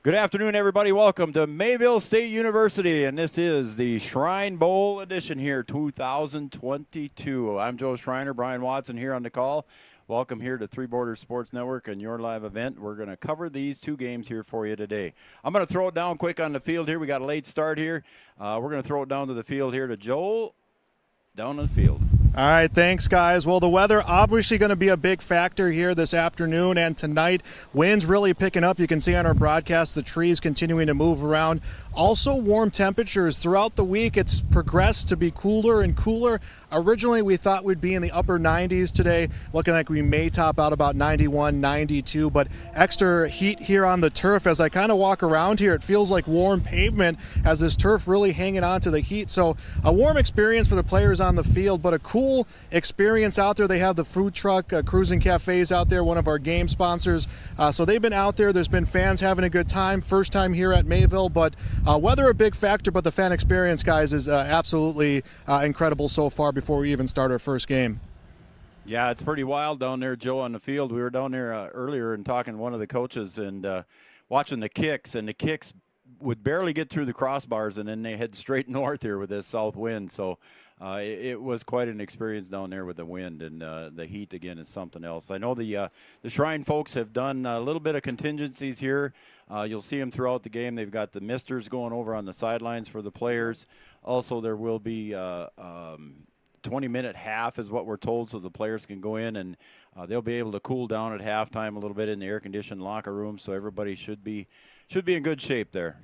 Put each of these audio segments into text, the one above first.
Good afternoon, everybody. Welcome to Mayville State University, and this is the Shrine Bowl edition here, 2022. I'm Joe Schreiner, Brian Watson here on the call. Welcome here to Three Borders Sports Network and your live event. We're going to cover these two games here for you today. I'm going to throw it down quick on the field here. We got a late start here. We're going to throw it down to the field here to Joel down on the field. All right, thanks, guys. Well, the weather obviously going to be a big factor here this afternoon and tonight. Winds really picking up. You can see on our broadcast the trees continuing to move around. Also warm temperatures throughout the week. It's progressed to be cooler and cooler. Originally, we thought we'd be in the upper 90s today, looking like we may top out about 91, 92, but extra heat here on the turf. As I kind of walk around here, it feels like warm pavement as this turf really hanging on to the heat. So a warm experience for the players on the field, but a cool experience out there. They have the food truck, Cruising Cafes out there, one of our game sponsors. So they've been out there. There's been fans having a good time. First time here at Mayville, but weather a big factor, but the fan experience, guys, is absolutely incredible so far before we even start our first game. Yeah, it's pretty wild down there, Joe, on the field. We were down there earlier and talking to one of the coaches and watching the kicks, and the kicks would barely get through the crossbars, and then they head straight north here with this south wind. So it was quite an experience down there with the wind, and the heat, again, is something else. I know the Shrine folks have done a little bit of contingencies here. You'll see them throughout the game. They've got the misters going over on the sidelines for the players. Also, there will be 20-minute half is what we're told, so the players can go in and they'll be able to cool down at halftime a little bit in the air-conditioned locker room, so everybody should be in good shape there.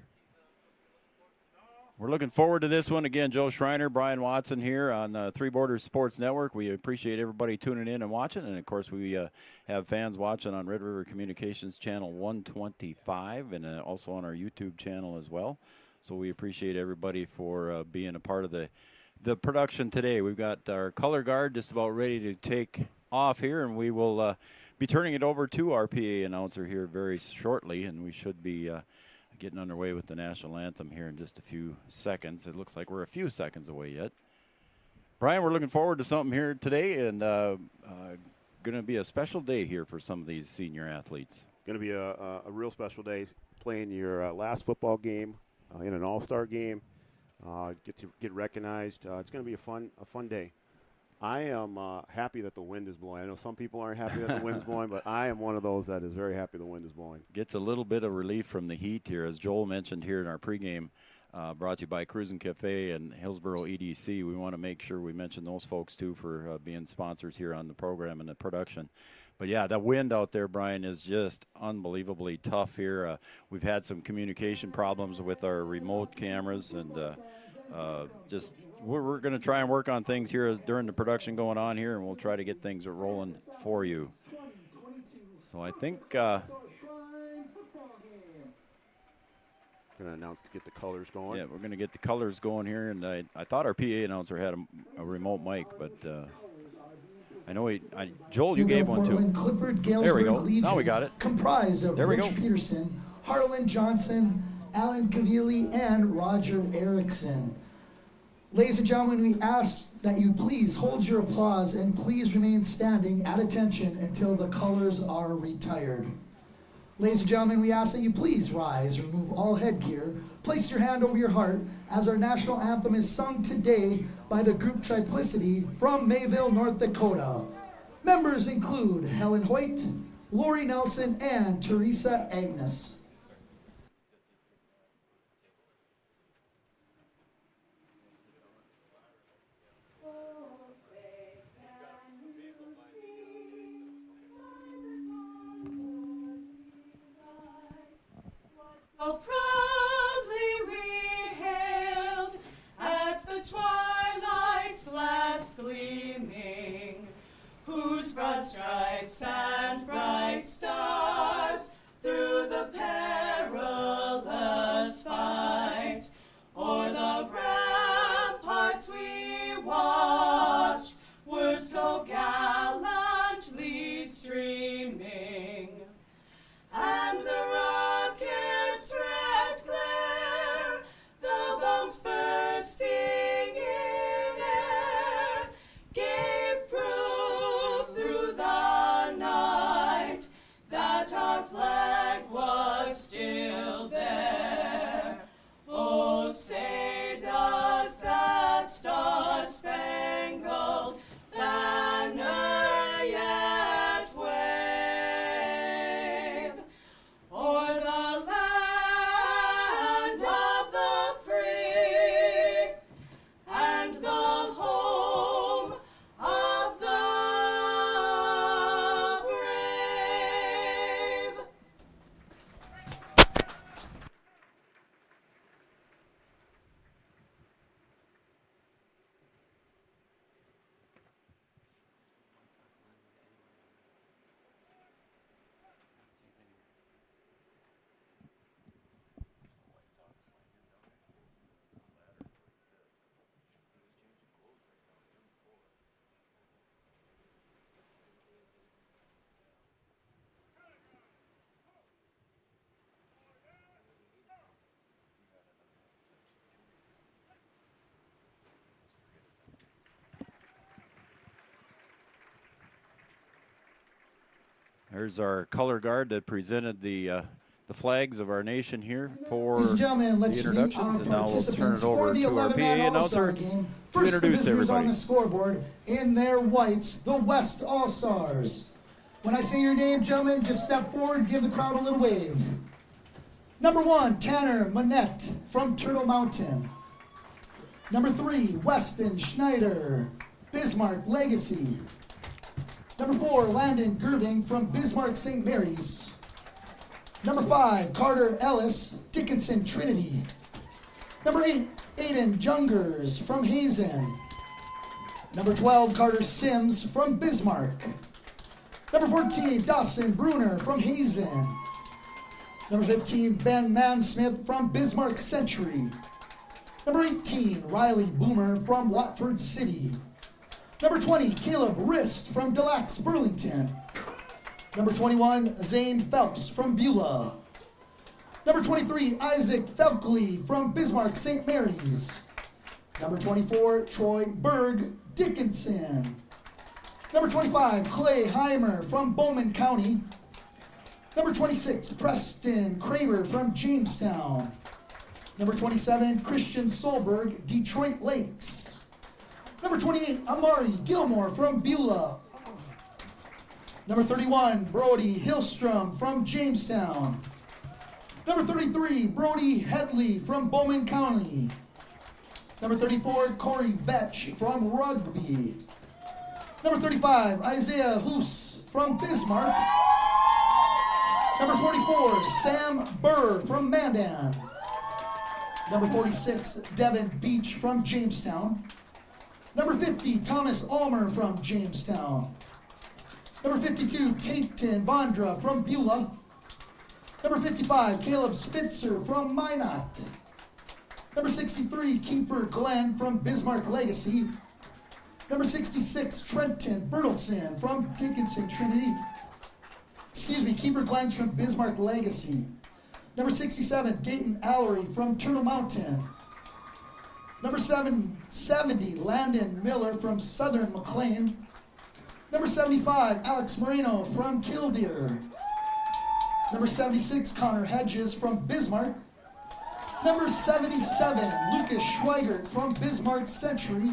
We're looking forward to this one. Again, Joe Schreiner, Brian Watson here on Three Borders Sports Network. We appreciate everybody tuning in and watching, and, of course, we have fans watching on Red River Communications Channel 125 and also on our YouTube channel as well. So we appreciate everybody for being a part of the production today. We've got our color guard just about ready to take off here, and we will be turning it over to our PA announcer here very shortly, and we should be getting underway with the national anthem here in just a few seconds. It looks like we're a few seconds away yet. Brian, we're looking forward to something here today, and going to be a special day here for some of these senior athletes. Going to be a real special day, playing your last football game in an all-star game. Get to get recognized. It's going to be a fun day. I am happy that the wind is blowing. I know some people aren't happy that the wind's blowing, but I am one of those that is very happy the wind is blowing. Gets a little bit of relief from the heat here, as Joel mentioned here in our pregame, brought to you by Cruising Cafe and Hillsboro EDC. We want to make sure we mention those folks, too, for being sponsors here on the program and the production. But, yeah, the wind out there, Brian, is just unbelievably tough here. We've had some communication problems with our remote cameras, and just we're going to try and work on things here during the production going on here, and we'll try to get things rolling for you. So I think going to announce to get the colors going. Yeah, we're going to get the colors going here, and I thought our PA announcer had a remote mic, but I know Joel, you gave one too. Clifford, there we go. Legion, now we got it. Comprised of Rich Peterson, Harlan Johnson, Alan Cavili, and Roger Erickson. Ladies and gentlemen, we ask that you please hold your applause and please remain standing at attention until the colors are retired. Ladies and gentlemen, we ask that you please rise, remove all headgear, place your hand over your heart as our national anthem is sung today by the group Triplicity from Mayville, North Dakota. Members include Helen Hoyt, Lori Nelson, and Teresa Agnes. So proudly we hailed at the twilight's last gleaming, whose broad stripes and bright stars through the perilous fight o'er the ramparts we watched were so gallantly streaming, and the rocket's red glare, the bombs bursting in air, gave proof through the night that There's our color guard that presented the flags of our nation here for Ladies and gentlemen, the let's meet introductions, our and now we'll turn participants it over for the to our 11-man PA All-Star announcer game. to First, the introduce visitors on everybody. the scoreboard in their whites, the West All-Stars. When I say your name, gentlemen, just step forward and give the crowd a little wave. Number 1, Tanner Manette from Turtle Mountain. Number 3, Weston Schneider, Bismarck Legacy. Number 4, Landon Gerving from Bismarck St. Mary's. Number 5, Carter Ellis, Dickinson Trinity. Number 8, Aiden Jungers from Hazen. Number 12, Carter Sims from Bismarck. Number 14, Dawson Bruner from Hazen. Number 15, Ben Mansmith from Bismarck Century. Number 18, Riley Boomer from Watford City. Number 20, Caleb Rist from Des Lacs Burlington. Number 21, Zane Phelps from Beulah. Number 23, Isaac Felkley from Bismarck St. Mary's. Number 24, Troy Berg Dickinson. Number 25, Clay Heimer from Bowman County. Number 26, Preston Kramer from Jamestown. Number 27, Christian Solberg, Detroit Lakes. Number 28, Amari Gilmore from Beulah. Number 31, Brody Hillstrom from Jamestown. Number 33, Brody Headley from Bowman County. Number 34, Corey Vetch from Rugby. Number 35, Isaiah Hoos from Bismarck. Number 44, Sam Burr from Mandan. Number 46, Devin Beach from Jamestown. Number 50, Thomas Ulmer from Jamestown. Number 52, Taten Vondra from Beulah. Number 55, Caleb Spitzer from Minot. Number 63, Kiefer Glenn from Bismarck Legacy. Number 66, Trenton Bertelson from Dickinson Trinity. Kiefer Glenn's from Bismarck Legacy. Number 67, Dayton Allery from Turtle Mountain. Number 70, Landon Miller from Southern McLean. Number 75, Alex Moreno from Killdeer. Number 76, Connor Hedges from Bismarck. Number 77, Lucas Schweigert from Bismarck Century.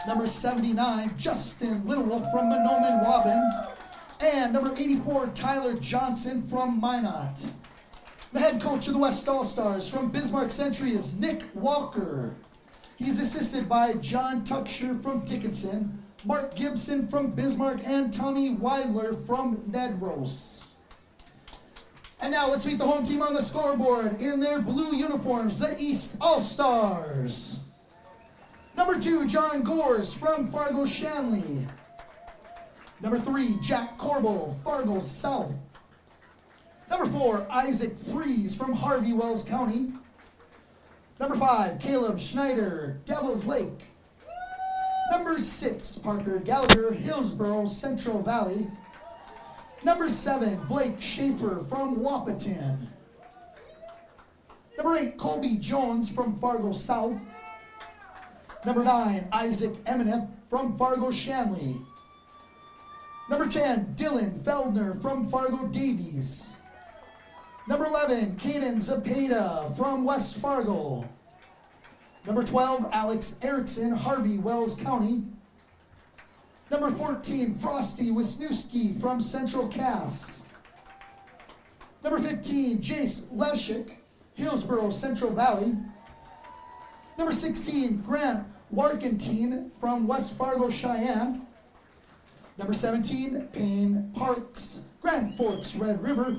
Number 79, Justin Littlewolf from Monoman Waban. And number 84, Tyler Johnson from Minot. The head coach of the West All-Stars from Bismarck Century is Nick Walker. He's assisted by John Tucksher from Dickinson, Mark Gibson from Bismarck, and Tommy Weidler from Nedros. And now let's meet the home team on the scoreboard in their blue uniforms, the East All-Stars. Number 2, John Gores from Fargo Shanley. Number 3, Jack Corbel, Fargo South. Number 4, Isaac Fries from Harvey Wells County. Number 5, Caleb Schneider, Devil's Lake. Number 6, Parker Gallagher, Hillsborough, Central Valley. Number 7, Blake Schaefer from Wahpeton. Number 8, Colby Jones from Fargo South. Number 9, Isaac Emineth from Fargo Shanley. Number 10, Dylan Feldner from Fargo Davies. Number 11, Caden Zapata from West Fargo. Number 12, Alex Erickson, Harvey Wells County. Number 14, Frosty Wisniewski from Central Cass. Number 15, Jace Leshik, Hillsborough, Central Valley. Number 16, Grant Warkentine from West Fargo, Cheyenne. Number 17, Payne Parks, Grand Forks, Red River.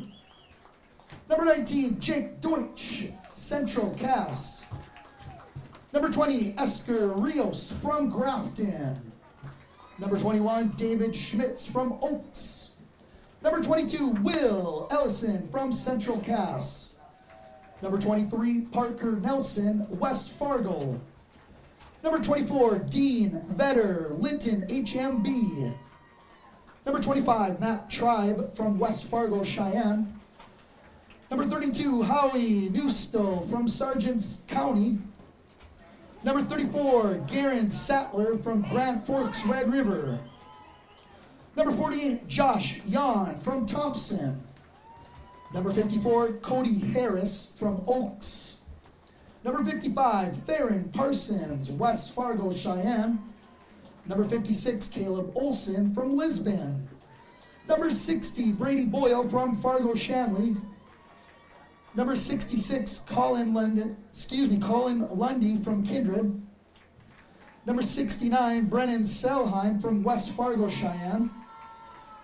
Number 19, Jake Deutsch, Central Cass. Number 20, Esker Rios from Grafton. Number 21, David Schmitz from Oaks. Number 22, Will Ellison from Central Cass. Number 23, Parker Nelson, West Fargo. Number 24, Dean Vetter, Linton HMB. Number 25, Matt Tribe from West Fargo, Cheyenne. Number 32, Howie Newstall from Sargent County. Number 34, Garen Sattler from Grand Forks, Red River. Number 48, Josh Yon from Thompson. Number 54, Cody Harris from Oaks. Number 55, Theron Parsons, West Fargo, Cheyenne. Number 56, Caleb Olson from Lisbon. Number 60, Brady Boyle from Fargo Shanley. Number 66, Colin Lundy from Kindred. Number 69, Brennan Selheim from West Fargo, Cheyenne.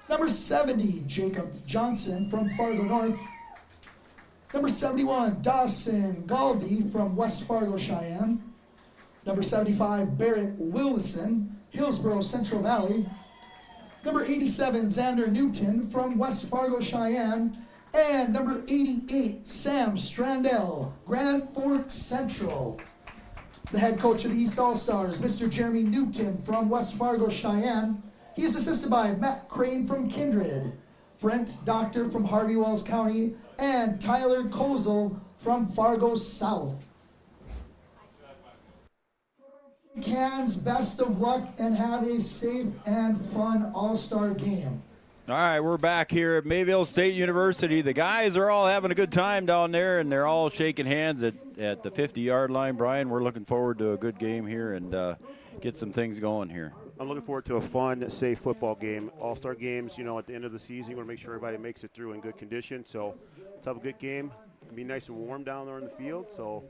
Number 70, Jacob Johnson from Fargo North. Number 71, Dawson Galdi from West Fargo, Cheyenne. Number 75, Barrett Wilson, Hillsborough Central Valley. Number 87, Xander Newton from West Fargo, Cheyenne. And number 88, Sam Strandell, Grand Forks Central. The head coach of the East All-Stars, Mr. Jeremy Newton from West Fargo, Cheyenne. He is assisted by Matt Crane from Kindred, Brent Doctor from Harvey Wells County, and Tyler Kozel from Fargo South. Cans, best of luck and have a safe and fun All-Star game. All right, we're back here at Mayville State University. The guys are all having a good time down there, and they're all shaking hands at the 50-yard line. Brian, we're looking forward to a good game here and get some things going here. I'm looking forward to a fun, safe football game. All-Star games, you know, at the end of the season, you want to make sure everybody makes it through in good condition. So let's have a good game. It'll be nice and warm down there in the field, so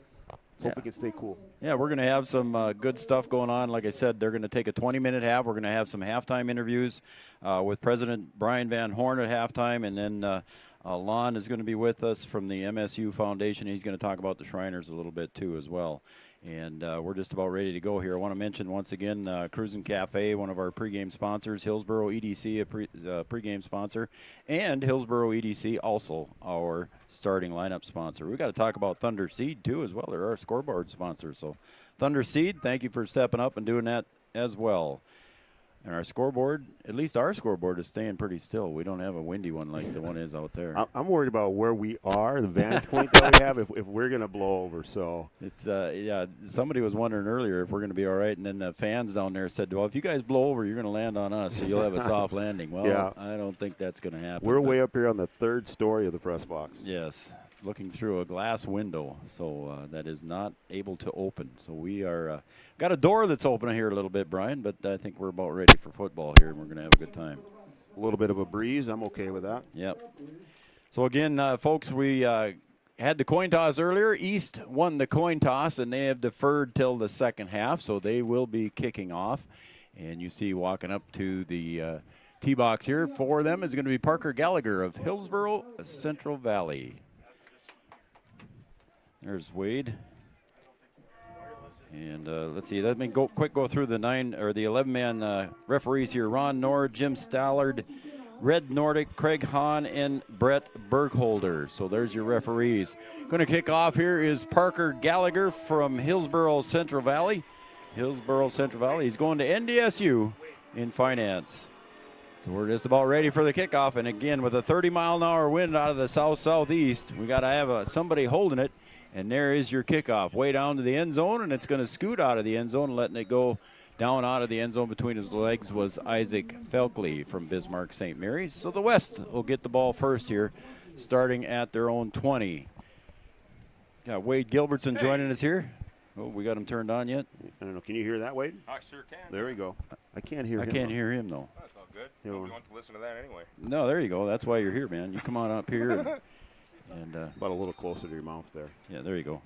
hope we can stay cool. Yeah, we're going to have some good stuff going on. Like I said, they're going to take a 20-minute half. We're going to have some halftime interviews with President Brian Van Horn at halftime, and then Lon is going to be with us from the MSU Foundation. He's going to talk about the Shriners a little bit, too, as well. And we're just about ready to go here. I want to mention once again Cruisin' Cafe, one of our pregame sponsors, Hillsborough EDC, a pregame sponsor, and Hillsborough EDC, also our starting lineup sponsor. We've got to talk about Thunder Seed, too, as well. They're our scoreboard sponsor. So Thunder Seed, thank you for stepping up and doing that as well. And our scoreboard, at least our scoreboard, is staying pretty still. We don't have a windy one like the one is out there. I'm worried about where we are, the vantage point that we have, if we're going to blow over. So it's yeah. Somebody was wondering earlier if we're going to be all right, and then the fans down there said, "Well, if you guys blow over, you're going to land on us, so you'll have a soft landing." Well, yeah. I don't think that's going to happen. We're way up here on the third story of the press box. Yes, looking through a glass window, so that is not able to open. So we are got a door that's open here a little bit, Brian, but I think we're about ready for football here, and we're going to have a good time. A little bit of a breeze. I'm okay with that. Yep. So again, folks, we had the coin toss earlier. East won the coin toss, and they have deferred till the second half, so they will be kicking off. And you see walking up to the tee box here for them is going to be Parker Gallagher of Hillsborough Central Valley. There's Wade. And let's see, let me go through the 11-man referees here. Ron Nord, Jim Stallard, Red Nordic, Craig Hahn, and Brett Bergholder. So there's your referees. Going to kick off here is Parker Gallagher from Hillsborough Central Valley. Hillsborough Central Valley. He's going to NDSU in finance. So we're just about ready for the kickoff. And again, with a 30-mile-an-hour wind out of the south-southeast, we got to have somebody holding it. And there is your kickoff, way down to the end zone, and it's going to scoot out of the end zone, and letting it go down out of the end zone between his legs was Isaac Felkley from Bismarck St. Mary's. So the West will get the ball first here, starting at their own 20. Got Wade Gilbertson joining us here. Oh, we got him turned on yet? I don't know. Can you hear that, Wade? I sure can. There we go. I can't hear him. I can't hear him, though. Oh, that's all good. Nobody wants to listen to that anyway. No, there you go. That's why you're here, man. You come on up here. And about a little closer to your mouth there. Yeah, there you go.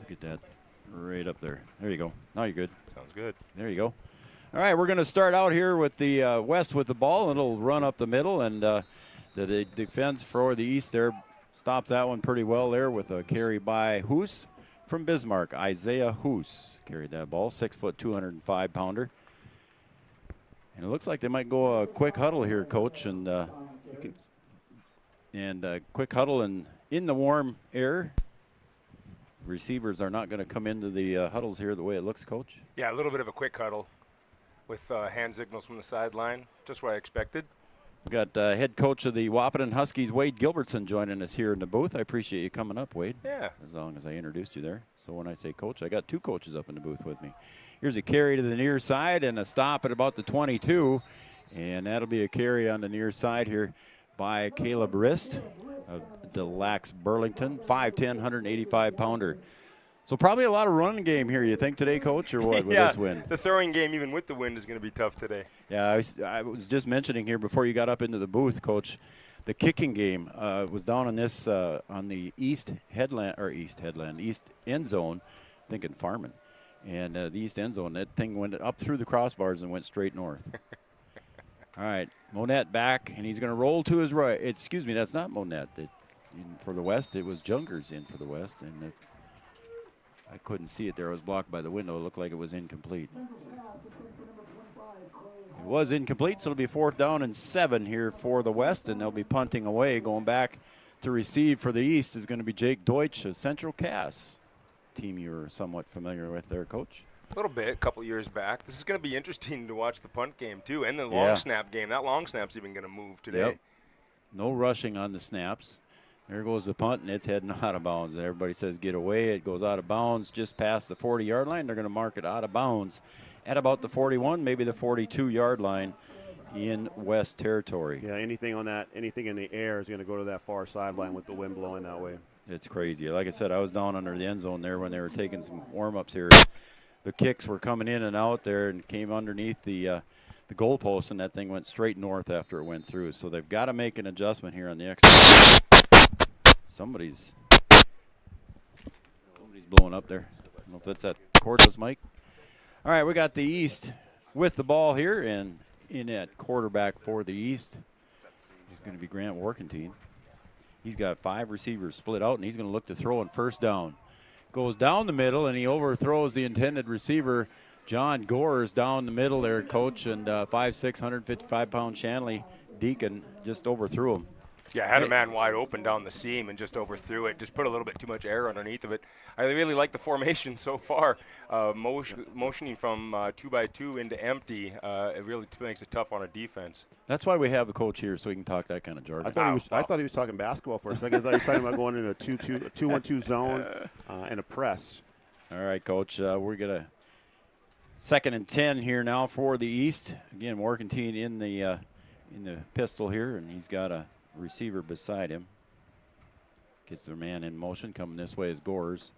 Get that right up there. There you go. Now you're good. Sounds good. There you go. All right, we're going to start out here with the West with the ball, and it'll run up the middle, and the defense for the East there stops that one pretty well there with a carry by Hoos from Bismarck. Isaiah Hoos carried that ball, 6 foot, 205-pounder. And it looks like they might go a quick huddle here, Coach, and quick huddle and in the warm air. Receivers are not going to come into the huddles here the way it looks, Coach. Yeah, a little bit of a quick huddle with hand signals from the sideline, just what I expected. We've got head coach of the Wahpeton Huskies, Wade Gilbertson, joining us here in the booth. I appreciate you coming up, Wade. Yeah. As long as I introduced you there. So when I say coach, I got two coaches up in the booth with me. Here's a carry to the near side and a stop at about the 22. And that'll be a carry on the near side here by Caleb Rist of Delax Burlington, 5'10", 185-pounder. So probably a lot of running game here, you think, today, Coach, or what, with this win? The throwing game, even with the wind, is going to be tough today. Yeah, I was just mentioning here before you got up into the booth, Coach, the kicking game was down on this on the east end zone, thinking Farman, and the east end zone. That thing went up through the crossbars and went straight north. All right, Monette back, and he's going to roll to his right. Excuse me, that's not Monette. For the West, it was Jungers in for the West, and I couldn't see it there. It was blocked by the window. It looked like it was incomplete. It was incomplete, so it'll be 4th down and 7 here for the West, and they'll be punting away. Going back to receive for the East is going to be Jake Deutsch of Central Cass, team you're somewhat familiar with there, Coach. A little bit, a couple years back. This is going to be interesting to watch the punt game, too, and the long snap game. That long snap's even going to move today. Yep. No rushing on the snaps. There goes the punt, and it's heading out of bounds. Everybody says get away. It goes out of bounds just past the 40-yard line. They're going to mark it out of bounds at about the 41, maybe the 42-yard line in West Territory. Yeah, anything on that, anything in the air is going to go to that far sideline with the wind blowing that way. It's crazy. Like I said, I was down under the end zone there when they were taking some warm-ups here. The kicks were coming in and out there and came underneath the goalpost, and that thing went straight north after it went through. So they've got to make an adjustment here on the extra. Somebody's blowing up there. I don't know if that's that cordless mic. All right, we got the East with the ball here, and in at quarterback for the East is going to be Grant Workentine. He's got 5 receivers split out, and he's going to look to throw on 1st down. Goes down the middle, and he overthrows the intended receiver, John Gores, down the middle there, Coach, and 5'6", 155-pound Shanley Deacon just overthrew him. Yeah, had a man wide open down the seam and just overthrew it. Just put a little bit too much air underneath of it. I really like the formation so far. Motioning from 2-by-2 into empty, it really makes it tough on a defense. That's why we have a coach here, so he can talk that kind of jargon. I thought he was talking basketball for a second. I thought he was talking about going in a 2-1-2 zone and a press. All right, Coach. We're going to 2nd and 10 here now for the East. Again, Workentine in the pistol here, and he's got a receiver beside him. Gets their man in motion. Coming this way is Gores.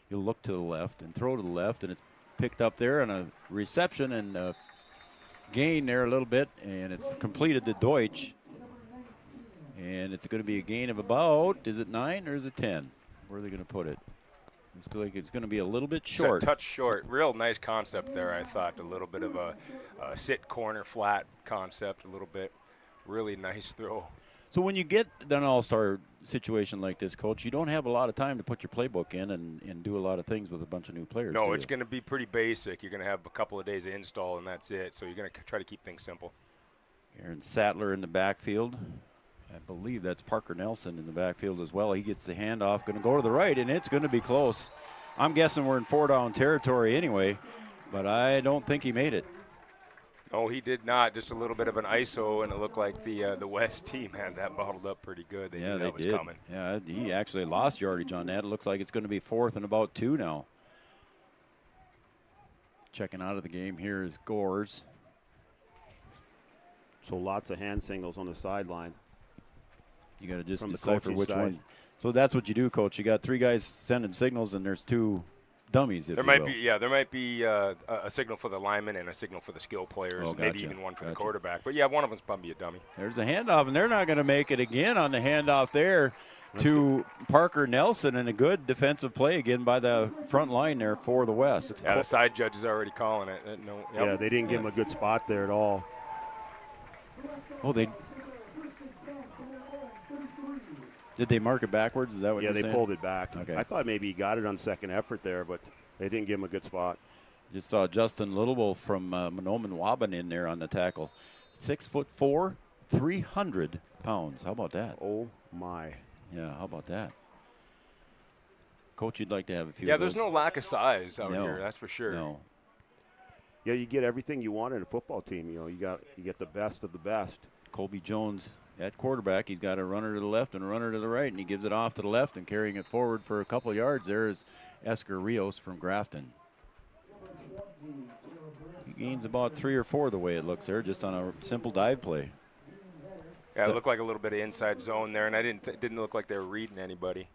He'll look to the left and throw to the left, and it's picked up there on a reception and a gain there a little bit, and it's completed to Deutsch. And it's going to be a gain of about, is it 9 or is it 10? Where are they going to put it? It's going to be a little bit short. A touch short. Real nice concept there, I thought. A little bit of a sit corner flat concept, a little bit. Really nice throw. So when you get an all-star situation like this, Coach, you don't have a lot of time to put your playbook in and do a lot of things with a bunch of new players. No, it's going to be pretty basic. You're going to have a couple of days of install, and that's it. So you're going to try to keep things simple. Aaron Sattler in the backfield. I believe that's Parker Nelson in the backfield as well. He gets the handoff, going to go to the right, and it's going to be close. I'm guessing we're in 4-down territory anyway, but I don't think he made it. No, he did not. Just a little bit of an ISO, and it looked like the West team had that bottled up pretty good. They knew that was coming. Yeah, he actually lost yardage on that. It looks like it's going to be 4th and about 2 now. Checking out of the game here is Gores. So lots of hand signals on the sideline. You got to just decipher which one. So that's what you do, Coach. You got 3 guys sending signals, and there's 2 dummies. There might be a signal for the lineman and a signal for the skill players, maybe even one for the quarterback. But yeah, one of them's probably a dummy. There's a handoff, and they're not going to make it again on the handoff there to Parker Nelson, and a good defensive play again by the front line there for the West. Yeah, the side judge is already calling it. Yeah, they didn't give him a good spot there at all. Oh, did they mark it backwards? Is that what you're saying? Yeah, they pulled it back. Okay. I thought maybe he got it on second effort there, but they didn't give him a good spot. Just saw Justin Littlewolf from Monoman Waban in there on the tackle. 6'4", 300 pounds. How about that? Oh, my. Yeah, how about that? Coach, you'd like to have a few Yeah, of those. there's no lack of size out here, that's for sure. No. Yeah, you get everything you want in a football team. You know, you get the best of the best. Colby Jones at quarterback. He's got a runner to the left and a runner to the right, and he gives it off to the left, and carrying it forward for a couple yards there is Esker Rios from Grafton. gains about 3 or 4 the way it looks there, just on a simple dive play. Yeah, it looked like a little bit of inside zone there, and I didn't look like they were reading anybody.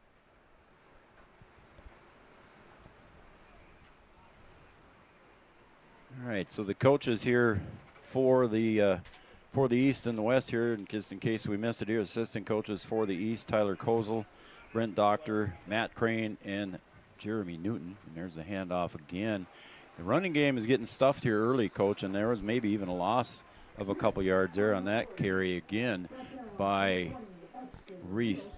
All right, so the coaches here for the East and the West here, and just in case we missed it here, assistant coaches for the East, Tyler Kozel, Brent Doctor, Matt Crane, and Jeremy Newton. And there's the handoff again. The running game is getting stuffed here early, Coach, and there was maybe even a loss of a couple yards there on that carry again by Reese.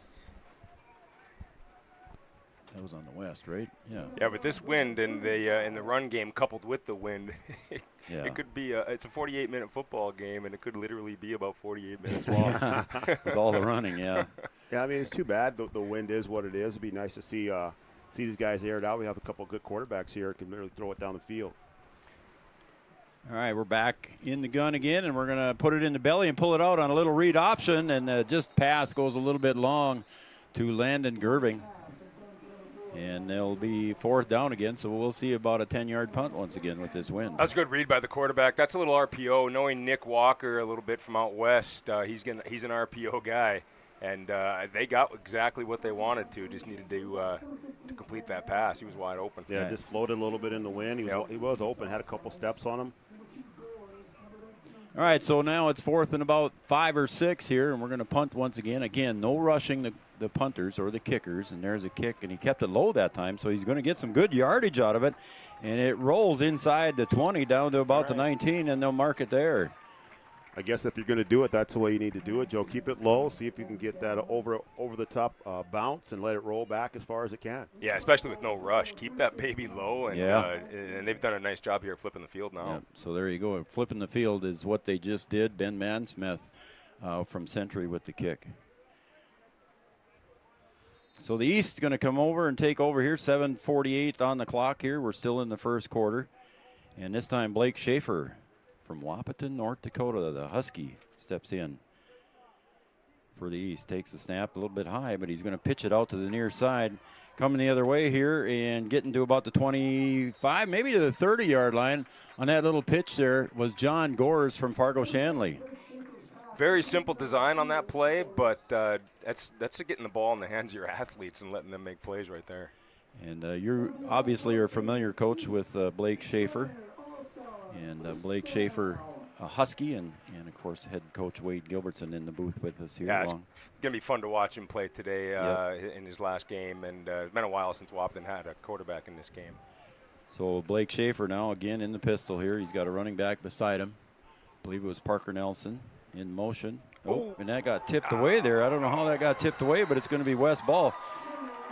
That was on the West, right? Yeah. Yeah, but this wind and the run game coupled with the wind, Yeah. it could be it's a 48-minute football game, and it could literally be about 48 minutes long. With all the running, yeah. Yeah, I mean, it's too bad. The wind is what it is. It'd be nice to see these guys aired out. We have a couple of good quarterbacks here who can really throw it down the field. All right, we're back in the gun again, and we're going to put it in the belly and pull it out on a little read option, and just pass goes a little bit long to Landon Gerving. And they'll be 4th down again, so we'll see about a 10-yard punt once again with this wind. That's a good read by the quarterback. That's a little RPO. Knowing Nick Walker a little bit from out west, he's an RPO guy, and they got exactly what they wanted to. Just needed to complete that pass. He was wide open. Yeah, just floated a little bit in the wind. He was open, had a couple steps on him. All right, so now it's 4th and about 5 or 6 here, and we're going to punt once again. Again, no rushing the punters or the kickers, and there's a kick, and he kept it low that time, so he's going to get some good yardage out of it, and it rolls inside the 20 down to about the 19, and they'll mark it there. I guess if you're going to do it, that's the way you need to do it, Joe. Keep it low, see if you can get that over the top bounce and let it roll back as far as it can. Yeah, especially with no rush. Keep that baby low, and and they've done a nice job here flipping the field now. Yeah, so there you go. Flipping the field is what they just did. Ben Mansmith from Century with the kick. So the East is going to come over and take over here. 7:48 on the clock here. We're still in the first quarter. And this time Blake Schaefer from Wahpeton, North Dakota, the Husky, steps in for the East. Takes the snap a little bit high, but he's going to pitch it out to the near side. Coming the other way here and getting to about the 25, maybe to the 30-yard line. On that little pitch there was John Gores from Fargo Shanley. Very simple design on that play, but that's getting the ball in the hands of your athletes and letting them make plays right there. And you obviously are familiar, Coach, with Blake Schaefer. And Blake Schaefer, a Husky, and of course, head coach Wade Gilbertson in the booth with us here. Yeah, it's going to be fun to watch him play today in his last game. And it's been a while since Wahpeton had a quarterback in this game. So Blake Schaefer now again in the pistol here. He's got a running back beside him. I believe it was Parker Nelson in motion. Oh, and that got tipped away there. I don't know how that got tipped away, but it's going to be West ball.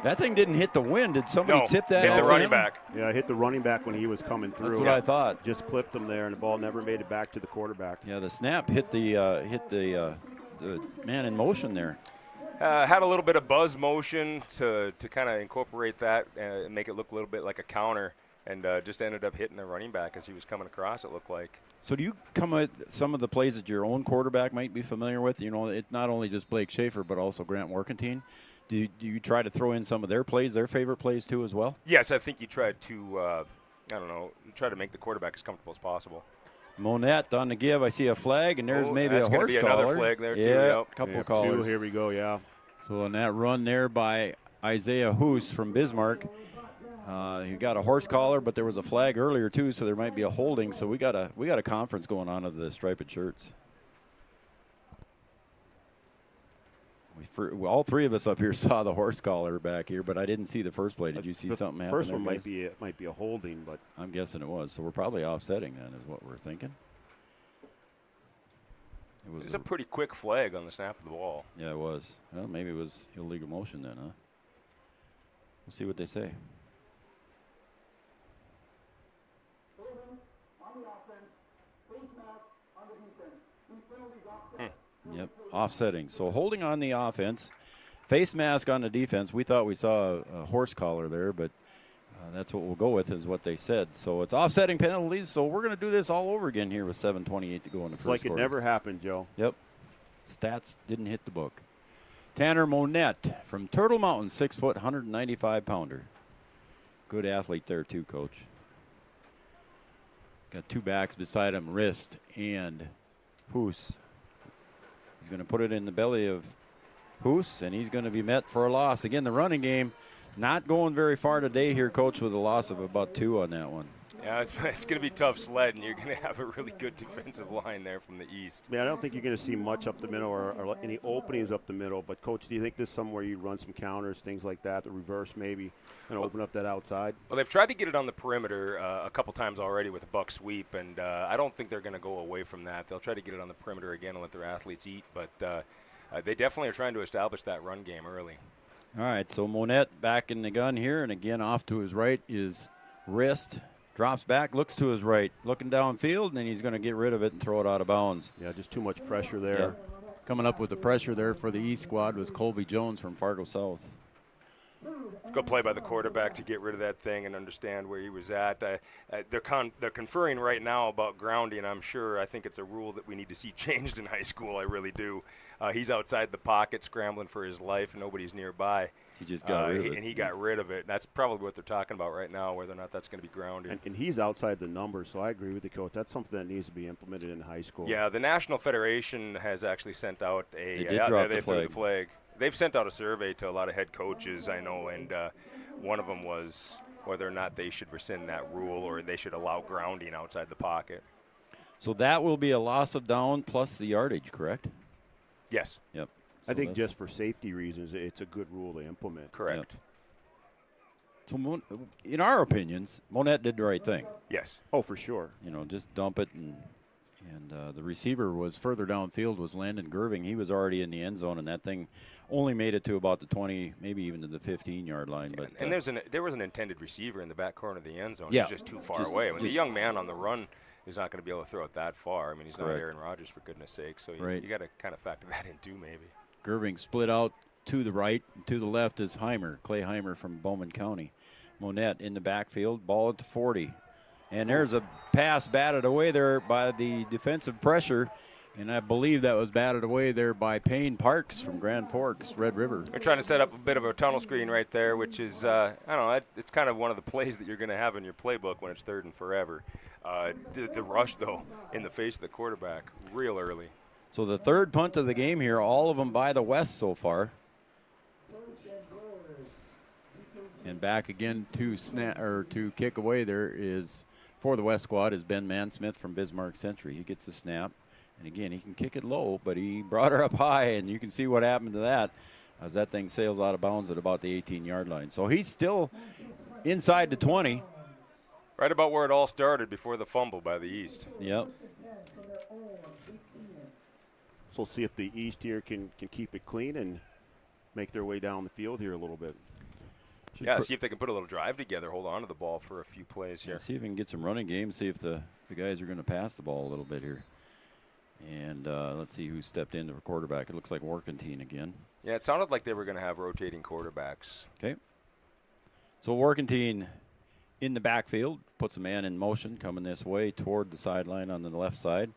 That thing didn't hit the wind. Did somebody tip that? Hit the running back. Yeah, hit the running back when he was coming through. That's what I thought. Just clipped him there, and the ball never made it back to the quarterback. Yeah, the snap hit the man in motion there. Had a little bit of buzz motion to kind of incorporate that and make it look a little bit like a counter, and just ended up hitting the running back as he was coming across, it looked like. So do you come with some of the plays that your own quarterback might be familiar with? You know, it's not only just Blake Schaefer, but also Grant Workentine. Do you try to throw in some of their plays, their favorite plays too as well? Yes, I think you try to, try to make the quarterback as comfortable as possible. Monette on the give. I see a flag, and there's maybe a horse collar. That's going to be another flag there, too. Yeah, a couple of collars. 2, here we go, yeah. So on that run there by Isaiah Hoos from Bismarck, you got a horse collar, but there was a flag earlier too, so there might be a holding. So we got a conference going on of the striped shirts. All three of us up here saw the horse collar back here, but I didn't see the first play. Did you see something happen? First one might be a holding, but I'm guessing it was. So we're probably offsetting then, is what we're thinking. It's a pretty quick flag on the snap of the ball. Yeah, it was. Well, maybe it was illegal motion then, huh? We'll see what they say. Yep, offsetting. So holding on the offense, face mask on the defense. We thought we saw a horse collar there, but that's what we'll go with is what they said. So it's offsetting penalties, so we're going to do this all over again here with 7:28 to go in the first quarter. It's like it never happened, Joe. Yep. Stats didn't hit the book. Tanner Monette from Turtle Mountain, 6 foot, 195-pounder. Good athlete there too, Coach. Got two backs beside him, Wrist and Hoos. He's going to put it in the belly of Hoos, and he's going to be met for a loss. Again, the running game not going very far today here, Coach, with a loss of about 2 on that one. Yeah, it's going to be tough sledding. You're going to have a really good defensive line there from the east. I don't think you're going to see much up the middle or any openings up the middle. But, Coach, do you think this is somewhere you run some counters, things like that, the reverse maybe, and open up that outside? Well, they've tried to get it on the perimeter a couple times already with a buck sweep, and I don't think they're going to go away from that. They'll try to get it on the perimeter again and let their athletes eat. But they definitely are trying to establish that run game early. All right, so Monette back in the gun here, and again off to his right is Wrist. Drops back, looks to his right, looking downfield, and then he's going to get rid of it and throw it out of bounds. Yeah, just too much pressure there. Yeah. Coming up with the pressure there for the East squad was Colby Jones from Fargo South. Good play by the quarterback to get rid of that thing and understand where he was at. They're conferring right now about grounding, I'm sure. I think it's a rule that we need to see changed in high school. I really do. He's outside the pocket scrambling for his life, and nobody's nearby. He just got rid of it. And he got rid of it. That's probably what they're talking about right now, whether or not that's going to be grounded. And he's outside the numbers, so I agree with the coach. That's something that needs to be implemented in high school. Yeah, the National Federation has actually sent out a – They did drop the threw flag. the flag. They've sent out a survey to a lot of head coaches, I know, and one of them was whether or not they should rescind that rule or they should allow grounding outside the pocket. So that will be a loss of down plus the yardage, correct? Yes. Yep. I think just for safety reasons, it's a good rule to implement. Correct. Yep. So in our opinions, Monette did the right thing. Yes. Oh, for sure. You know, just dump it, and the receiver was further downfield was Landon Gerving. He was already in the end zone, and that thing only made it to about the 20, maybe even to the 15-yard line. But and there was an intended receiver in the back corner of the end zone. Yeah. He was just too far away. When the young man on the run is not going to be able to throw it that far. I mean, he's not Aaron Rodgers, for goodness sake. So you got to kind of factor that in too, maybe. Gerving split out to the right. To the left is Heimer, Clay Heimer from Bowman County. Monette in the backfield, ball at the 40. And there's a pass batted away there by the defensive pressure. And I believe that was batted away there by Payne Parks from Grand Forks, Red River. They're trying to set up a bit of a tunnel screen right there, which is, I don't know, it's kind of one of the plays that you're going to have in your playbook when it's 3rd and forever. The rush, though, in the face of the quarterback, real early. So the third punt of the game here, all of them by the West so far. And back again to kick away there is, for the West squad, is Ben Mansmith from Bismarck Century. He gets the snap. And again, he can kick it low, but he brought her up high, and you can see what happened to that as that thing sails out of bounds at about the 18-yard line. So he's still inside the 20. Right about where it all started before the fumble by the East. Yep. So we'll see if the East here can keep it clean and make their way down the field here a little bit. Yeah, see if they can put a little drive together, hold on to the ball for a few plays here. Yeah, see if we can get some running game, see if the guys are going to pass the ball a little bit here. And let's see who stepped in for quarterback. It looks like Workentine again. Yeah, it sounded like they were going to have rotating quarterbacks. Okay. So Workentine in the backfield, puts a man in motion coming this way toward the sideline on the left side.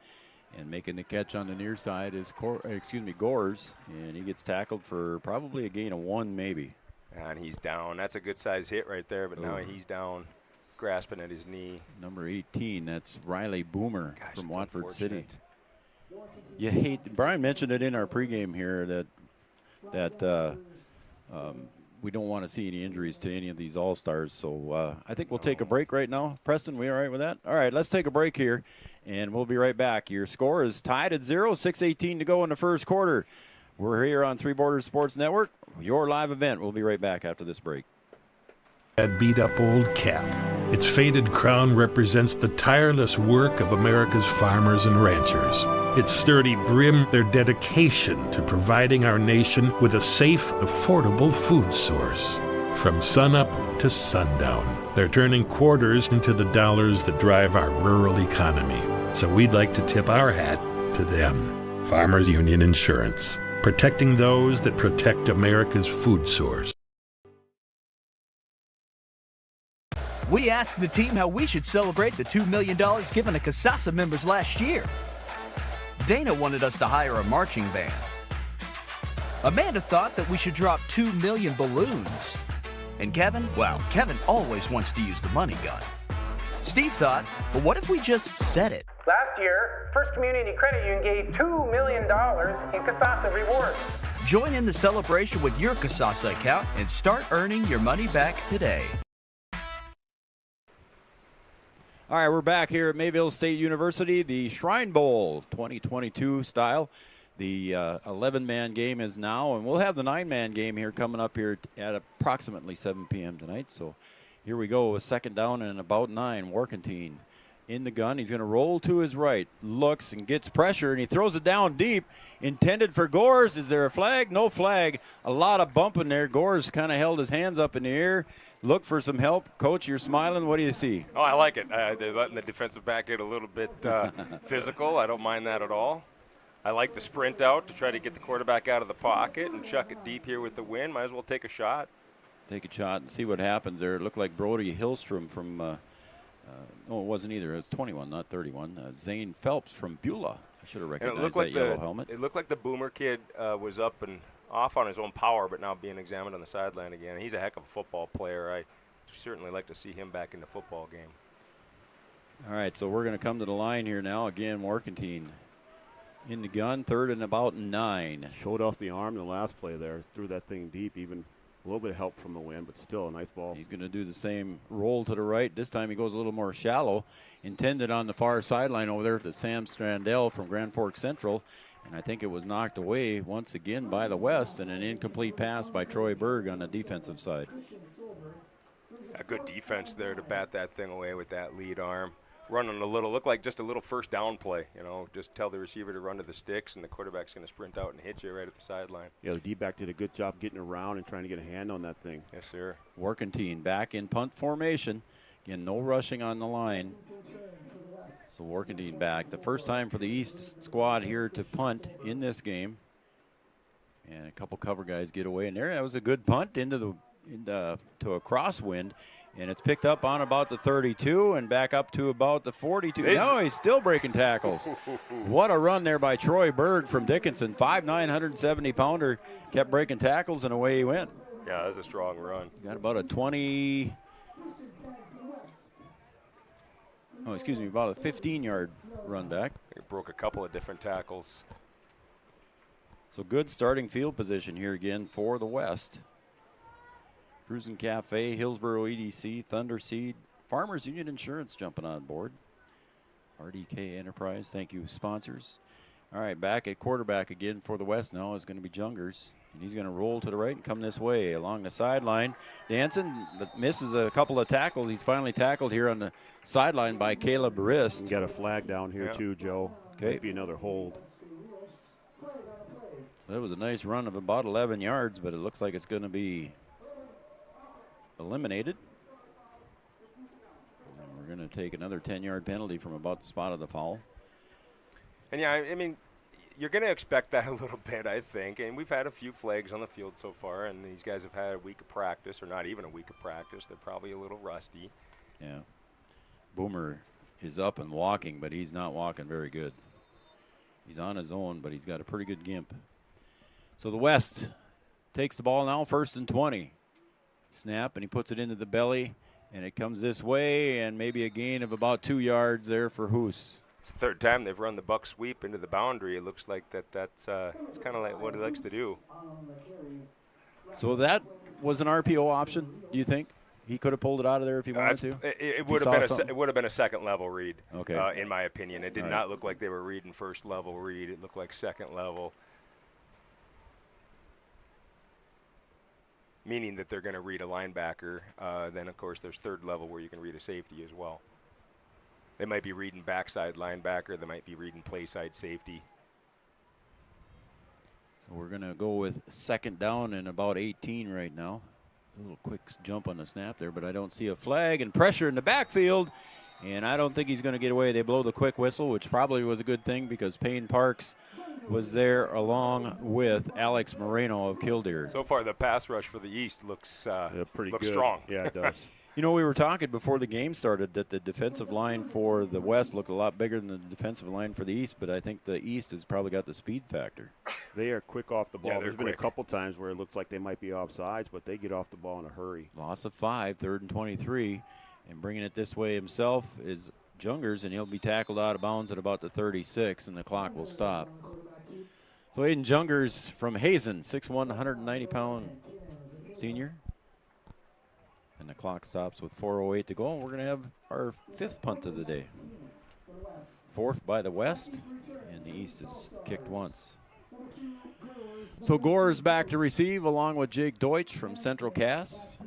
And making the catch on the near side is Gores. And he gets tackled for probably a gain of 1 maybe. And he's down. That's a good size hit right there, but now he's down, grasping at his knee. Number 18, that's Riley Boomer from Watford City. You hate. Brian mentioned it in our pregame here that we don't want to see any injuries to any of these all-stars. So I think we'll take a break right now. Preston, we all right with that? All right, let's take a break here, and we'll be right back. Your score is tied at 0, 6:18 to go in the first quarter. We're here on Three Borders Sports Network, your live event. We'll be right back after this break. That beat-up old cap. Its faded crown represents the tireless work of America's farmers and ranchers. Its sturdy brim, their dedication to providing our nation with a safe, affordable food source. From sunup to sundown, they're turning quarters into the dollars that drive our rural economy. So we'd like to tip our hat to them. Farmers Union Insurance, protecting those that protect America's food source. We asked the team how we should celebrate the $2 million given to CASASA members last year. Dana wanted us to hire a marching band. Amanda thought that we should drop 2 million balloons. And Kevin, well, Kevin always wants to use the money gun. Steve thought, well, what if we just said it? Last year, First Community Credit Union gave $2 million in Kasasa rewards. Join in the celebration with your Kasasa account and start earning your money back today. All right, we're back here at Mayville State University, the Shrine Bowl 2022 style. The 11-man game is now, and we'll have the 9-man game here coming up here at approximately 7 p.m. tonight. So here we go with second down and about 9. Warkentine in the gun. He's going to roll to his right, looks and gets pressure, and he throws it down deep, intended for Gores. Is there a flag? No flag. A lot of bumping there. Gores kind of held his hands up in the air. Look for some help. Coach, you're smiling. What do you see? Oh, I like it. They're letting the defensive back get a little bit physical. I don't mind that at all. I like the sprint out to try to get the quarterback out of the pocket and chuck it deep here with the wind. Might as well take a shot. Take a shot and see what happens there. It looked like Brody Hillstrom from, no, it wasn't either. It was 21, not 31. Zane Phelps from Beulah. I should have recognized that yellow helmet. It looked like the Boomer kid was up and off on his own power, but now being examined on the sideline again. He's a heck of a football player. I certainly like to see him back in the football game. All right, so we're going to come to the line here now. Again, Warkentine in the gun, third and about 9. Showed off the arm in the last play there. Threw that thing deep, even a little bit of help from the wind, but still a nice ball. He's going to do the same roll to the right. This time he goes a little more shallow. Intended on the far sideline over there to Sam Strandell from Grand Forks Central. And I think it was knocked away once again by the West, and an incomplete pass by Troy Berg on the defensive side. A good defense there to bat that thing away with that lead arm. Running a little, look like just a little first down play, you know, just tell the receiver to run to the sticks, and the quarterback's going to sprint out and hit you right at the sideline. Yeah, the D-back did a good job getting around and trying to get a hand on that thing. Yes, sir. Warkentine back in punt formation. Again, no rushing on the line. So Warkentine back. The first time for the East squad here to punt in this game. And a couple cover guys get away in there. That was a good punt into to a crosswind. And it's picked up on about the 32 and back up to about the 42. No, he's still breaking tackles. What a run there by Troy Berg from Dickinson. 5'9", 170-pounder. Kept breaking tackles, and away he went. Yeah, that was a strong run. Got about a 20... Oh, excuse me, about a 15-yard run back. It broke a couple of different tackles. So good starting field position here again for the West. Cruisin' Cafe, Hillsboro EDC, Thunder Seed, Farmers Union Insurance jumping on board. RDK Enterprise, thank you, sponsors. All right, back at quarterback again for the West now is going to be Jungers. And he's going to roll to the right and come this way along the sideline. Dancing, but misses a couple of tackles. He's finally tackled here on the sideline by Caleb Rist. You got a flag down here too, Joe. Okay. Might be another hold. So that was a nice run of about 11 yards, but it looks like it's going to be eliminated. And we're going to take another 10-yard penalty from about the spot of the foul. And yeah, I mean, you're going to expect that a little bit, I think. And we've had a few flags on the field so far, and these guys have had a week of practice, or not even a week of practice. They're probably a little rusty. Yeah. Boomer is up and walking, but he's not walking very good. He's on his own, but he's got a pretty good gimp. So the West takes the ball now, 1st and 20. Snap, and he puts it into the belly, and it comes this way, and maybe a gain of about 2 yards there for Hoos. It's the third time they've run the buck sweep into the boundary. It looks like that's it's kind of like what he likes to do. So that was an RPO option, do you think? He could have pulled it out of there if he wanted to? It would have been a second level read, okay. In my opinion. It did not look like they were reading first level read. It looked like second level. Meaning that they're going to read a linebacker. Then, of course, there's third level where you can read a safety as well. They might be reading backside linebacker. They might be reading play side safety. So we're going to go with second down and about 18 right now. A little quick jump on the snap there, but I don't see a flag, and pressure in the backfield. And I don't think he's going to get away. They blow the quick whistle, which probably was a good thing because Payne Parks was there along with Alex Moreno of Killdeer. So far, the pass rush for the East looks pretty looks good. strong. Yeah, it does. You know, we were talking before the game started that the defensive line for the West looked a lot bigger than the defensive line for the East, but I think the East has probably got the speed factor. They are quick off the ball. Yeah, There's been quick. a couple times where it looks like they might be offsides, but they get off the ball in a hurry. Loss of 5, 3rd and 23. And bringing it this way himself is Jungers, and he'll be tackled out of bounds at about the 36, and the clock will stop. So Aiden Jungers from Hazen, 6'1", 190-pound senior. And the clock stops with 4:08 to go, and we're going to have our 5th punt of the day. 4th by the West, and the East is kicked once. So Gore is back to receive along with Jake Deutsch from Central Cass.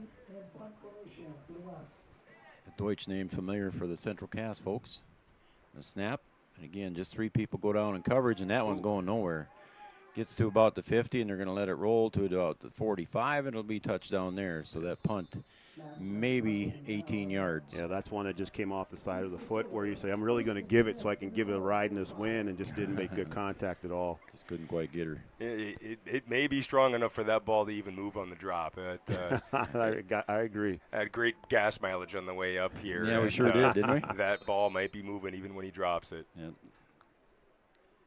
The Deutsch name familiar for the Central Cass folks. The snap, and again, just 3 people go down in coverage, and that one's going nowhere. Gets to about the 50, and they're going to let it roll to about the 45, and it'll be touchdown there. So that punt, maybe 18 yards. Yeah, that's one that just came off the side of the foot where you say, I'm really going to give it so I can give it a ride in this wind, and just didn't make good contact at all. Just couldn't quite get her. It may be strong enough for that ball to even move on the drop. I agree. Had great gas mileage on the way up here. Yeah, we sure did, didn't we? That ball might be moving even when he drops it. Yeah.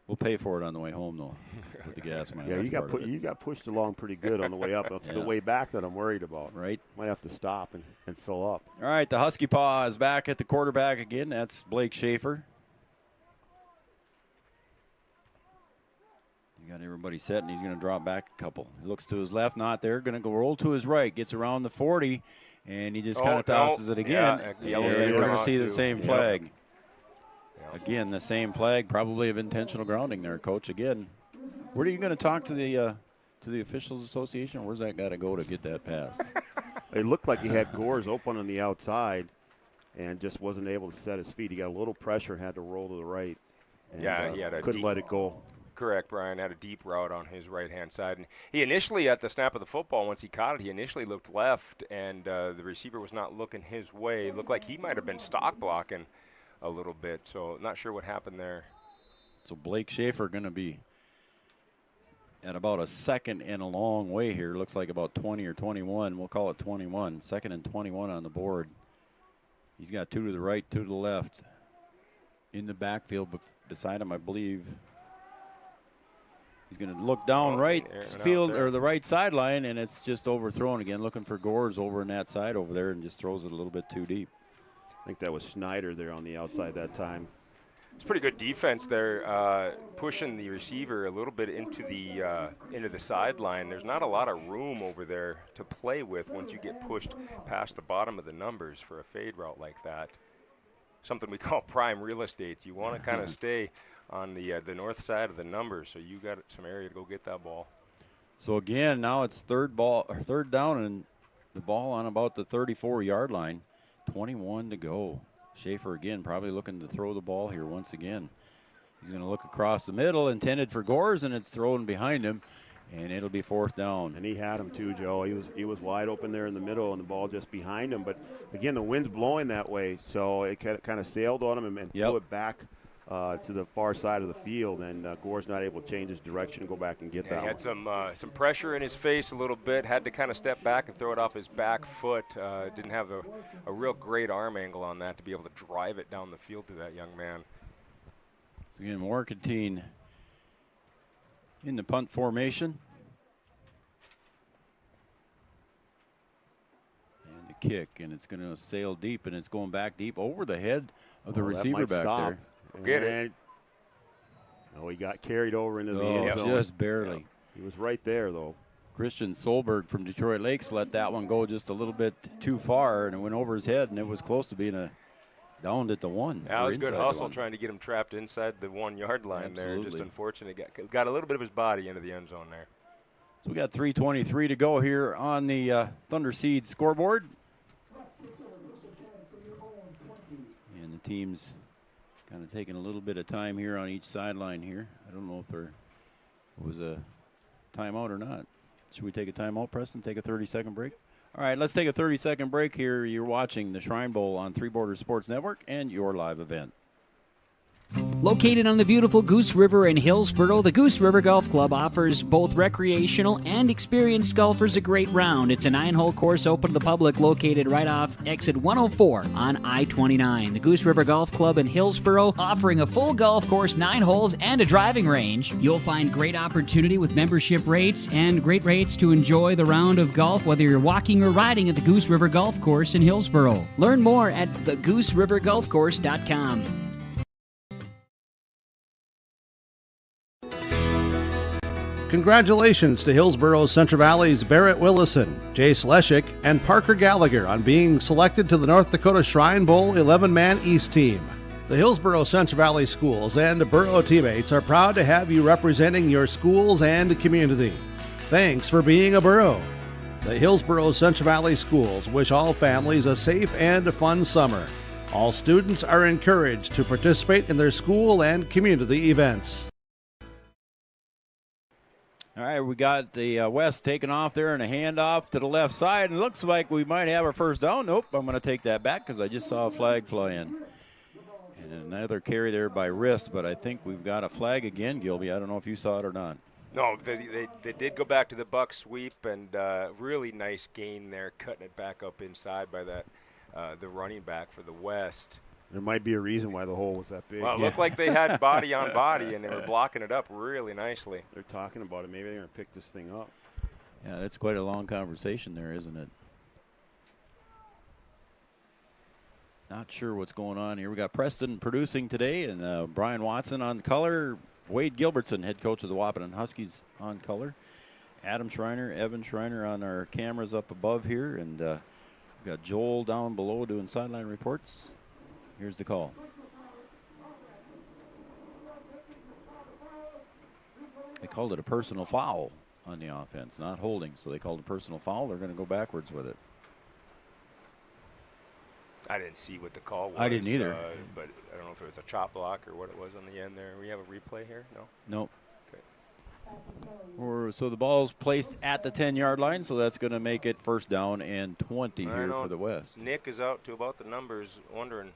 We'll pay for it on the way home, though, with the gas mileage. Yeah, you got pushed along pretty good on the way up. It's the way back that I'm worried about. Right. Might have to stop and fill up. All right, the Husky Paw is back at the quarterback again. That's Blake Schaefer. He's got everybody set, and he's going to drop back a couple. He looks to his left, not there. Going to go roll to his right. Gets around the 40, and he just kind of tosses it again. Yeah, and we're going to see the same Yep. flag. Again, the same flag, probably of intentional grounding there, Coach. Again, where are you going to talk to the Officials Association? Or where's that got to go to get that passed? It looked like he had Gores open on the outside and just wasn't able to set his feet. He got a little pressure, had to roll to the right. And, he had a couldn't let it go. Correct, Brian. Had a deep route on his right-hand side. And he initially, at the snap of the football, once he caught it, he initially looked left, and the receiver was not looking his way. It looked like he might have been stock blocking a little bit, so not sure what happened there. So Blake Schaefer going to be at about a second and a long way here. Looks like about 20 or 21. We'll call it 21. 2nd and 21 on the board. He's got 2 to the right, 2 to the left. In the backfield beside him, I believe. He's going to look down right field or the right sideline, and it's just overthrown again. Looking for Gores over on that side over there, and just throws it a little bit too deep. I think that was Schneider there on the outside that time. It's pretty good defense there, pushing the receiver a little bit into the sideline. There's not a lot of room over there to play with once you get pushed past the bottom of the numbers for a fade route like that. Something we call prime real estate. You want to kind of stay on the north side of the numbers, so you got some area to go get that ball. So again, now it's third down, and the ball on about the 34-yard line. 21 to go. Schaefer again probably looking to throw the ball here once again. He's going to look across the middle, intended for Gores, and it's thrown behind him, and it'll be 4th down. And he had him too, Joe. He was wide open there in the middle, and the ball just behind him. But again, the wind's blowing that way, so it kind of sailed on him and flew it back to the far side of the field, and Gore's not able to change his direction and go back and get that. He had some pressure in his face a little bit, had to kind of step back and throw it off his back foot. Didn't have a real great arm angle on that to be able to drive it down the field to that young man. So again, Morcantine in the punt formation. And the kick, and it's going to sail deep, and it's going back deep over the head of the receiver back there. Get it. Oh, he got carried over into the end zone. Just barely. Yeah. He was right there, though. Christian Solberg from Detroit Lakes let that one go just a little bit too far, and it went over his head, and it was close to being downed at the 1. That was good hustle trying to get him trapped inside the 1-yard line. Absolutely. There. Just unfortunate. Got a little bit of his body into the end zone there. So we got 3:23 to go here on the Thunder Seed scoreboard. And the team's kind of taking a little bit of time here on each sideline here. I don't know if there was a timeout or not. Should we take a timeout, Preston? Take a 30-second break? All right, let's take a 30-second break here. You're watching the Shrine Bowl on Three Borders Sports Network and your live event. Located on the beautiful Goose River in Hillsboro, the Goose River Golf Club offers both recreational and experienced golfers a great round. It's a 9-hole course open to the public located right off exit 104 on I-29. The Goose River Golf Club in Hillsboro offering a full golf course, 9 holes, and a driving range. You'll find great opportunity with membership rates and great rates to enjoy the round of golf, whether you're walking or riding at the Goose River Golf Course in Hillsboro. Learn more at thegooseriverdolfcourse.com. Congratulations to Hillsboro's Central Valley's Barrett Willison, Jay Sleshik, and Parker Gallagher on being selected to the North Dakota Shrine Bowl 11-man East team. The Hillsboro Central Valley schools and borough teammates are proud to have you representing your schools and community. Thanks for being a borough. The Hillsboro Central Valley schools wish all families a safe and fun summer. All students are encouraged to participate in their school and community events. All right, we got the West taking off there and a handoff to the left side. And looks like we might have our first down. Nope, I'm going to take that back because I just saw a flag fly in. And another carry there by wrist, but I think we've got a flag again, Gilby. I don't know if you saw it or not. No, they did go back to the buck sweep, and really nice gain there, cutting it back up inside by that the running back for the West. There might be a reason why the hole was that big. Well, it looked like they had body on body, and they were blocking it up really nicely. They're talking about it. Maybe they're going to pick this thing up. Yeah, that's quite a long conversation there, isn't it? Not sure what's going on here. We got Preston producing today, and Brian Watson on color. Wade Gilbertson, head coach of the Wahpeton Huskies, on color. Adam Schreiner, Evan Schreiner on our cameras up above here, and we've got Joel down below doing sideline reports. Here's the call. They called it a personal foul on the offense, not holding, so they called it a personal foul. They're going to go backwards with it. I didn't see what the call was. I didn't either. But I don't know if it was a chop block or what it was on the end there. We have a replay here? No? Nope. Okay. So the ball's placed at the 10-yard line, so that's going to make it first down and 20 here for the West. Nick is out to about the numbers, wondering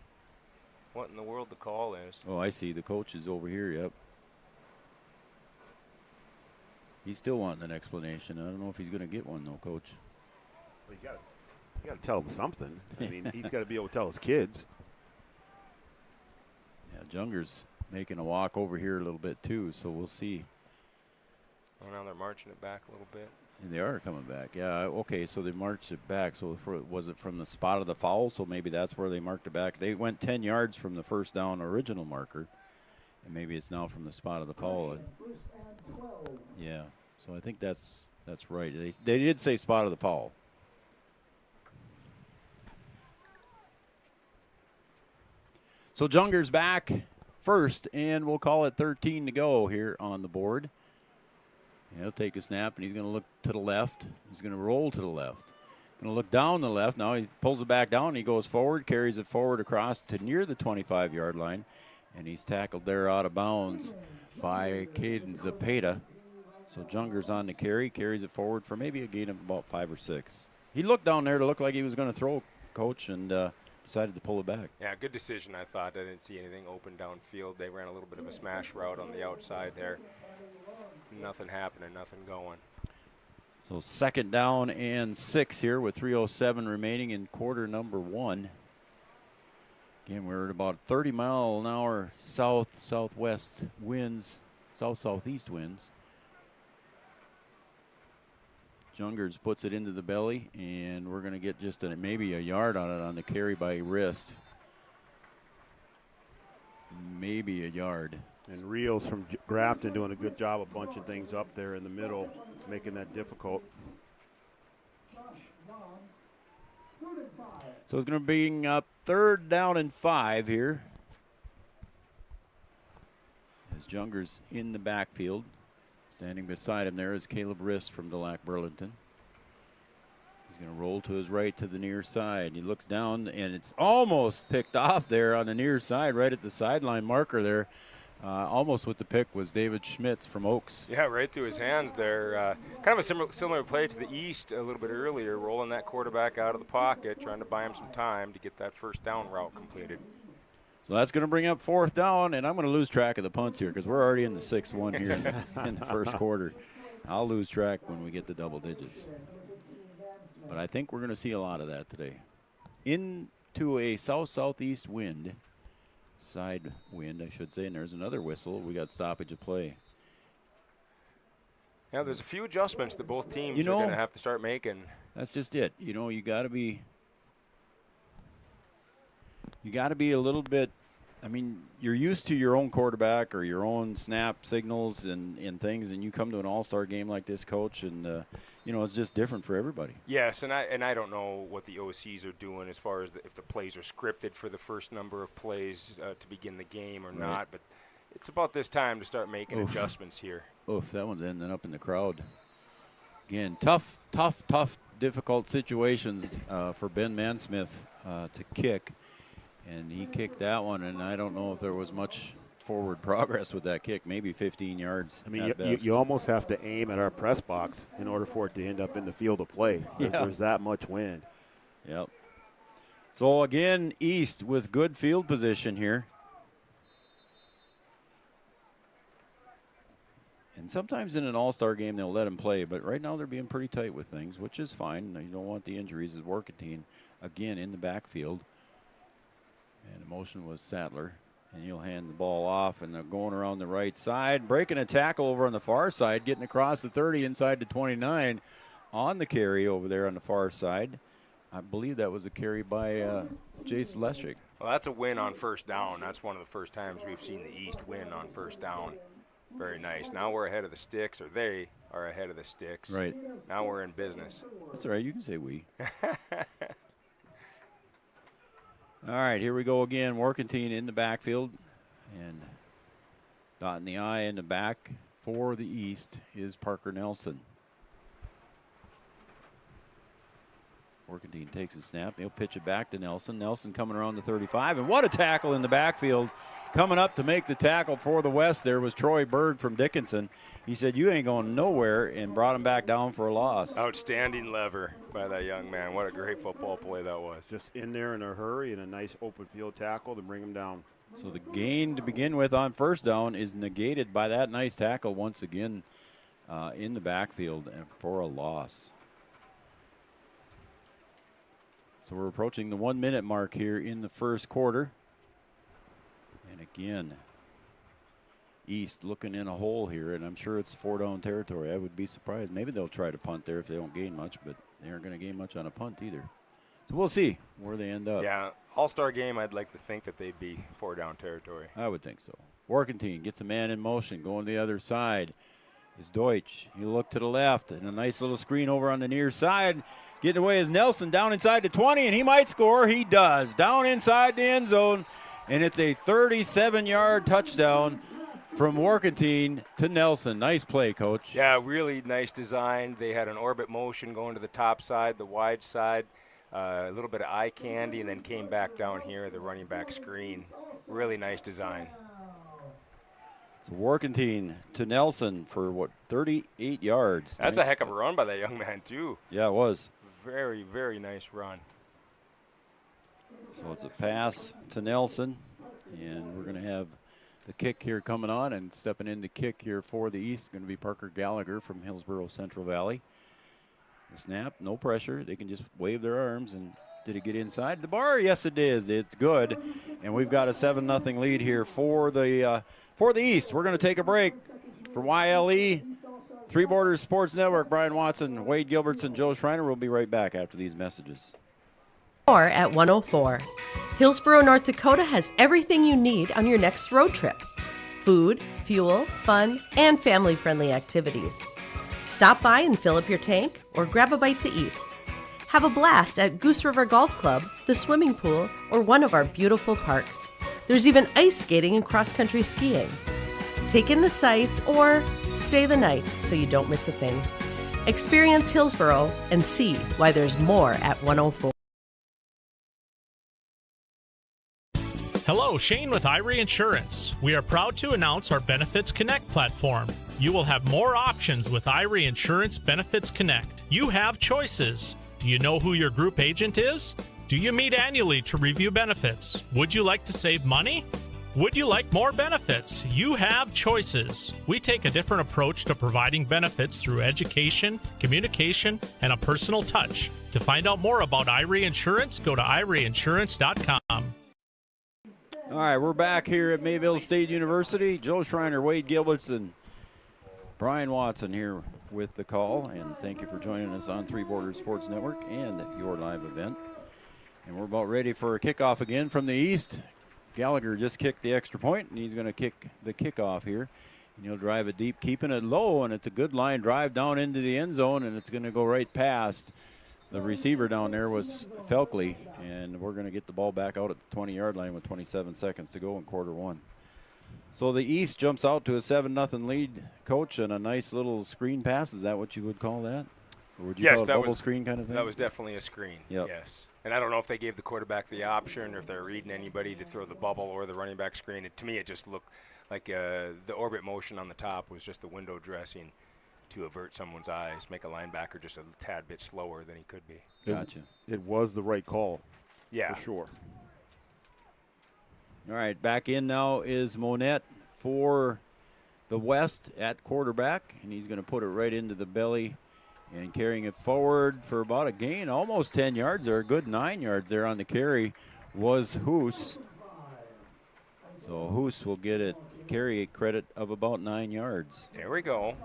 what in the world the call is. Oh, I see. The coach is over here, yep. He's still wanting an explanation. I don't know if he's going to get one, though, Coach. Well, you got to tell him something. I mean, he's got to be able to tell his kids. Yeah, Junger's making a walk over here a little bit, too, so we'll see. Oh, now they're marching it back a little bit. And they are coming back. Yeah, okay, so they marched it back. So was it from the spot of the foul? So maybe that's where they marked it back. They went 10 yards from the first down original marker, and maybe it's now from the spot of the foul. Yeah, so I think that's right. They did say spot of the foul. So Junger's back first, and we'll call it 13 to go here on the board. He'll take a snap, and he's going to look to the left. He's going to roll to the left. Going to look down the left. Now he pulls it back down. He goes forward, carries it forward across to near the 25-yard line, and he's tackled there out of bounds by Caden Zapata. So Junger's on the carry, carries it forward for maybe a gain of about 5 or 6. He looked down there to look like he was going to throw, Coach, and decided to pull it back. Yeah, good decision, I thought. I didn't see anything open downfield. They ran a little bit of a smash route on the outside there. Nothing happening, nothing going. So second down and 6 here with 3:07 remaining in quarter number 1. Again, we're at about 30-mile-an-hour south-southwest winds, south-southeast winds. Jungers puts it into the belly, and we're going to get just maybe a yard on it on the carry by wrist. Maybe a yard. And Reels from Grafton doing a good job of bunching things up there in the middle, making that difficult. So it's going to be up 3rd down and 5 here. As Junger's in the backfield. Standing beside him there is Caleb Rist from Delac Burlington. He's going to roll to his right to the near side. He looks down, and it's almost picked off there on the near side, right at the sideline marker there. Almost with the pick was David Schmitz from Oaks. Yeah, right through his hands there. Kind of a similar play to the East a little bit earlier, rolling that quarterback out of the pocket, trying to buy him some time to get that first down route completed. So that's going to bring up 4th down, and I'm going to lose track of the punts here because we're already in the 6th one here in the first quarter. I'll lose track when we get to double digits. But I think we're going to see a lot of that today. Into a south-southeast wind, side wind, I should say, and there's another whistle. We got stoppage of play. Yeah, there's a few adjustments that both teams are going to have to start making. That's just it. You know, you got to be a little bit. I mean, you're used to your own quarterback or your own snap signals and things, and you come to an all-star game like this, Coach, and you know, it's just different for everybody. Yes, and I don't know what the OCs are doing as far as if the plays are scripted for the first number of plays to begin the game or not, but it's about this time to start making adjustments here. Oof, that one's ending up in the crowd. Again, tough, difficult situations for Ben Mansmith to kick. And he kicked that one, and I don't know if there was much forward progress with that kick, maybe 15 yards. I mean, you almost have to aim at our press box in order for it to end up in the field of play. There's that much wind. Yep. So, again, East with good field position here. And sometimes in an all-star game, they'll let them play, but right now they're being pretty tight with things, which is fine. You don't want the injuries as Workington, again, in the backfield. And the motion was Sattler, and he'll hand the ball off, and they're going around the right side, breaking a tackle over on the far side, getting across the 30 inside the 29 on the carry over there on the far side. I believe that was a carry by Jace Leshik. Well, that's a win on first down. That's one of the first times we've seen the East win on first down. Very nice. Now we're ahead of the sticks, or they are ahead of the sticks. Right. Now we're in business. That's all right. You can say we. All right, here we go again. Workington in the backfield. And dotting the I in the back for the East is Parker Nelson. Workington takes a snap. He'll pitch it back to Nelson. Nelson coming around the 35. And what a tackle in the backfield. Coming up to make the tackle for the West there was Troy Berg from Dickinson. He said, you ain't going nowhere, and brought him back down for a loss. Outstanding lever by that young man. What a great football play that was. Just in there in a hurry and a nice open field tackle to bring him down. So the gain to begin with on first down is negated by that nice tackle once again in the backfield and for a loss. So we're approaching the 1 minute mark here in the first quarter. And again, East looking in a hole here, and I'm sure it's 4-down territory. I would be surprised. Maybe they'll try to punt there if they don't gain much, but they aren't going to gain much on a punt either. So we'll see where they end up. Yeah, all-star game, I'd like to think that they'd be 4-down territory. I would think so. Workington gets a man in motion. Going to the other side is Deutsch. He'll look to the left, and a nice little screen over on the near side. Getting away is Nelson down inside the 20, and he might score. He does. Down inside the end zone, and it's a 37-yard touchdown from Workington to Nelson. Nice play, Coach. Yeah, really nice design. They had an orbit motion going to the top side, the wide side, a little bit of eye candy, and then came back down here, the running back screen. Really nice design. So Workington to Nelson for, 38 yards. That's nice. a heck of a run by that young man, too. Yeah, it was. Very, very nice run. So it's a pass to Nelson, and we're going to have the kick here coming on, and stepping in the kick here for the East is going to be Parker Gallagher from Hillsborough Central Valley. The snap, no pressure. They can just wave their arms. And did it get inside the bar? Yes, it is. It's good. And we've got a 7-0 lead here for the East. We're going to take a break. For YLE, Three Borders Sports Network, Brian Watson, Wade Gilbertson, Joe Schreiner. We'll be right back after these messages. More at 104. Hillsborough, North Dakota has everything you need on your next road trip. Food, fuel, fun, and family-friendly activities. Stop by and fill up your tank or grab a bite to eat. Have a blast at Goose River Golf Club, the swimming pool, or one of our beautiful parks. There's even ice skating and cross-country skiing. Take in the sights or stay the night so you don't miss a thing. Experience Hillsborough and see why there's more at 104. Hello, Shane with Irie Insurance. We are proud to announce our Benefits Connect platform. You will have more options with Irie Insurance Benefits Connect. You have choices. Do you know who your group agent is? Do you meet annually to review benefits? Would you like to save money? Would you like more benefits? You have choices. We take a different approach to providing benefits through education, communication, and a personal touch. To find out more about IRE Insurance, go to ireinsurance.com. All right, we're back here at Mayville State University. Joe Schreiner, Wade Gilberts, and Brian Watson here with the call. And thank you for joining us on Three Borders Sports Network and your live event. And we're about ready for a kickoff again from the east. Gallagher just kicked the extra point, and he's going to kick the kickoff here. And he'll drive it deep, keeping it low, and it's a good line drive down into the end zone, and it's going to go right past. The receiver down there was Felkley, and we're going to get the ball back out at the 20-yard line with 27 seconds to go in quarter one. So the East jumps out to a 7-0 lead, Coach, and a nice little screen pass. Is that what you would call that? Or would you call it bubble screen kind of thing? That was definitely a screen, yes. And I don't know if they gave the quarterback the option or if they're reading anybody to throw the bubble or the running back screen. To me, it just looked like the orbit motion on the top was just the window dressing to avert someone's eyes, make a linebacker just a tad bit slower than he could be. Gotcha. It was the right call. Yeah. For sure. All right, back in now is Monette for the West at quarterback, and he's going to put it right into the belly and carrying it forward for about a gain, almost 10 yards or a good 9 yards there on the carry was Hoos. So Hoos will get it carry credit of about 9 yards. There we go.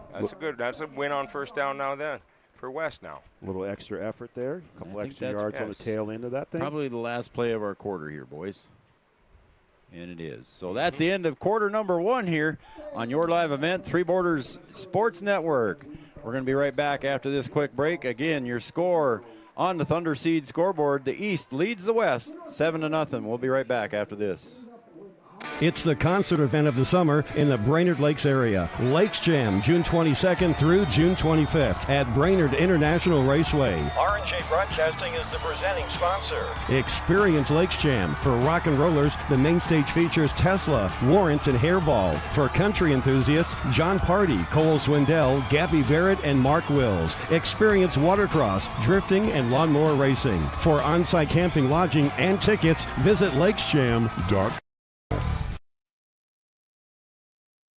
That's a win on first down now then for West now. A little extra effort there, a couple extra yards on the tail end of that thing. Probably the last play of our quarter here, boys. And it is. So that's the end of quarter number one here on your live event, Three Borders Sports Network. We're going to be right back after this quick break. Again, your score on the Thunder Seed scoreboard. The East leads the West 7-0. We'll be right back after this. It's the concert event of the summer in the Brainerd Lakes area. Lakes Jam, June 22nd through June 25th at Brainerd International Raceway. R&J Broadcasting is the presenting sponsor. Experience Lakes Jam. For rock and rollers, the main stage features Tesla, Warrant, and Hairball. For country enthusiasts, John Party, Cole Swindell, Gabby Barrett, and Mark Wills. Experience watercross, drifting, and lawnmower racing. For on-site camping, lodging, and tickets, visit lakesjam.com.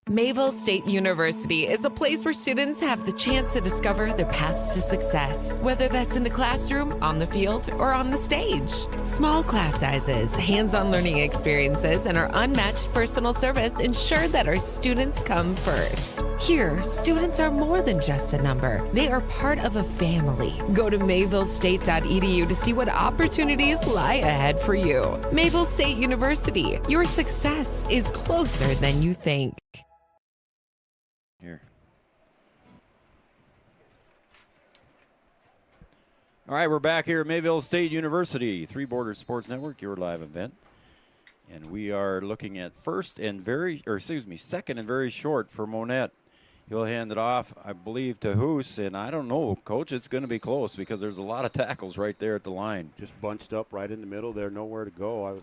Mayville State University is a place where students have the chance to discover their paths to success, whether that's in the classroom, on the field, or on the stage. Small class sizes, hands-on learning experiences, and our unmatched personal service ensure that our students come first. Here, students are more than just a number. They are part of a family. Go to mayvillestate.edu to see what opportunities lie ahead for you. Mayville State University, your success is closer than you think. Here. All right, we're back here at Mayville State University, Three Borders Sports Network, your live event. And we are looking at second and very short for Monette. He'll hand it off, I believe, to Hoos, and I don't know, Coach, it's going to be close because there's a lot of tackles right there at the line. Just bunched up right in the middle there, nowhere to go.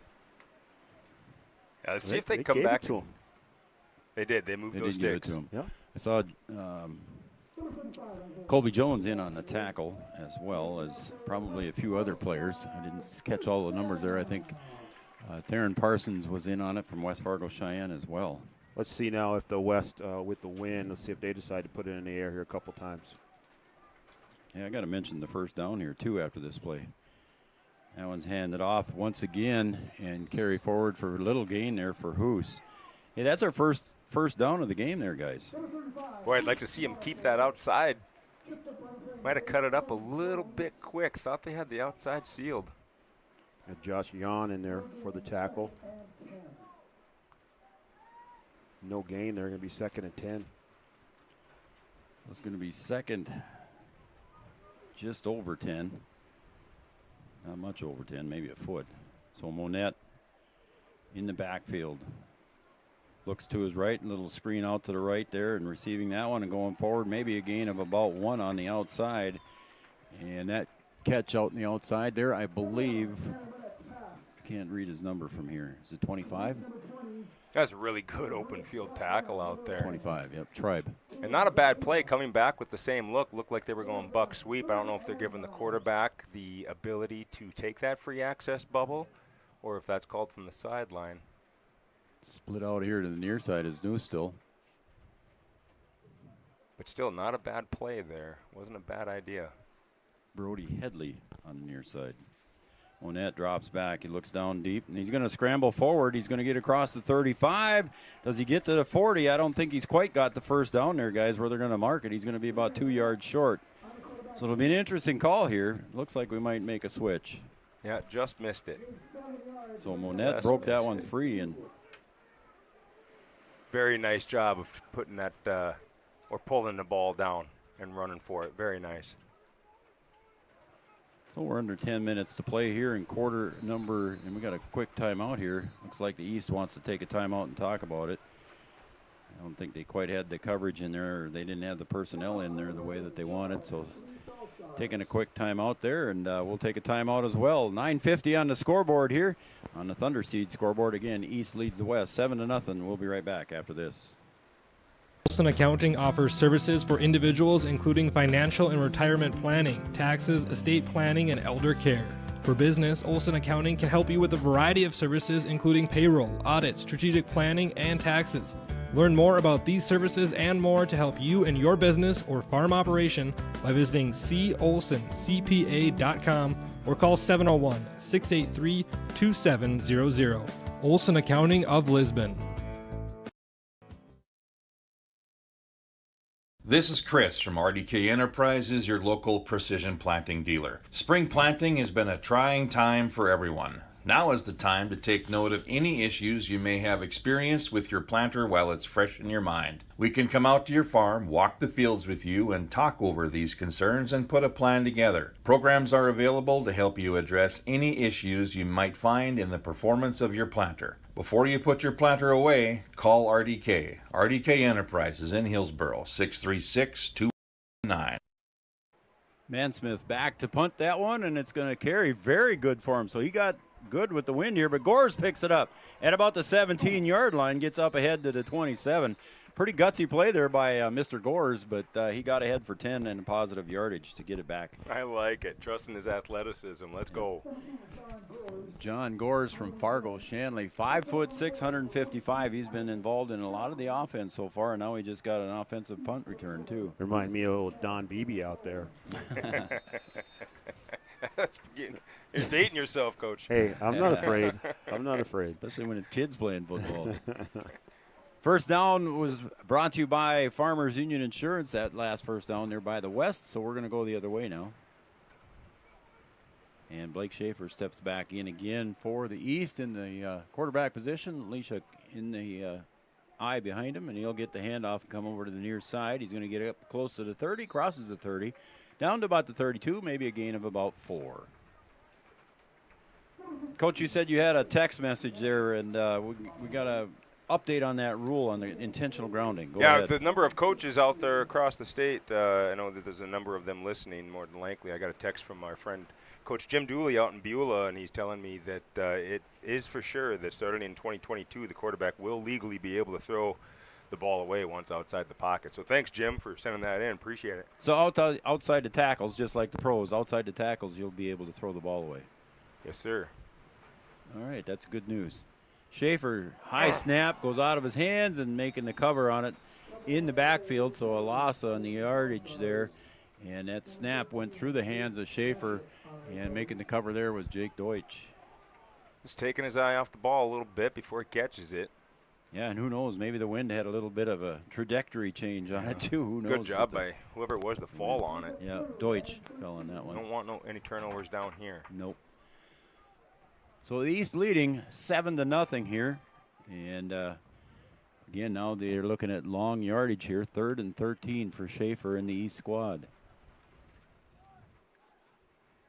Let's see if they come back to him. They did. They moved those sticks. To him. Yeah. I saw Colby Jones in on the tackle as well as probably a few other players. I didn't catch all the numbers there. I think Theron Parsons was in on it from West Fargo Cheyenne as well. Let's see now if the West, with the win, let's see if they decide to put it in the air here a couple times. Yeah, I got to mention the first down here, too, after this play. That one's handed off once again and carry forward for a little gain there for Hoos. Hey, that's our first down of the game there, guys. Boy, I'd like to see him keep that outside. Might have cut it up a little bit quick. Thought they had the outside sealed. Got Josh Yon in there for the tackle. No gain. They're going to be 2nd and 10. So it's going to be second, just over 10. Not much over 10, maybe a foot. So Monette in the backfield. Looks to his right, a little screen out to the right there and receiving that one and going forward. Maybe a gain of about 1 on the outside. And that catch out on the outside there, I believe, I can't read his number from here. Is it 25? That's a really good open field tackle out there. 25, yep, Tribe. And not a bad play coming back with the same look. Looked like they were going buck sweep. I don't know if they're giving the quarterback the ability to take that free access bubble or if that's called from the sideline. Split out here to the near side is new still. But still not a bad play there. Wasn't a bad idea. Brody Headley on the near side. Monette drops back. He looks down deep, and he's going to scramble forward. He's going to get across the 35. Does he get to the 40? I don't think he's quite got the first down there, guys, where they're going to mark it. He's going to be about 2 yards short. So it'll be an interesting call here. Looks like we might make a switch. Yeah, just missed it. So Monette broke that one free. And very nice job of putting that or pulling the ball down and running for it. Very nice. So we're under 10 minutes to play here in quarter number, and we got a quick timeout here. Looks like the East wants to take a timeout and talk about it. I don't think they quite had the coverage in there, or they didn't have the personnel in there the way that they wanted. So taking a quick timeout there, and we'll take a timeout as well. 9:50 on the scoreboard here on the Thunder Seed scoreboard. Again, East leads the West 7-0. We'll be right back after this. Olson Accounting offers services for individuals including financial and retirement planning, taxes, estate planning, and elder care. For business, Olson Accounting can help you with a variety of services including payroll, audit, strategic planning, and taxes. Learn more about these services and more to help you and your business or farm operation by visiting colsoncpa.com or call 701-683-2700. Olson Accounting of Lisbon. This is Chris from RDK Enterprises, your local precision planting dealer. Spring planting has been a trying time for everyone. Now is the time to take note of any issues you may have experienced with your planter while it's fresh in your mind. We can come out to your farm, walk the fields with you, and talk over these concerns and put a plan together. Programs are available to help you address any issues you might find in the performance of your planter. Before you put your planter away, call RDK. RDK Enterprises in Hillsboro, 636-219. Mansmith back to punt that one, and it's going to carry very good for him. So he got good with the wind here, but Gores picks it up at about the 17-yard line, gets up ahead to the 27. Pretty gutsy play there by Mr. Gores, but he got ahead for 10 and a positive yardage to get it back. I like it. Trusting his athleticism. Let's go. John Gores from Fargo Shanley, 5'6", 155. He's been involved in a lot of the offense so far, and now he just got an offensive punt return, too. Remind me of old Don Beebe out there. You're dating yourself, Coach. Hey, I'm not afraid. I'm not afraid. Especially when his kid's playing football. First down was brought to you by Farmers Union Insurance. That last first down there by the West, so we're going to go the other way now. And Blake Schaefer steps back in again for the East in the quarterback position. Alicia in the eye behind him, and he'll get the handoff and come over to the near side. He's going to get up close to the 30, crosses the 30, down to about the 32, maybe a gain of about 4. Coach, you said you had a text message there, and we got a update on that rule on the intentional grounding. Go ahead. The number of coaches out there across the state, I know that there's a number of them listening more than likely. I got a text from our friend Coach Jim Dooley out in Beulah, and he's telling me that it is for sure that starting in 2022, the quarterback will legally be able to throw the ball away once outside the pocket. So thanks, Jim, for sending that in. Appreciate it. So outside the tackles, just like the pros, outside the tackles, you'll be able to throw the ball away. Yes, sir. All right, that's good news. Schaefer, high snap, goes out of his hands and making the cover on it in the backfield. So a loss on the yardage there. And that snap went through the hands of Schaefer, and making the cover there was Jake Deutsch. Just taking his eye off the ball a little bit before he catches it. Yeah, and who knows, maybe the wind had a little bit of a trajectory change on it too. Who knows? Good job by whoever it was to fall on it. Yeah, Deutsch fell on that one. Don't want any turnovers down here. Nope. So the East leading 7-0 here, and again now they're looking at long yardage here, 3rd and 13 for Schaefer in the East squad.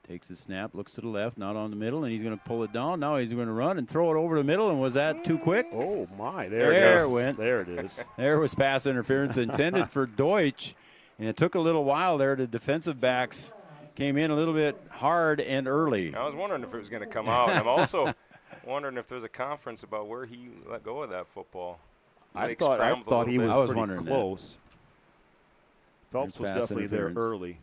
Takes the snap, looks to the left, not on the middle, and he's going to pull it down. Now he's going to run and throw it over the middle, and was that too quick? Oh, my. There it went. There it is. There was pass interference intended for Deutsch, and it took a little while there. The defensive backs came in a little bit hard and early. I was wondering if it was going to come out. I'm also wondering if there's a conference about where he let go of that football. I thought he was pretty close. Phelps was definitely there early.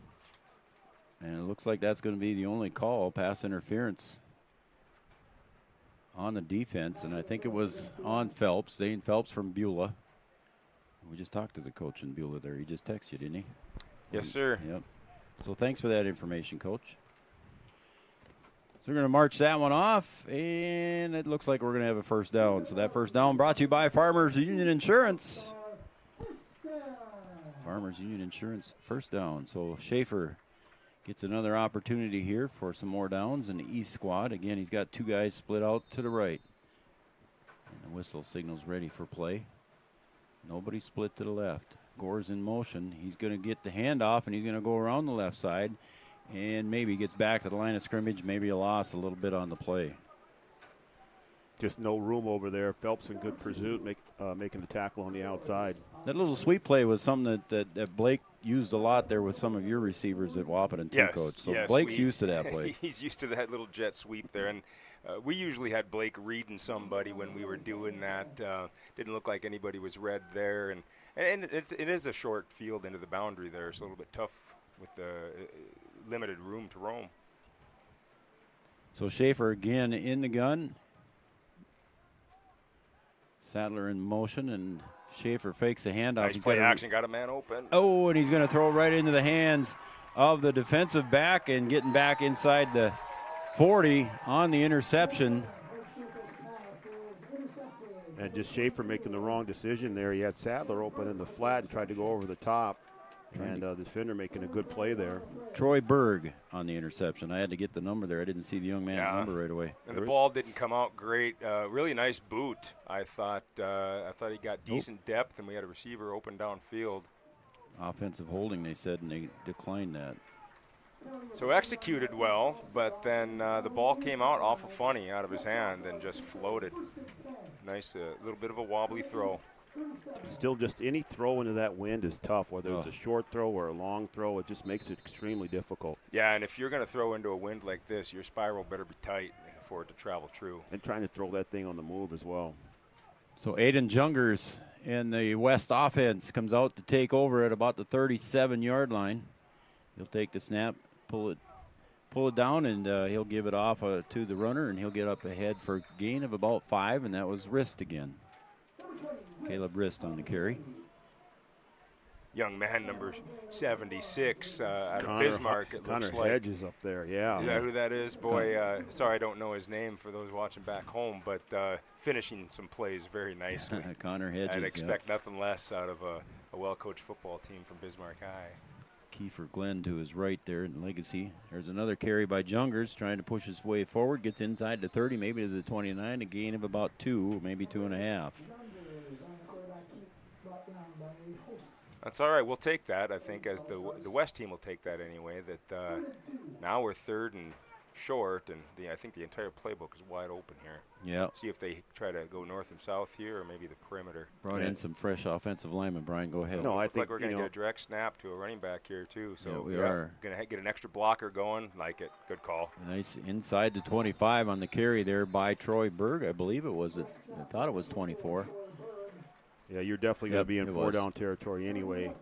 And it looks like that's going to be the only call, pass interference on the defense. And I think it was on Phelps, Zane Phelps from Beulah. We just talked to the coach in Beulah there. He just texted you, didn't he? Yes, sir. Yep. So thanks for that information, Coach. So we're going to march that one off, and it looks like we're going to have a first down. So that first down brought to you by Farmers Union Insurance. Farmers Union Insurance, first down. So Schaefer gets another opportunity here for some more downs in the East squad. Again, he's got two guys split out to the right. And the whistle signals ready for play. Nobody split to the left. Gore's in motion. He's going to get the handoff, and he's going to go around the left side. And maybe gets back to the line of scrimmage. Maybe a loss a little bit on the play. Just no room over there. Phelps in good pursuit, making the tackle on the outside. That little sweep play was something that Blake used a lot there with some of your receivers at Wahpeton too, Coach. So Blake's used to that play. He's used to that little jet sweep there. And we usually had Blake reading somebody when we were doing that. Didn't look like anybody was read there. And it is a short field into the boundary there. It's a little bit tough with the limited room to roam. So Schaefer again in the gun. Sadler in motion, and Schaefer fakes a handoff. Nice play action, got a man open. Oh, and he's going to throw right into the hands of the defensive back and getting back inside the 40 on the interception. And just Schaefer making the wrong decision there. He had Sadler open in the flat and tried to go over the top. And the defender making a good play there. Troy Berg on the interception. I had to get the number there. I didn't see the young man's number right away. And the ball didn't come out great. Really nice boot. I thought he got decent depth, and we had a receiver open downfield. Offensive holding, they said, and they declined that. So executed well, but then the ball came out awful funny out of his hand and just floated. Nice, little bit of a wobbly throw. Still, just any throw into that wind is tough, whether it's a short throw or a long throw. It just makes it extremely difficult. Yeah, and if you're going to throw into a wind like this, your spiral better be tight for it to travel true. And trying to throw that thing on the move as well. So Aiden Jungers in the West offense comes out to take over at about the 37-yard line. He'll take the snap, pull it down, and he'll give it off to the runner, and he'll get up ahead for a gain of about 5, and that was wrist again. Caleb Rist on the carry. Young man, number 76, out of Bismarck, it looks like. Connor Hedges up there, yeah. Is that who that is? Boy, sorry I don't know his name for those watching back home, but finishing some plays very nicely. Connor Hedges, I'd expect nothing less out of a well-coached football team from Bismarck High. Kiefer Glenn to his right there in Legacy. There's another carry by Jungers trying to push his way forward. Gets inside the 30, maybe to the 29, a gain of about 2, maybe 2.5. That's all right. We'll take that. I think as the West team will take that anyway. That now we're third and short, and I think the entire playbook is wide open here. Yeah. See if they try to go north and south here, or maybe the perimeter. Brought in some fresh offensive linemen. Brian, go ahead. No, I think we're going to get a direct snap to a running back here too. So yeah, we are going to get an extra blocker going. Like it. Good call. Nice inside the 25 on the carry there by Troy Berg. I believe it was. I thought it was 24. Yeah, you're definitely going to be in 4-down territory anyway,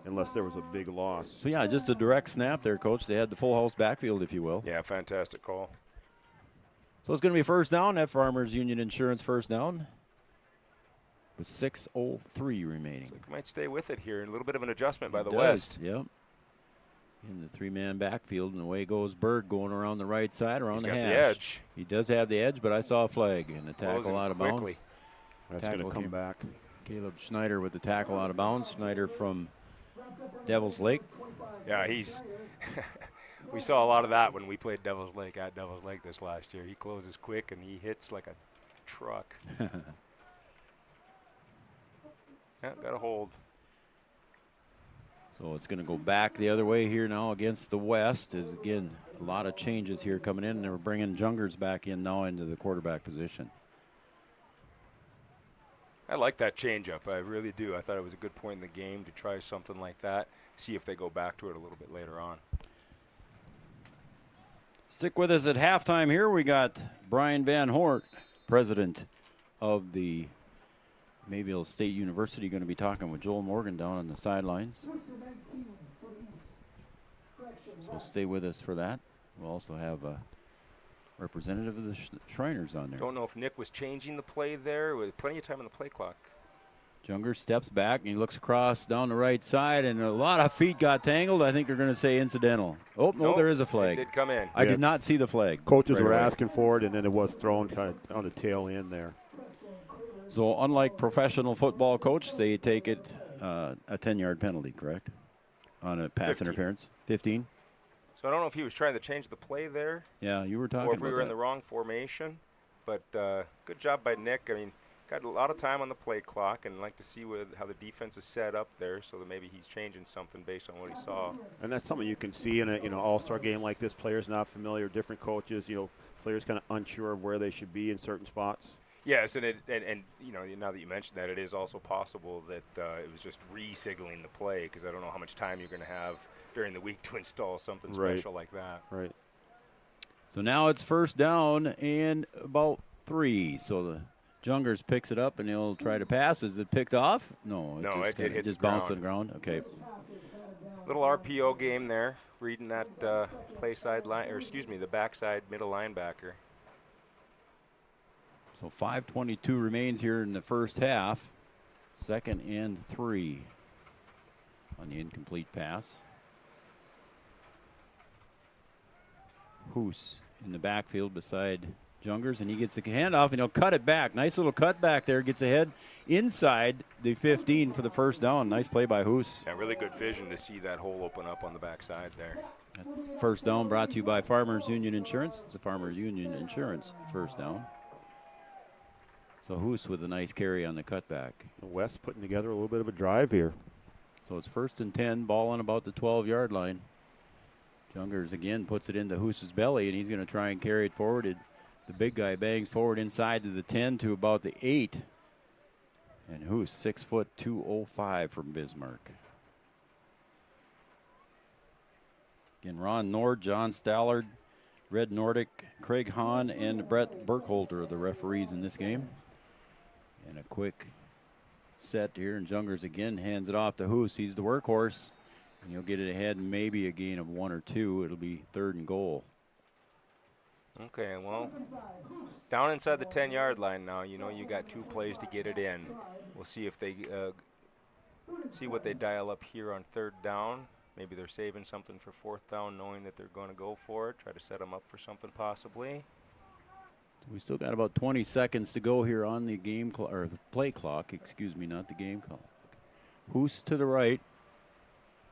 unless there was a big loss. So, yeah, just a direct snap there, Coach. They had the full house backfield, if you will. Yeah, fantastic call. So it's going to be first down at Farmers Union Insurance, first down with 6:03 remaining. Looks like we might stay with it here. A little bit of an adjustment by the does, West. Yep. In the three-man backfield, and away goes Berg going around the right side, around the hash. The edge. He does have the edge, but I saw a flag and the tackle out of bounds. That's going to come back. Caleb Schneider with the tackle out of bounds. Schneider from Devil's Lake. Yeah, he's we saw a lot of that when we played Devil's Lake at Devil's Lake this last year. He closes quick and he hits like a truck. Yeah, got a hold. So it's going to go back the other way here now against the West. Is again a lot of changes here coming in. They're bringing Jungers back in now into the quarterback position. I like that changeup. I really do. I thought it was a good point in the game to try something like that. See if they go back to it a little bit later on. Stick with us at halftime here. We got Brian Van Hort, president of the Mayville State University, going to be talking with Joel Morgan down on the sidelines. So stay with us for that. We'll also have a representative of the Shriners on there. Don't know if Nick was changing the play there with plenty of time on the play clock. Junger steps back and he looks across down the right side, and a lot of feet got tangled. I think they're going to say incidental. Oh, no, Nope, there is a flag. It did come in. I did not see the flag. Coaches right were away. asking for it, and then it was thrown kind of on the tail end there. So unlike professional football, coach, they take it a 10-yard penalty, correct? On a pass 15. interference. 15? So I don't know if he was trying to change the play there. Yeah, you were talking or if we about were in that. the wrong formation. But good job by Nick. I mean, got a lot of time on the play clock, and like to see how the defense is set up there, so that maybe he's changing something based on what he saw. And that's something you can see in a all-star game like this. Players not familiar, different coaches. Players kind of unsure of where they should be in certain spots. Yes, and now that you mentioned that, it is also possible that it was just re-signaling the play, because I don't know how much time you're going to have during the week to install something special like that. Right. So now it's first down and about 3. So the Jungers picks it up, and he'll try to pass. Is it picked off? No, it hit just the bounced ground. on the ground. Okay. Little RPO game there, reading that play side line, or excuse me, the backside middle linebacker. So 5:22 remains here in the first half. 2nd and 3 on the incomplete pass. Hoos in the backfield beside Jungers, and he gets the handoff, and he'll cut it back. Nice little cut back there. Gets ahead inside the 15 for the first down. Nice play by Hoos. Yeah, really good vision to see that hole open up on the backside there. First down brought to you by Farmers Union Insurance. It's a Farmers Union Insurance first down. So Hoos with a nice carry on the cutback. West putting together a little bit of a drive here. So it's 1st and 10, ball on about the 12-yard line. Jungers again puts it into Hoos's belly, and he's going to try and carry it forward. The big guy bangs forward inside to the 10 to about the 8. And Hoos, 6 foot 205 from Bismarck. Again, Ron Nord, John Stallard, Red Nordic, Craig Hahn, and Brett Burkholder are the referees in this game. And a quick set here, and Jungers again hands it off to Hoos. He's the workhorse, and he'll get it ahead, maybe a gain of 1 or 2. It'll be 3rd and goal. Okay, well, down inside the 10-yard line now. You got 2 plays to get it in. We'll see if they see what they dial up here on 3rd down. Maybe they're saving something for 4th down, knowing that they're going to go for it. Try to set them up for something possibly. We still got about 20 seconds to go here on the game or the play clock. Excuse me, not the game clock. Hoos to the right,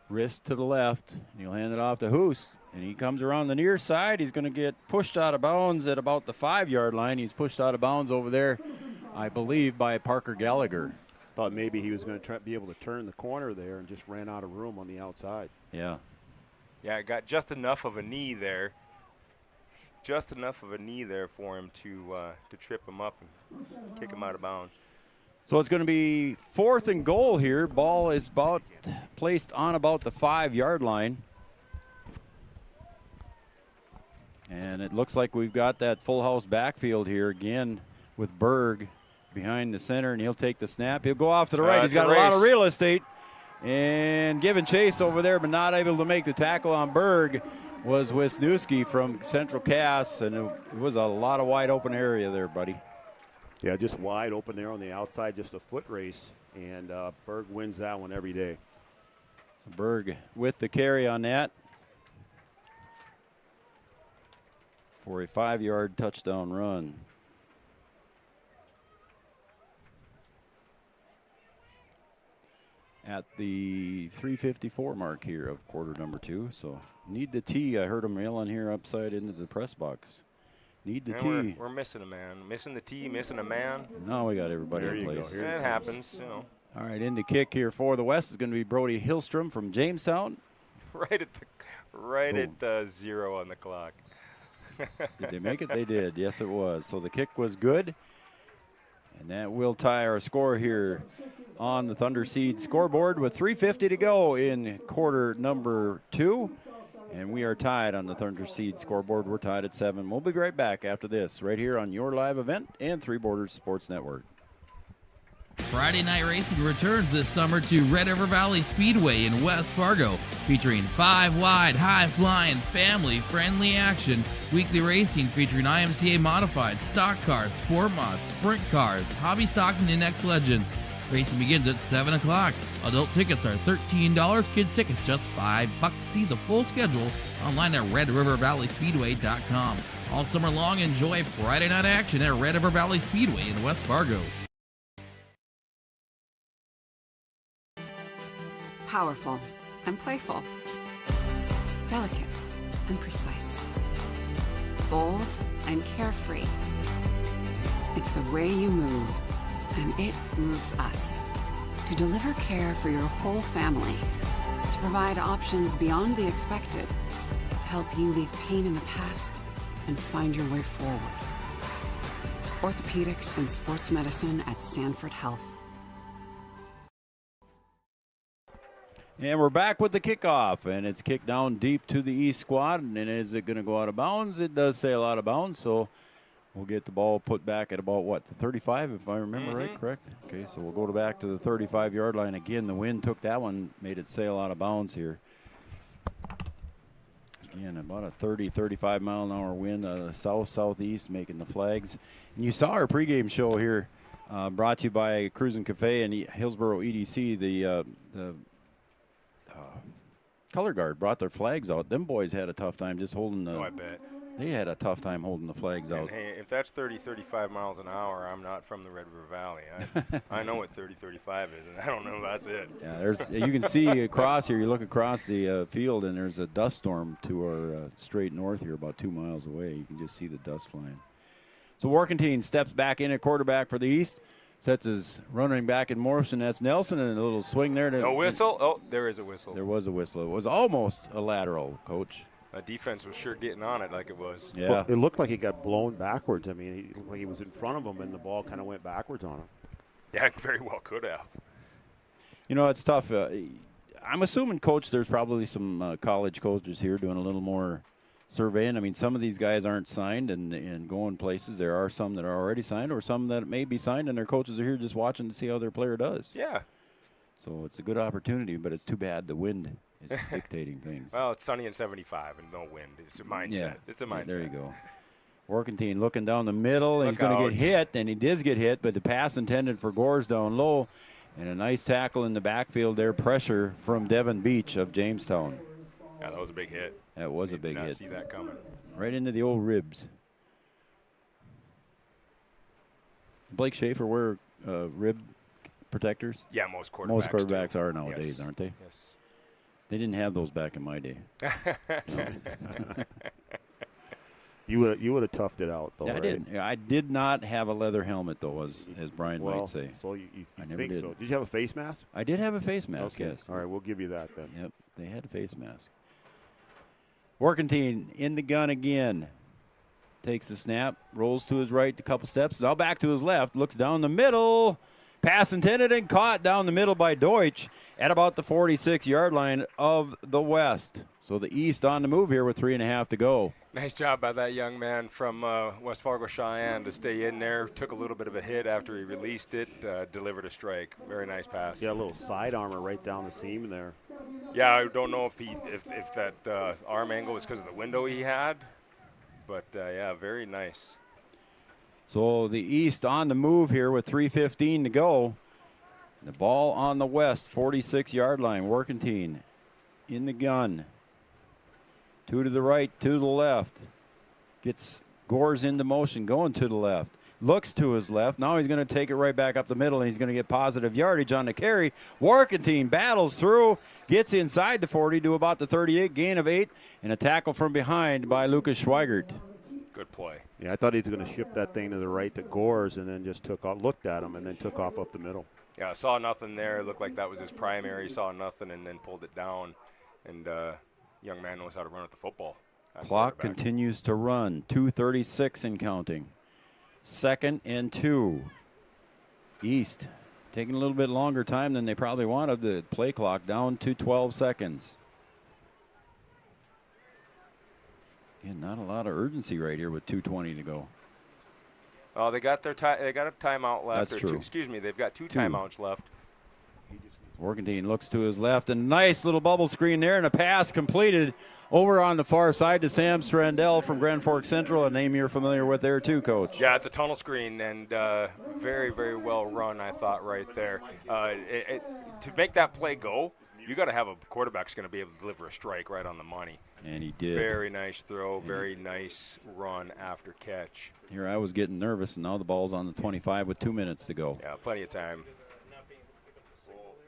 wrist to the left, and he'll hand it off to Hoos. And he comes around the near side. He's going to get pushed out of bounds at about the 5-yard line. He's pushed out of bounds over there, I believe, by Parker Gallagher. Thought maybe he was going to be able to turn the corner there and just ran out of room on the outside. Yeah. Yeah, got just enough of a knee there. Just enough of a knee there for him to trip him up and kick him out of bounds. So it's going to be 4th and goal here. Ball is placed on about the 5-yard line. And it looks like we've got that full house backfield here again with Berg behind the center, and he'll take the snap. He'll go off to the right. He's got a lot of real estate. And giving chase over there, but not able to make the tackle on Berg was Wisniewski from Central Cass, and it was a lot of wide open area there, buddy. Yeah, just wide open there on the outside, just a foot race, and Berg wins that one every day. So Berg with the carry on that for a 5-yard touchdown run. At the 3:54 mark here of quarter number 2. So need the T. I heard him yelling here upside into the press box. Need the T. We're missing a man. Missing the T, missing a man. No, we got everybody there in you place. Go. It happens, All right, in the kick here for the West is going to be Brody Hillstrom from Jamestown. Right at 0 on the clock. Did they make it? They did. Yes, it was. So the kick was good. And that will tie our score here on the Thunder Seed scoreboard with 3:50 to go in quarter number 2. And we are tied on the Thunder Seed scoreboard. We're tied at 7. We'll be right back after this, right here on your live event and Three Borders Sports Network. Friday night racing returns this summer to Red River Valley Speedway in West Fargo, featuring 5-wide, high-flying, family-friendly action. Weekly racing featuring IMCA modified, stock cars, sport mods, sprint cars, hobby stocks, and index legends. Racing begins at 7 o'clock. Adult tickets are $13. Kids tickets just $5. See the full schedule online at RedRiverValleySpeedway.com. All summer long, enjoy Friday night action at Red River Valley Speedway in West Fargo. Powerful and playful. Delicate and precise. Bold and carefree. It's the way you move, and it moves us. To deliver care for your whole family. To provide options beyond the expected. To help you leave pain in the past and find your way forward. Orthopedics and sports medicine at Sanford Health. And we're back with the kickoff, and it's kicked down deep to the East squad. And is it going to go out of bounds? It does say a lot of bounds, so we'll get the ball put back at about, what, the 35, if I remember right, correct? Okay, so we'll go back to the 35-yard line. Again, the wind took that one, made it sail out of bounds here. Again, about a 30, 35-mile-an-hour wind, south-southeast, making the flags. And you saw our pregame show here, brought to you by Cruisin' Cafe and Hillsboro EDC, the color guard brought their flags out. Them boys had a tough time just holding the. Oh, I bet. They had a tough time holding the flags out. And hey, if that's 30, 35 miles an hour, I'm not from the Red River Valley. I know what 30, 35 is, and I don't know if that's it. Yeah, there's. You can see across here. You look across the field, and there's a dust storm to our straight north here, about 2 miles away. You can just see the dust flying. So Warkentine steps back in at quarterback for the East. Sets his running back in motion. That's Nelson, and a little swing there. No whistle? Oh, there is a whistle. There was a whistle. It was almost a lateral, Coach. Defense was sure getting on it like it was. Yeah. Well, it looked like he got blown backwards. I mean, he was in front of him, and the ball kind of went backwards on him. Yeah, it very well could have. You know, it's tough. I'm assuming, Coach, there's probably some college coaches here doing a little more surveying. I mean, some of these guys aren't signed and going places. There are some that are already signed, or some that may be signed, and their coaches are here just watching to see how their player does. Yeah. So it's a good opportunity, but it's too bad the wind is dictating things. Well, it's sunny and 75 and no wind. It's a mindset. Yeah. It's a mindset. There you go. Warkentine looking down the middle, and he's going to get hit, and he does get hit, but the pass intended for Gores down low, and a nice tackle in the backfield there, pressure from Devin Beach of Jamestown. Yeah, that was a big hit. That was a big hit. Did not see that coming. Right into the old ribs. Blake Schaefer wear rib protectors? Yeah, most quarterbacks Most quarterbacks do. are nowadays, Yes. aren't they? Yes. They didn't have those back in my day. You would have toughed it out, though, Yeah, I right? did. Yeah, I did not have a leather helmet, though, as Brian Well, might say. so you I never think did. so. Did you have a face mask? I did have a face mask, Okay. yes. All right, we'll give you that then. Yep, they had a face mask. Warkentine in the gun again. Takes the snap, rolls to his right a couple steps, now back to his left, looks down the middle. Pass intended and caught down the middle by Deutsch at about the 46-yard line of the West. So the East on the move here with 3.5 to go. Nice job by that young man from West Fargo Cheyenne to stay in there. Took a little bit of a hit after he released it, delivered a strike. Very nice pass. Yeah, a little side armor right down the seam there. Yeah, I don't know if that arm angle was because of the window he had, but yeah, very nice. So the East on the move here with 3:15 to go. The ball on the West, 46-yard line. Warkentine in the gun. 2 to the right, 2 to the left. Gets Gores into motion, going to the left. Looks to his left. Now he's going to take it right back up the middle, and he's going to get positive yardage on the carry. Warkentine battles through, gets inside the 40 to about the 38, gain of 8, and a tackle from behind by Lucas Schweigert. Good play. Yeah, I thought he was going to ship that thing to the right to Gores and then just took off, looked at him, and then took off up the middle. Yeah, I saw nothing there. It looked like that was his primary. Saw nothing and then pulled it down. And young man knows how to run with the football. Clock continues to run. 2:36 and counting. 2nd and 2. East taking a little bit longer time than they probably wanted. The play clock down to 12 seconds. Again, not a lot of urgency right here with 2:20 to go. Oh, they got a timeout left. That's true. They've got two timeouts left. Workentine looks to his left, and nice little bubble screen there, and a pass completed over on the far side to Sam Strandell from Grand Forks Central, a name you're familiar with there too, Coach. Yeah, it's a tunnel screen, and very, very well run, I thought, right there. To make that play go, you got to have a quarterback that's going to be able to deliver a strike right on the money. And he did. Very nice throw, very nice run after catch. Here I was getting nervous, and now the ball's on the 25 with 2 minutes to go. Yeah, plenty of time.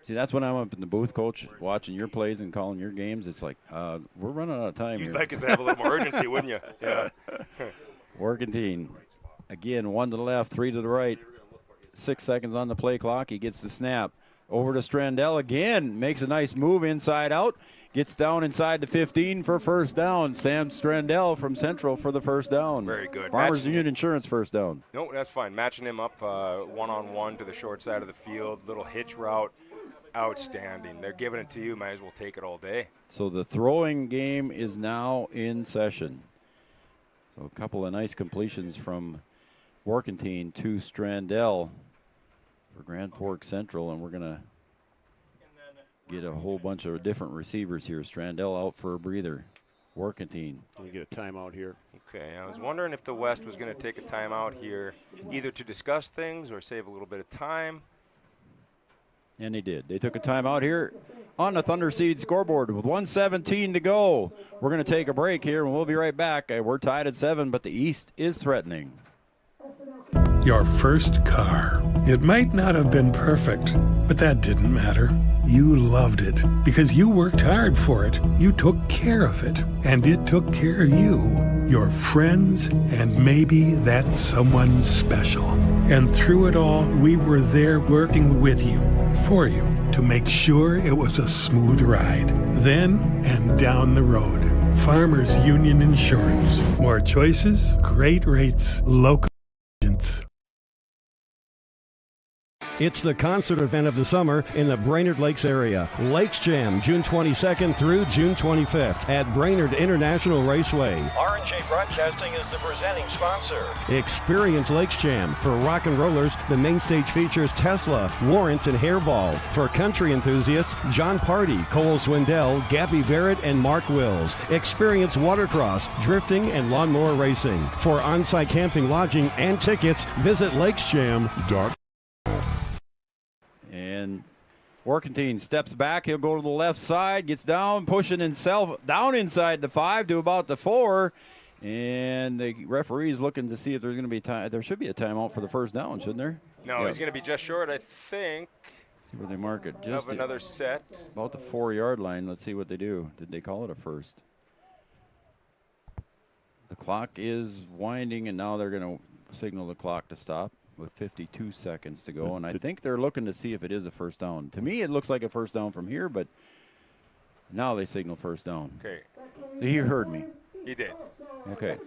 See, that's when I'm up in the booth, Coach, watching your plays and calling your games. It's like, we're running out of time You'd here. like us to have a little more urgency, wouldn't you? Yeah. Workentine, again, 1 to the left, 3 to the right. 6 seconds on the play clock. He gets the snap. Over to Strandell again. Makes a nice move inside out. Gets down inside the 15 for first down. Sam Strandell from Central for the first down. Very good. Farmers Union Insurance first down. No, that's fine. Matching him up one-on-one to the short side of the field. Little hitch route. Outstanding. They're giving it to you. Might as well take it all day. So the throwing game is now in session. So a couple of nice completions from Workentine to Strandell for Grand Forks Central, and we're going to get a whole bunch of different receivers here. Strandell out for a breather. Workentine. We get a timeout here. Okay, I was wondering if the West was going to take a timeout here, either to discuss things or save a little bit of time. And they did. They took a timeout here on the Thunder Seed scoreboard with 1:17 to go. We're going to take a break here, and we'll be right back. We're tied at 7, but the East is threatening. Your first car. It might not have been perfect, but that didn't matter. You loved it because you worked hard for it. You took care of it, and it took care of you, your friends, and maybe that someone special. And through it all, we were there working with you, for you, to make sure it was a smooth ride. Then and down the road. Farmers Union Insurance. More choices, great rates, local agents. It's the concert event of the summer in the Brainerd Lakes area. Lakes Jam, June 22nd through June 25th at Brainerd International Raceway. R&J Broadcasting is the presenting sponsor. Experience Lakes Jam. For rock and rollers, the main stage features Tesla, Warrant, and Hairball. For country enthusiasts, John Party, Cole Swindell, Gabby Barrett, and Mark Wills. Experience watercross, drifting, and lawnmower racing. For on-site camping, lodging, and tickets, visit lakesjam.com. And Workentine steps back. He'll go to the left side, gets down, pushing himself down inside the 5 to about the 4. And the referee's looking to see if there's going to be time. There should be a timeout for the first down, shouldn't there? No, he's going to be just short, I think. See where they mark it. Just have another set. About the 4-yard line. Let's see what they do. Did they call it a first? The clock is winding, and now they're going to signal the clock to stop with 52 seconds to go. And I think they're looking to see if it is a first down. To me, it looks like a first down from here, but now they signal first down. Okay. So he heard me. He did. Okay.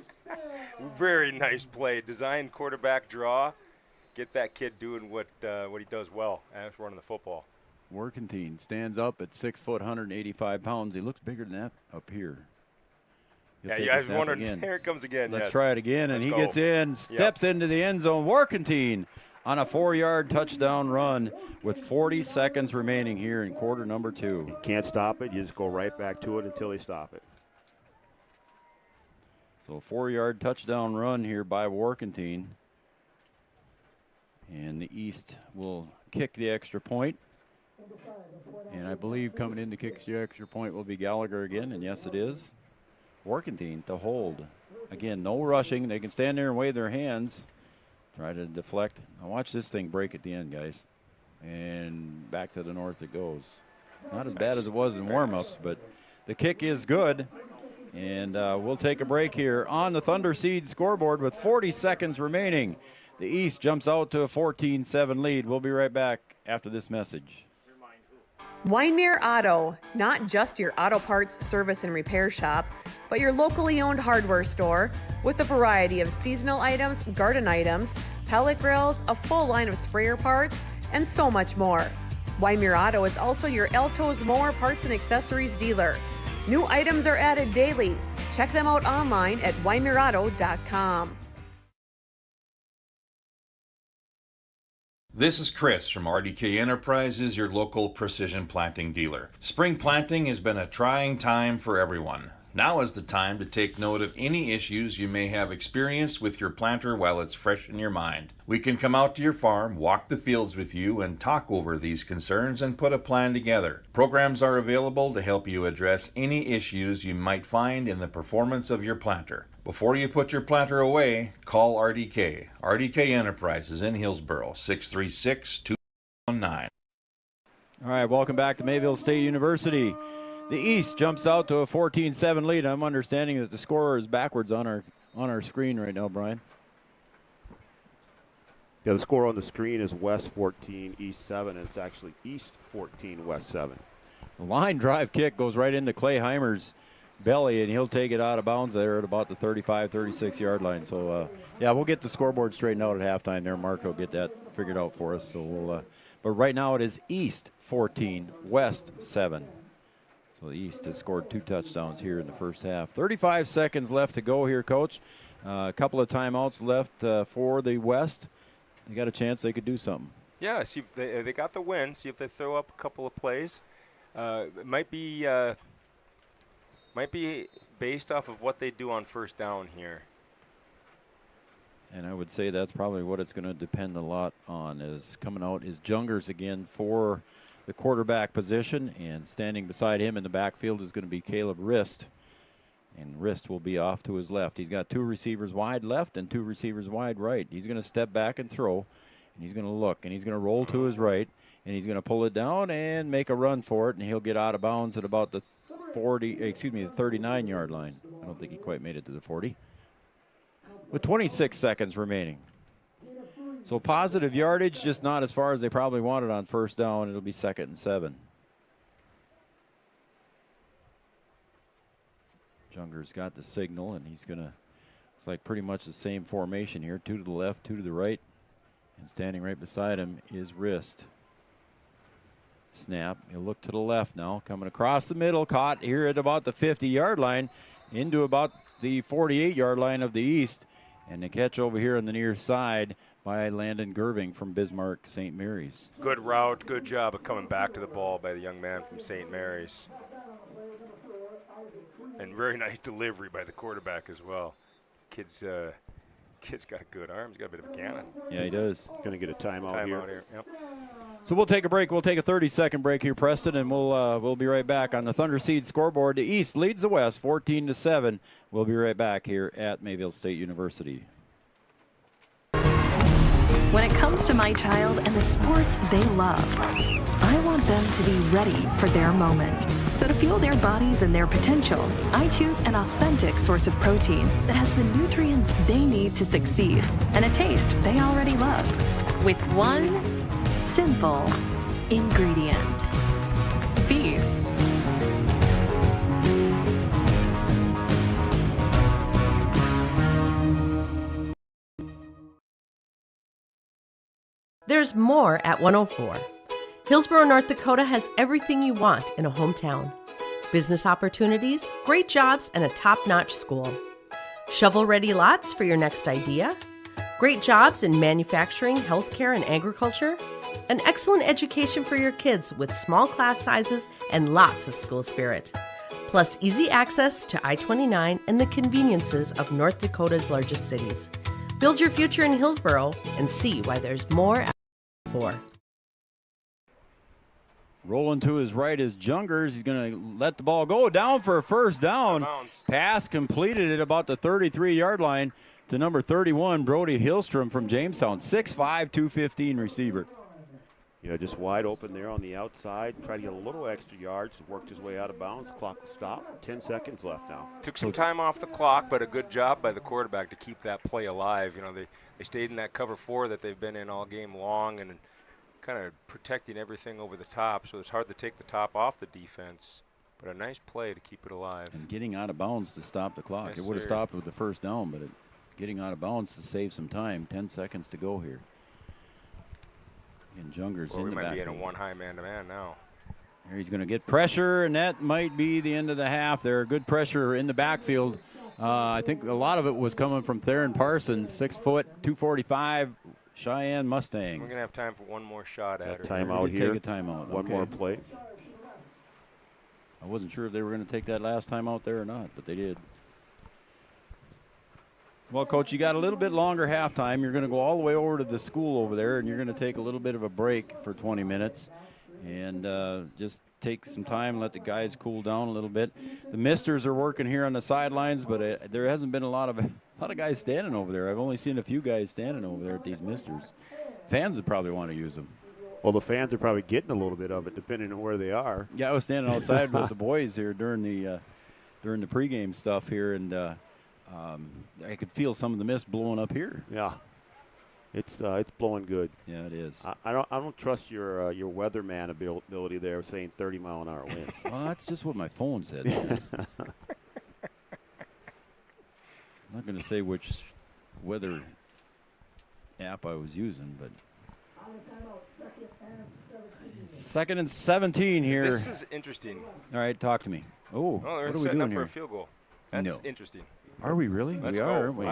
Very nice play. Design quarterback draw. Get that kid doing what he does well. That's running the football. Workentine stands up at 6 foot, 185 pounds. He looks bigger than that up here. Yeah, I was wondering. Here it comes again. Let's try it again. And he gets in, steps into the end zone. Workentine on a 4-yard touchdown run with 40 seconds remaining here in quarter number 2. Can't stop it. You just go right back to it until they stop it. So a 4-yard touchdown run here by Workentine. And the East will kick the extra point. And I believe coming in to kick the extra point will be Gallagher again. And yes, it is. Workentine to hold. Again, no rushing. They can stand there and wave their hands. Try to deflect. Now watch this thing break at the end, guys. And back to the north it goes. Not as bad as it was in warm-ups, but the kick is good. And we'll take a break here on the Thunder Seed scoreboard with 40 seconds remaining. The East jumps out to a 14-7 lead. We'll be right back after this message. Wyndmere Auto, not just your auto parts service and repair shop, but your locally owned hardware store with a variety of seasonal items, garden items, pellet grills, a full line of sprayer parts, and so much more. Wyndmere Auto is also your Alto's mower parts and accessories dealer. New items are added daily, Check them out online at wymereauto.com. This is Chris from RDK Enterprises, your local precision planting dealer. Spring planting has been a trying time for everyone. Now is the time to take note of any issues you may have experienced with your planter while it's fresh in your mind. We can come out to your farm, walk the fields with you, and talk over these concerns and put a plan together. Programs are available to help you address any issues you might find in the performance of your planter. Before you put your planter away, call RDK. RDK Enterprises in Hillsboro, 636-219. All right, welcome back to Mayville State University. The East jumps out to a 14-7 lead. I'm understanding that the scorer is backwards on our screen right now, Brian. Yeah, the score on the screen is West 14, East 7, and it's actually East 14, West 7. The line drive kick goes right into Clay Heimer's belly, and he'll take it out of bounds there at about the 35, 36-yard line. So, yeah, we'll get the scoreboard straightened out at halftime there. Mark will get that figured out for us. So we'll, but right now it is East 14, West 7. So the East has scored 2 touchdowns here in the first half. 35 seconds left to go here, Coach. A couple of timeouts left for the West. They got a chance they could do something. Yeah, see, they got the win. See if they throw up a couple of plays. It might be based off of what they do on first down here. And I would say that's probably what it's going to depend a lot on. Is coming out is Jungers again for the quarterback position, and standing beside him in the backfield is going to be Caleb Rist. And Rist will be off to his left. He's got 2 receivers wide left and 2 receivers wide right. He's going to step back and throw, and he's going to look, and he's going to roll to his right, and he's going to pull it down and make a run for it, and he'll get out of bounds at about the 39-yard line. I don't think he quite made it to the 40. With 26 seconds remaining. So positive yardage, just not as far as they probably wanted on first down. It'll be 2nd and 7. Junger's got the signal, and he's going to, it's like pretty much the same formation here. 2 to the left, 2 to the right. And standing right beside him is Rist. Snap. He'll look to the left now. Coming across the middle, caught here at about the 50-yard line, into about the 48-yard line of the East. And the catch over here on the near side by Landon Gerving from Bismarck St. Mary's. Good route, good job of coming back to the ball by the young man from St. Mary's. And very nice delivery by the quarterback as well. Kid's got good arms, got a bit of a cannon. Yeah, he does. Going to get a timeout here. Yep. So we'll take a break. We'll take a 30-second break here, Preston, and we'll be right back on the Thunder Seed scoreboard. The East leads the West 14-7. We'll be right back here at Mayville State University. When it comes to my child and the sports they love, I want them to be ready for their moment. So to fuel their bodies and their potential, I choose an authentic source of protein that has the nutrients they need to succeed and a taste they already love. With one simple ingredient: beef. There's more at 104. Hillsboro, North Dakota has everything you want in a hometown. Business opportunities, great jobs, and a top-notch school. Shovel-ready lots for your next idea. Great jobs in manufacturing, healthcare, and agriculture. An excellent education for your kids with small class sizes and lots of school spirit. Plus easy access to I-29 and the conveniences of North Dakota's largest cities. Build your future in Hillsboro and see why there's more at 4. Rolling to his right is Jungers. He's going to let the ball go down for a first down. Pass completed at about the 33-yard line to number 31, Brody Hillstrom from Jamestown. 6'5", 215 receiver. Yeah, just wide open there on the outside. Try to get a little extra yards. Worked his way out of bounds. Clock will stop. 10 seconds left now. Took some time off the clock, but a good job by the quarterback to keep that play alive. You know, they stayed in that cover 4 that they've been in all game long and kind of protecting everything over the top, so it's hard to take the top off the defense. But a nice play to keep it alive. And getting out of bounds to stop the clock. Yes, it would have sir. stopped with the first down, but getting out of bounds to save some time. 10 seconds to go here. And Jungers Well, in we the might back. be in a one-high man-to-man now. Here he's going to get pressure, and that might be the end of the half there. Good pressure in the backfield. I think a lot of it was coming from Theron Parsons, 6 foot, 245, Cheyenne Mustang. We're going to have time for one more shot at her. Timeout here. Take a timeout. One more play. I wasn't sure if they were going to take that last time out there or not, but they did. Well, Coach, you got a little bit longer halftime. You're going to go all the way over to the school over there, and you're going to take a little bit of a break for 20 minutes and just take some time, let the guys cool down a little bit. The misters are working here on the sidelines, but there hasn't been a lot of guys standing over there. I've only seen a few guys standing over there at these misters. Fans would probably want to use them. Well, the fans are probably getting a little bit of it, depending on where they are. Yeah, I was standing outside with the boys here during the pregame stuff here, and I could feel some of the mist blowing up here. Yeah, it's blowing good. Yeah, it is. I don't trust your weatherman ability there, saying 30-mile-an-hour winds. Well, that's just what my phone said. I'm not going to say which weather app I was using, but. Second and 17 here. This is interesting. All right, talk to me. Oh, they're what are we setting doing up here? for a field goal. That's interesting. Are we really? Let's we go. are, aren't we?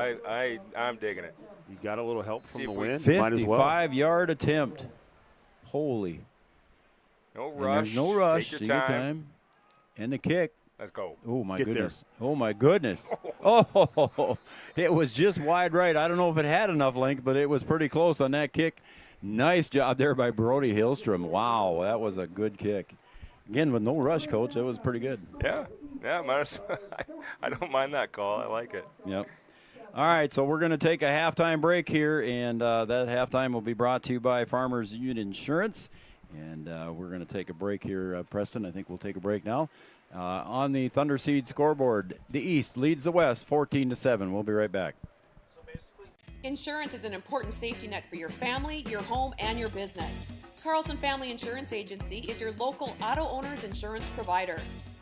I'm digging it. You got a little help from the wind. 55-yard attempt. Holy. No And rush. there's no rush. Take your time. And the kick. Let's go. Oh, my Get goodness. Oh, my goodness. Oh, it was just wide right. I don't know if it had enough length, but it was pretty close on that kick. Nice job there by Brody Hillstrom. Wow, that was a good kick. Again, with no rush, Coach, that was pretty good. Yeah, I don't mind that call. I like it. Yep. All right, so we're going to take a halftime break here, and that halftime will be brought to you by Farmers Union Insurance. And we're going to take a break here, Preston. I think we'll take a break now. On the Thunder Seed scoreboard, the East leads the West 14-7. We'll be right back. Insurance is an important safety net for your family, your home, and your business. Carlson Family Insurance Agency is your local auto owner's insurance provider.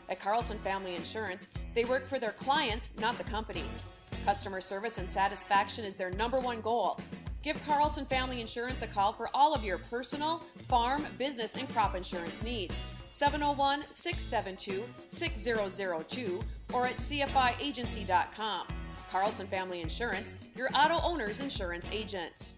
At Carlson Family Insurance, they work for their clients, not the companies. Customer service and satisfaction is their /1 goal. Give Carlson Family Insurance a call for all of your personal, farm, business, and crop insurance needs. 701-672-6002 or at cfiagency.com. Carlson Family Insurance, your auto owner's insurance agent.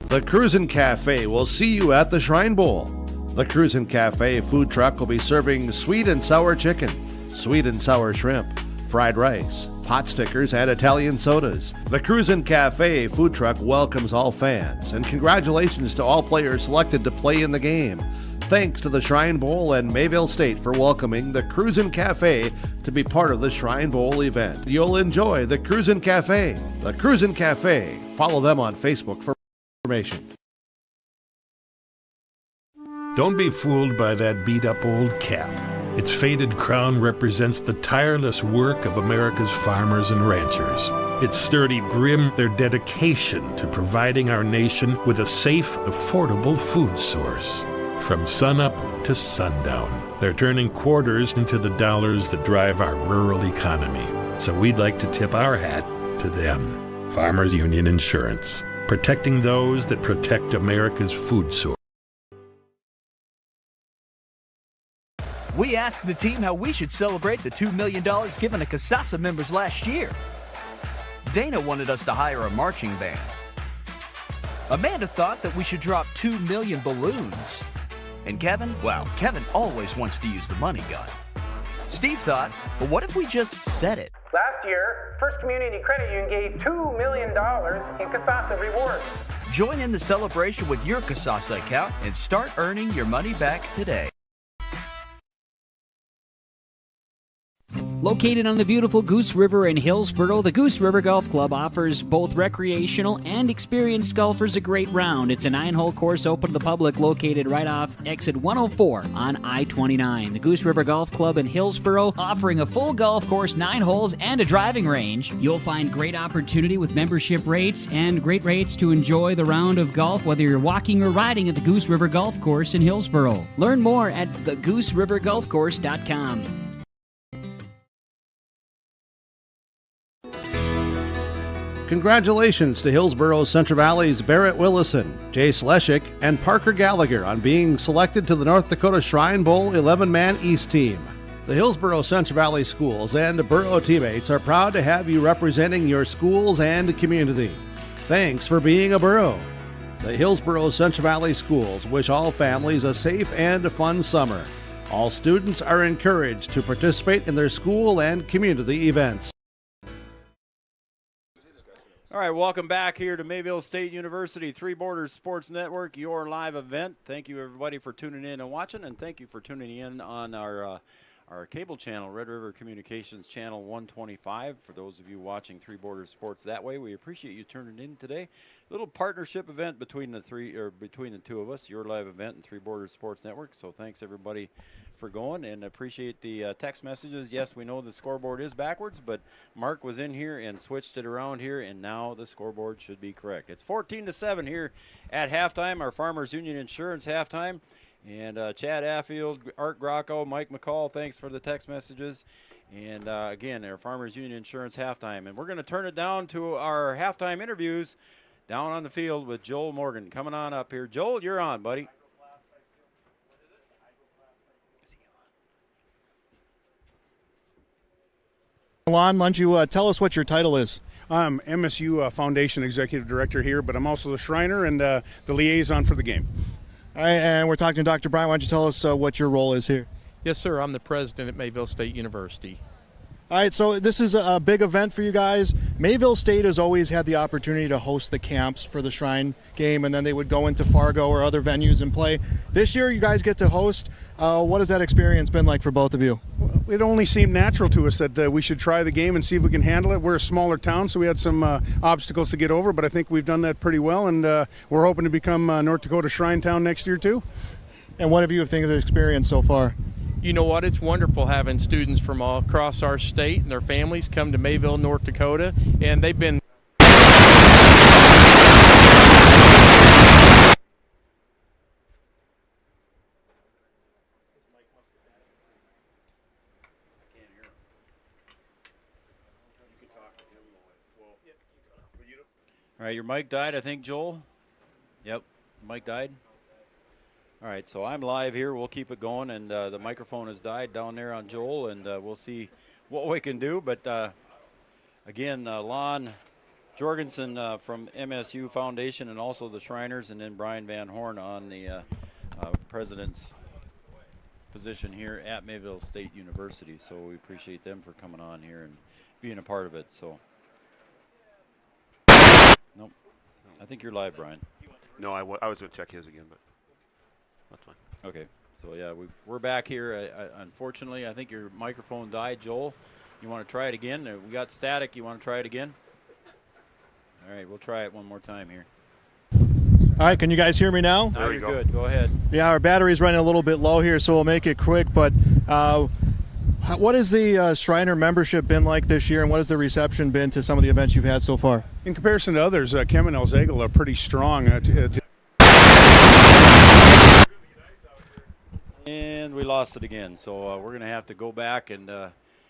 The Cruisin' Cafe will see you at the Shrine Bowl. The Cruisin' Cafe food truck will be serving sweet and sour chicken, sweet and sour shrimp, fried rice, pot stickers, and Italian sodas. The Cruisin' Cafe food truck welcomes all fans, and congratulations to all players selected to play in the game. Thanks to the Shrine Bowl and Mayville State for welcoming the Cruisin' Cafe to be part of the Shrine Bowl event. You'll enjoy the Cruisin' Cafe. The Cruisin' Cafe. Follow them on Facebook for information. Don't be fooled by that beat-up old cap. Its faded crown represents the tireless work of America's farmers and ranchers. Its sturdy brim, their dedication to providing our nation with a safe, affordable food source. From sunup to sundown, they're turning quarters into the dollars that drive our rural economy. So we'd like to tip our hat to them. Farmers Union Insurance, protecting those that protect America's food source. We asked the team how we should celebrate the $2 million given to Casasa members last year. Dana wanted us to hire a marching band. Amanda thought that we should drop 2 million balloons. And Kevin, well, Kevin always wants to use the money gun. Steve thought, well, what if we just said it? Last year, First Community Credit Union gave $2 million in Casasa rewards. Join in the celebration with your Casasa account and start earning your money back today. Located on the beautiful Goose River in Hillsboro, the Goose River Golf Club offers both recreational and experienced golfers a great round. It's a 9-hole course open to the public located right off exit 104 on I-29. The Goose River Golf Club in Hillsboro offering a full golf course, 9 holes, and a driving range. You'll find great opportunity with membership rates and great rates to enjoy the round of golf, whether you're walking or riding at the Goose River Golf Course in Hillsboro. Learn more at thegooserivers.com. Congratulations to Hillsboro's Central Valley's Barrett Willison, Jace Leshik, and Parker Gallagher on being selected to the North Dakota Shrine Bowl 11-man East team. The Hillsboro Central Valley schools and Borough teammates are proud to have you representing your schools and community. Thanks for being a Borough. The Hillsboro Central Valley schools wish all families a safe and fun summer. All students are encouraged to participate in their school and community events. All right, welcome back here to Mayville State University, Three Borders Sports Network, your live event. Thank you, everybody, for tuning in and watching, and thank you for tuning in on our cable channel, Red River Communications Channel 125. For those of you watching Three Borders Sports that way, we appreciate you tuning in today. Little partnership event between the two of us, your live event and Three Borders Sports Network. So thanks, everybody, for going, and appreciate the text messages. Yes, we know the scoreboard is backwards, but Mark was in here and switched it around here, and now the scoreboard should be correct. It's 14-7 here at halftime, our Farmers Union Insurance halftime. And Chad Affield, Art Grocko, Mike McCall, thanks for the text messages. And again, our Farmers Union Insurance halftime. And we're going to turn it down to our halftime interviews down on the field with Joel Morgan. Coming on up here. Joel, you're on, buddy. Lon, why don't you tell us what your title is? I'm MSU Foundation Executive Director here, but I'm also the Shriner and the liaison for the game. All right, and we're talking to Dr. Bryant. Why don't you tell us what your role is here? Yes, sir. I'm the president at Mayville State University. All right, so this is a big event for you guys. Mayville State has always had the opportunity to host the camps for the Shrine game, and then they would go into Fargo or other venues and play. This year, you guys get to host. What has that experience been like for both of you? It only seemed natural to us that we should try the game and see if we can handle it. We're a smaller town, so we had some obstacles to get over, but I think we've done that pretty well, and we're hoping to become North Dakota Shrine Town next year, too. And what have you think of the experience so far? You know what? It's wonderful having students from all across our state and their families come to Mayville, North Dakota, and they've been All right, your mic died, I think, Joel? Yep, mic died. All right, so I'm live here. We'll keep it going, and the microphone has died down there on Joel, and we'll see what we can do. But, again, Lon Jorgensen from MSU Foundation and also the Shriners, and then Brian Van Horn on the president's position here at Mayville State University. So we appreciate them for coming on here and being a part of it. So, nope. I think you're live, Brian. No, I was going to check his again, but that's fine. Okay. So, yeah, we're back here. Unfortunately, I think your microphone died, Joel. You want to try it again? We got static. You want to try it again? All right, we'll try it one more time here. All right, can you guys hear me now? Now you're good. Go ahead. Yeah, our battery's running a little bit low here, so we'll make it quick. But what has the Shriner membership been like this year, and what has the reception been to some of the events you've had so far? In comparison to others, Kem and Elzegel are pretty strong. And we lost it again, so we're going to have to go back and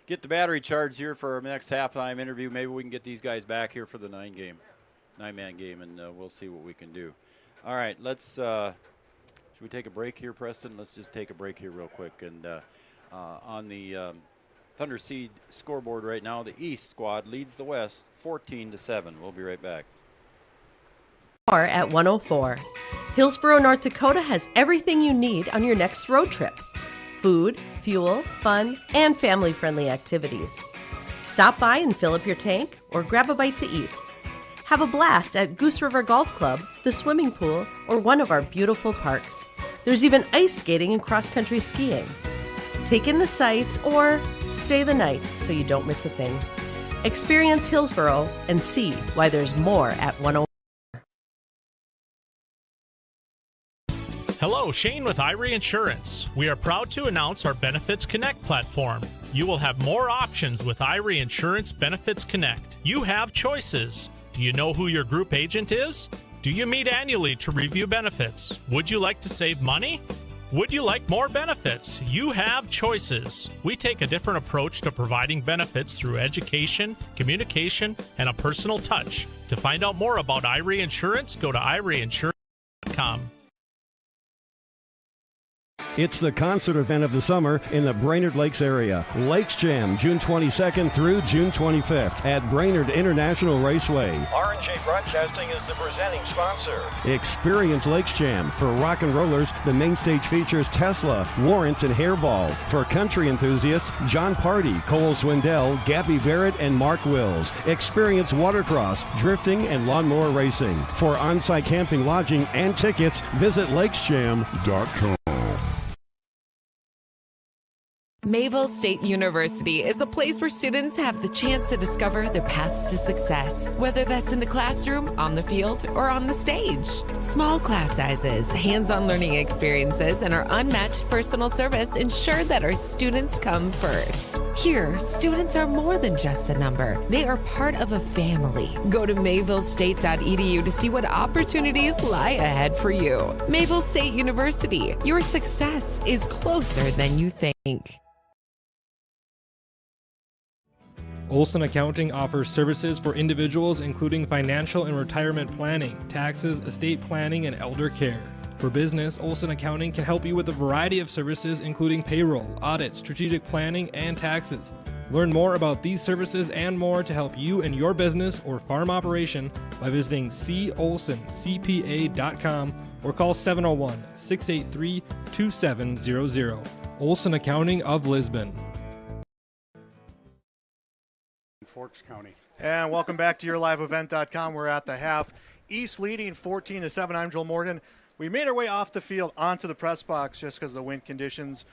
get the battery charged here for our next halftime interview. Maybe we can get these guys back here for the nine-man game, and we'll see what we can do. All right, let's should we take a break here, Preston? Let's just take a break here real quick. And on the Thunder Seed scoreboard right now, the East squad leads the West 14-7. We'll be right back. At 104. Hillsboro, North Dakota has everything you need on your next road trip. Food, fuel, fun, and family-friendly activities. Stop by and fill up your tank or grab a bite to eat. Have a blast at Goose River Golf Club, the swimming pool, or one of our beautiful parks. There's even ice skating and cross-country skiing. Take in the sights or stay the night so you don't miss a thing. Experience Hillsboro and see why there's more at 104. Hello, Shane with Irie Insurance. We are proud to announce our Benefits Connect platform. You will have more options with Irie Insurance Benefits Connect. You have choices. Do you know who your group agent is? Do you meet annually to review benefits? Would you like to save money? Would you like more benefits? You have choices. We take a different approach to providing benefits through education, communication, and a personal touch. To find out more about IRE Insurance, go to ireinsurance.com. It's the concert event of the summer in the Brainerd Lakes area. Lakes Jam, June 22nd through June 25th at Brainerd International Raceway. R&J Broadcasting is the presenting sponsor. Experience Lakes Jam. For rock and rollers, the main stage features Tesla, Warrants, and Hairball. For country enthusiasts, John Party, Cole Swindell, Gabby Barrett, and Mark Wills. Experience watercross, drifting, and lawnmower racing. For on-site camping, lodging, and tickets, visit lakesjam.com. Mayville State University is a place where students have the chance to discover their paths to success, whether that's in the classroom, on the field, or on the stage. Small class sizes, hands-on learning experiences, and our unmatched personal service ensure that our students come first. Here, students are more than just a number. They are part of a family. Go to mayvillestate.edu to see what opportunities lie ahead for you. Mayville State University, your success is closer than you think. Olson Accounting offers services for individuals including financial and retirement planning, taxes, estate planning, and elder care. For business, Olson Accounting can help you with a variety of services including payroll, audit, strategic planning, and taxes. Learn more about these services and more to help you and your business or farm operation by visiting colsoncpa.com or call 701-683-2700. Olson Accounting of Lisbon. Forks County. And welcome back to YourLiveEvent.com. We're at the half. East leading 14-7. I'm Joel Morgan. We made our way off the field onto the press box just because of the wind conditions.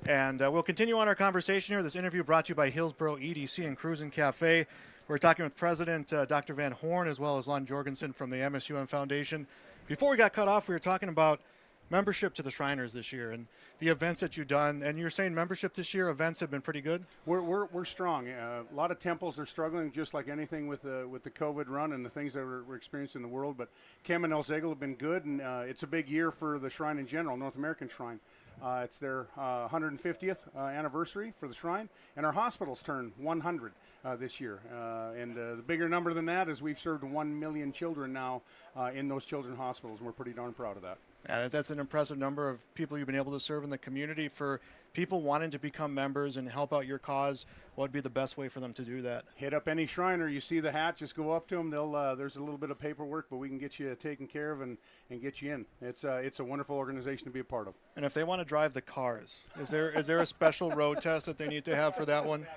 And we'll continue on our conversation here. This interview brought to you by Hillsboro EDC and Cruisin' Cafe. We're talking with President Dr. Van Horn as well as Lon Jorgensen from the MSUM Foundation. Before we got cut off, we were talking about membership to the Shriners this year and the events that you've done. And you're saying membership this year, events have been pretty good? We're strong. A lot of temples are struggling, just like anything with the COVID run and the things that we're experiencing in the world. But Cam and El Zegel have been good, and it's a big year for the Shrine in general, North American Shrine. It's their 150th anniversary for the Shrine, and our hospitals turn 100 this year. And the bigger number than that is we've served 1 million children now in those children's hospitals, and we're pretty darn proud of that. That's an impressive number of people you've been able to serve in the community. For people wanting to become members and help out your cause, what would be the best way for them to do that? Hit up any Shriner. You see the hat, just go up to them. There's a little bit of paperwork, but we can get you taken care of and get you in. It's a wonderful organization to be a part of. And if they want to drive the cars, is there a special road test that they need to have for that one?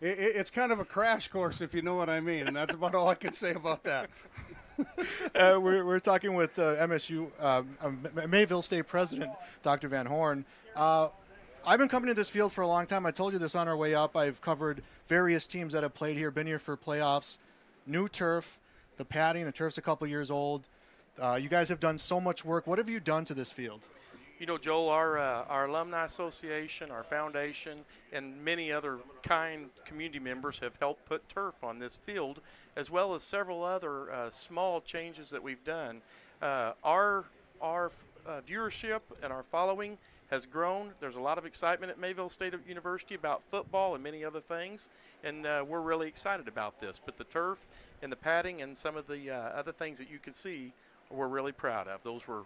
It's kind of a crash course, if you know what I mean, and that's about all I can say about that. We're talking with MSU Mayville State President Dr. Van Horn. I've been coming to this field for a long time. I told you this on our way up. I've covered various teams that have played here, been here for playoffs. New turf, the padding, the turf's a couple years old. You guys have done so much work. What have you done to this field? You know, Joel, our Alumni Association, our foundation, and many other kind community members have helped put turf on this field, as well as several other small changes that we've done. Our viewership and our following has grown. There's a lot of excitement at Mayville State University about football and many other things, and we're really excited about this. But the turf and the padding and some of the other things that you can see, we're really proud of. Those were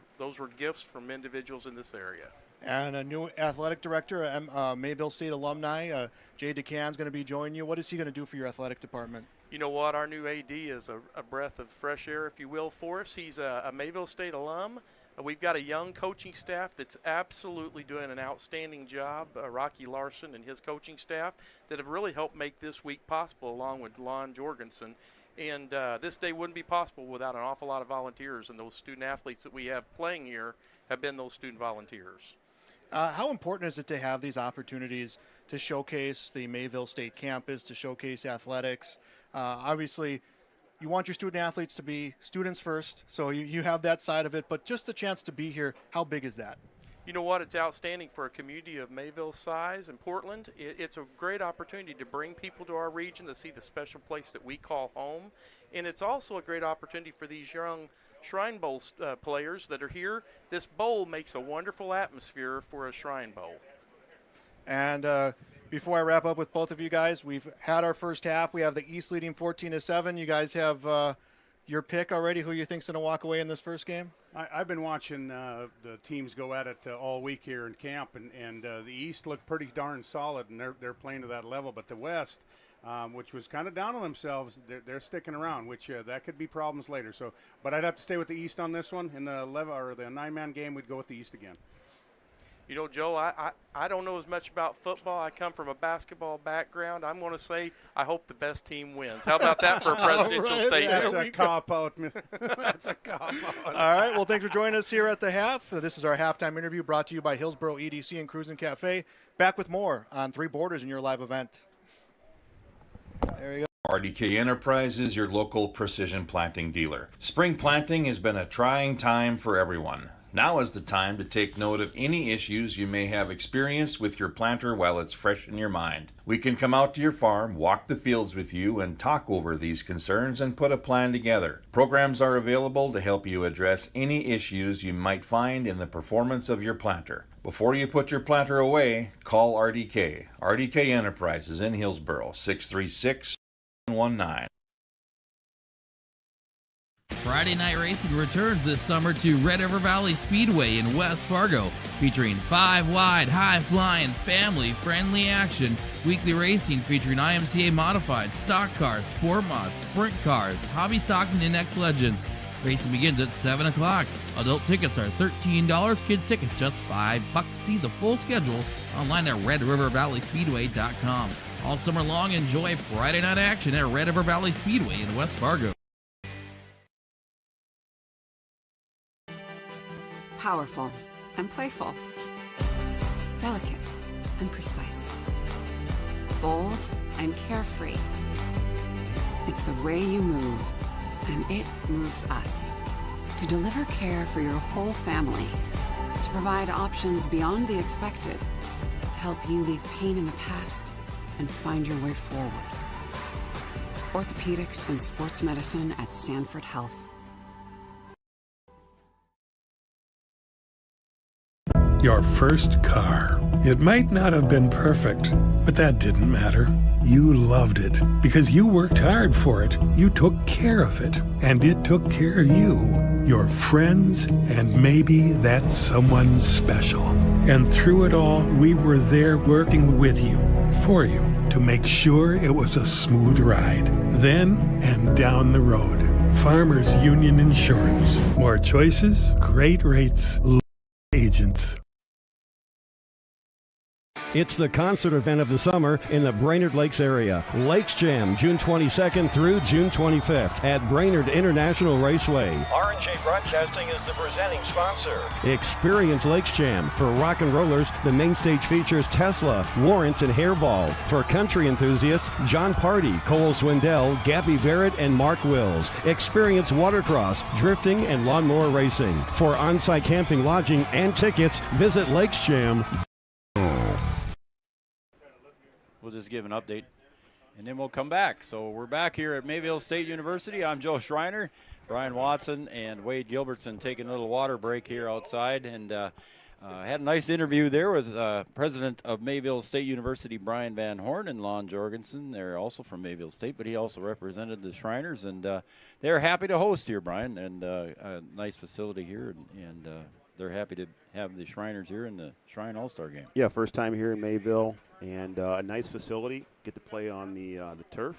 gifts from individuals in this area. And a new athletic director, Mayville State alumni, Jay DeCan's going to be joining you. What is he going to do for your athletic department? You know what? Our new AD is a breath of fresh air, if you will, for us. He's a Mayville State alum. We've got a young coaching staff that's absolutely doing an outstanding job, Rocky Larson and his coaching staff, that have really helped make this week possible, along with Lon Jorgensen. And this day wouldn't be possible without an awful lot of volunteers, and those student athletes that we have playing here have been those student volunteers. How important is it to have these opportunities to showcase the Mayville State campus, to showcase athletics? Obviously, you want your student athletes to be students first, so you have that side of it, but just the chance to be here, how big is that? You know what? It's outstanding for a community of Mayville size in Portland. It's a great opportunity to bring people to our region to see the special place that we call home. And it's also a great opportunity for these young Shrine Bowl players that are here. This bowl makes a wonderful atmosphere for a Shrine Bowl. And before I wrap up with both of you guys, we've had our first half. We have the East leading 14-7. You guys have your pick already, who you think's going to walk away in this first game? I've been watching the teams go at it all week here in camp, and the East looked pretty darn solid, and they're playing to that level. But the West, which was kind of down on themselves, they're sticking around, which that could be problems later. So, but I'd have to stay with the East on this one. In the 9-man game, we'd go with the East again. You know, Joe, I don't know as much about football. I come from a basketball background. I'm going to say I hope the best team wins. How about that for a presidential statement? That's a cop-out. That's a cop-out. All right. Well, thanks for joining us here at the half. This is our halftime interview brought to you by Hillsboro EDC and Cruisin' Cafe. Back with more on Three Borders in your live event. There you go. RDK Enterprises, your local precision planting dealer. Spring planting has been a trying time for everyone. Now is the time to take note of any issues you may have experienced with your planter while it's fresh in your mind. We can come out to your farm, walk the fields with you, and talk over these concerns and put a plan together. Programs are available to help you address any issues you might find in the performance of your planter. Before you put your planter away, call RDK. RDK Enterprises in Hillsboro, 636-19. Friday Night Racing returns this summer to Red River Valley Speedway in West Fargo, featuring 5-wide, high-flying, family-friendly action. Weekly racing featuring IMCA modified, stock cars, sport mods, sprint cars, hobby stocks, and index legends. Racing begins at 7 o'clock. Adult tickets are $13, kids tickets just $5. See the full schedule online at RedRiverValleySpeedway.com. All summer long, enjoy Friday night action at Red River Valley Speedway in West Fargo. Powerful and playful, delicate and precise, bold and carefree. It's the way you move, and it moves us. To deliver care for your whole family, to provide options beyond the expected, to help you leave pain in the past and find your way forward. Orthopedics and sports medicine at Sanford Health. Your first car. It might not have been perfect, but that didn't matter. You loved it because you worked hard for it. You took care of it, and it took care of you, your friends, and maybe that someone special. And through it all, we were there working with you, for you, to make sure it was a smooth ride. Then and down the road. Farmers Union Insurance. More choices, great rates, agents. It's the concert event of the summer in the Brainerd Lakes area. Lakes Jam, June 22nd through June 25th at Brainerd International Raceway. R&J Broadcasting is the presenting sponsor. Experience Lakes Jam. For rock and rollers, the main stage features Tesla, Warrants, and Hairball. For country enthusiasts, John Party, Cole Swindell, Gabby Barrett, and Mark Wills. Experience watercross, drifting, and lawnmower racing. For on-site camping, lodging, and tickets, visit Lakes Jam. We'll just give an update, and then we'll come back. So we're back here at Mayville State University. I'm Joe Schreiner, Brian Watson, and Wade Gilbertson taking a little water break here outside. And had a nice interview there with President of Mayville State University, Brian Van Horn, and Lon Jorgensen. They're also from Mayville State, but he also represented the Shriners. And they're happy to host here, Brian, and a nice facility here. And they're happy to have the Shriners here in the Shrine All-Star Game. Yeah, first time here in Mayville, and a nice facility. Get to play on the turf,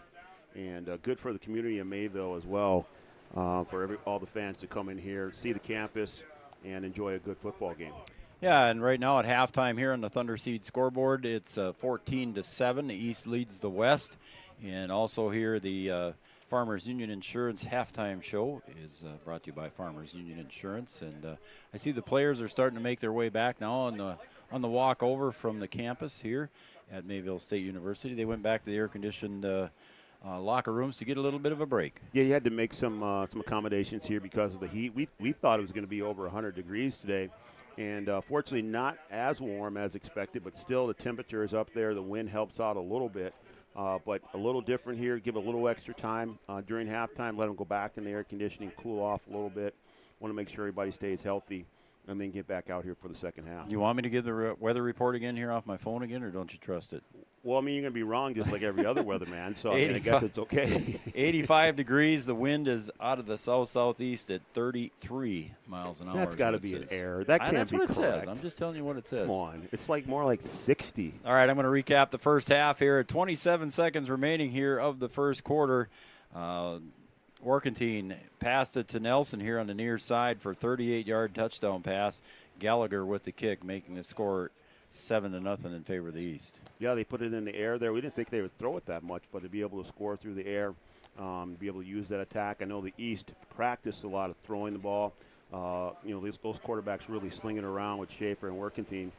and good for the community of Mayville as well, for all the fans to come in here, see the campus, and enjoy a good football game. Yeah, and right now at halftime here on the Thunder Seed scoreboard, it's 14-7. The East leads the West, and also here the Farmers Union Insurance halftime show is brought to you by Farmers Union Insurance, and I see the players are starting to make their way back now on the walk over from the campus here at Mayville State University. They went back to the air-conditioned locker rooms to get a little bit of a break. Yeah, you had to make some accommodations here because of the heat. We thought it was going to be over 100 degrees today, and fortunately not as warm as expected, but still the temperature is up there. The wind helps out a little bit. But a little different here. Give a little extra time during halftime. Let them go back in the air conditioning, cool off a little bit. Want to make sure everybody stays healthy and then get back out here for the second half. You want me to give the weather report again here off my phone again, or don't you trust it? Well, I mean, you're going to be wrong just like every other weatherman, so I guess it's okay. 85 degrees. The wind is out of the south-southeast at 33 miles an hour. That's got to be an error. That can't that's be what it correct. says. I'm just telling you what it says. Come on. It's like more like 60. All right, I'm going to recap the first half here. 27 seconds remaining here of the first quarter. Workentine passed it to Nelson here on the near side for a 38-yard touchdown pass. Gallagher with the kick, making the score 7-0 in favor of the East. Yeah, they put it in the air there. We didn't think they would throw it that much, but to be able to score through the air, be able to use that attack. I know the East practiced a lot of throwing the ball. Those quarterbacks really slinging around with Schaefer and Workentine.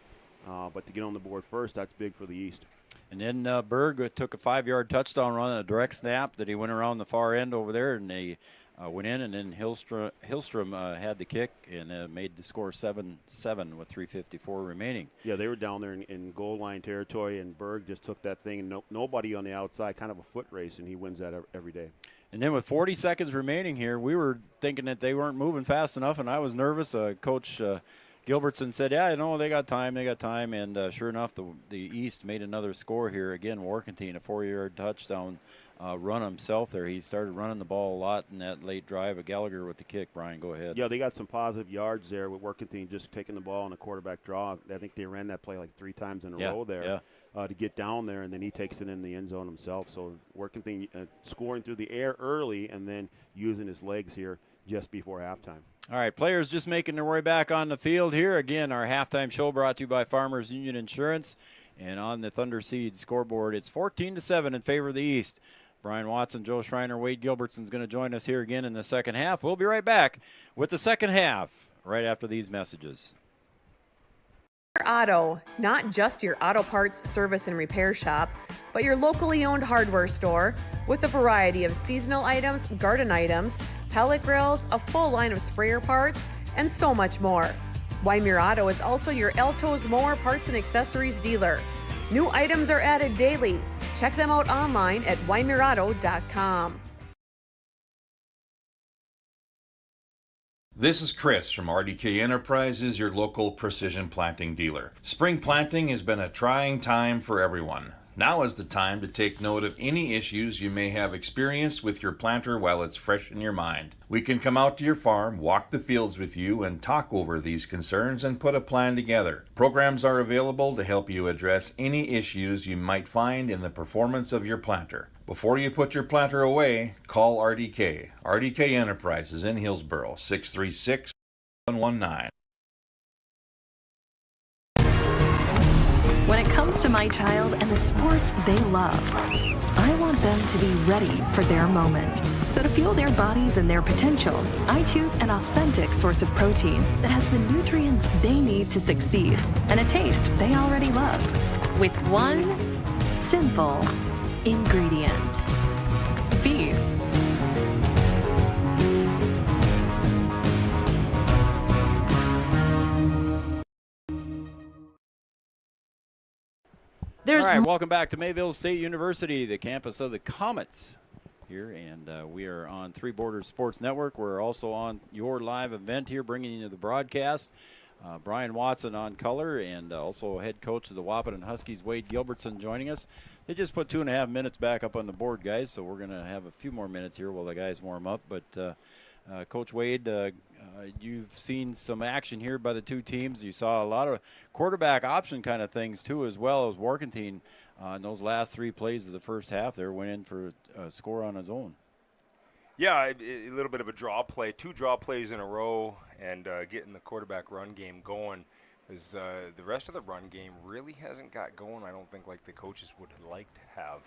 But to get on the board first, that's big for the East. And then Berg took a 5-yard touchdown run, a direct snap that he went around the far end over there, and they went in, and then Hillstrom had the kick and made the score 7-7 with 3:54 remaining. Yeah, they were down there in goal line territory, and Berg just took that thing, and nobody on the outside, kind of a foot race, and he wins that every day. And then with 40 seconds remaining here, we were thinking that they weren't moving fast enough, and I was nervous. Coach Gilbertson said, yeah, they got time, and sure enough, the East made another score here. Again, Workentine, a 4-yard touchdown run himself there. He started running the ball a lot in that late drive. Gallagher with the kick. Brian, go ahead. Yeah, they got some positive yards there with Workentine just taking the ball on a quarterback draw. I think they ran that play like 3 times in a row there to get down there, and then he takes it in the end zone himself. So Workentine scoring through the air early and then using his legs here just before halftime. All right, players just making their way back on the field here. Again, our halftime show brought to you by Farmers Union Insurance. And on the Thunder Seeds scoreboard, it's 14-7 in favor of the East. Brian Watson, Joe Schreiner, Wade Gilbertson is going to join us here again in the second half. We'll be right back with the second half right after these messages. Auto, not just your auto parts service and repair shop, but your locally owned hardware store with a variety of seasonal items, garden items, pellet grills, a full line of sprayer parts, and so much more. Wymer Auto is also your Alto's mower parts and accessories dealer. New items are added daily. Check them out online at wymerauto.com. This is Chris from RDK Enterprises, your local precision planting dealer. Spring planting has been a trying time for everyone. Now is the time to take note of any issues you may have experienced with your planter while it's fresh in your mind. We can come out to your farm, walk the fields with you, and talk over these concerns and put a plan together. Programs are available to help you address any issues you might find in the performance of your planter. Before you put your planter away, call RDK. RDK Enterprises in Hillsboro, 636-119. When it comes to my child and the sports they love, I want them to be ready for their moment. So to fuel their bodies and their potential, I choose an authentic source of protein that has the nutrients they need to succeed and a taste they already love. With one simple ingredient: beef. All right, welcome back to Mayville State University, the campus of the Comets here, and we are on Three Borders Sports Network. We're also on your live event here, bringing you the broadcast. Brian Watson on color, and also head coach of the Wahpeton Huskies, Wade Gilbertson, joining us. They just put 2.5 minutes back up on the board, guys, so we're going to have a few more minutes here while the guys warm up. But Coach Wade, you've seen some action here by the two teams. You saw a lot of quarterback option kind of things, too, as well as Workentine in those last 3 plays of the first half there went in for a score on his own. Yeah, a little bit of a draw play, 2 draw plays in a row, and getting the quarterback run game going. Because the rest of the run game really hasn't got going, I don't think, like the coaches would like to have.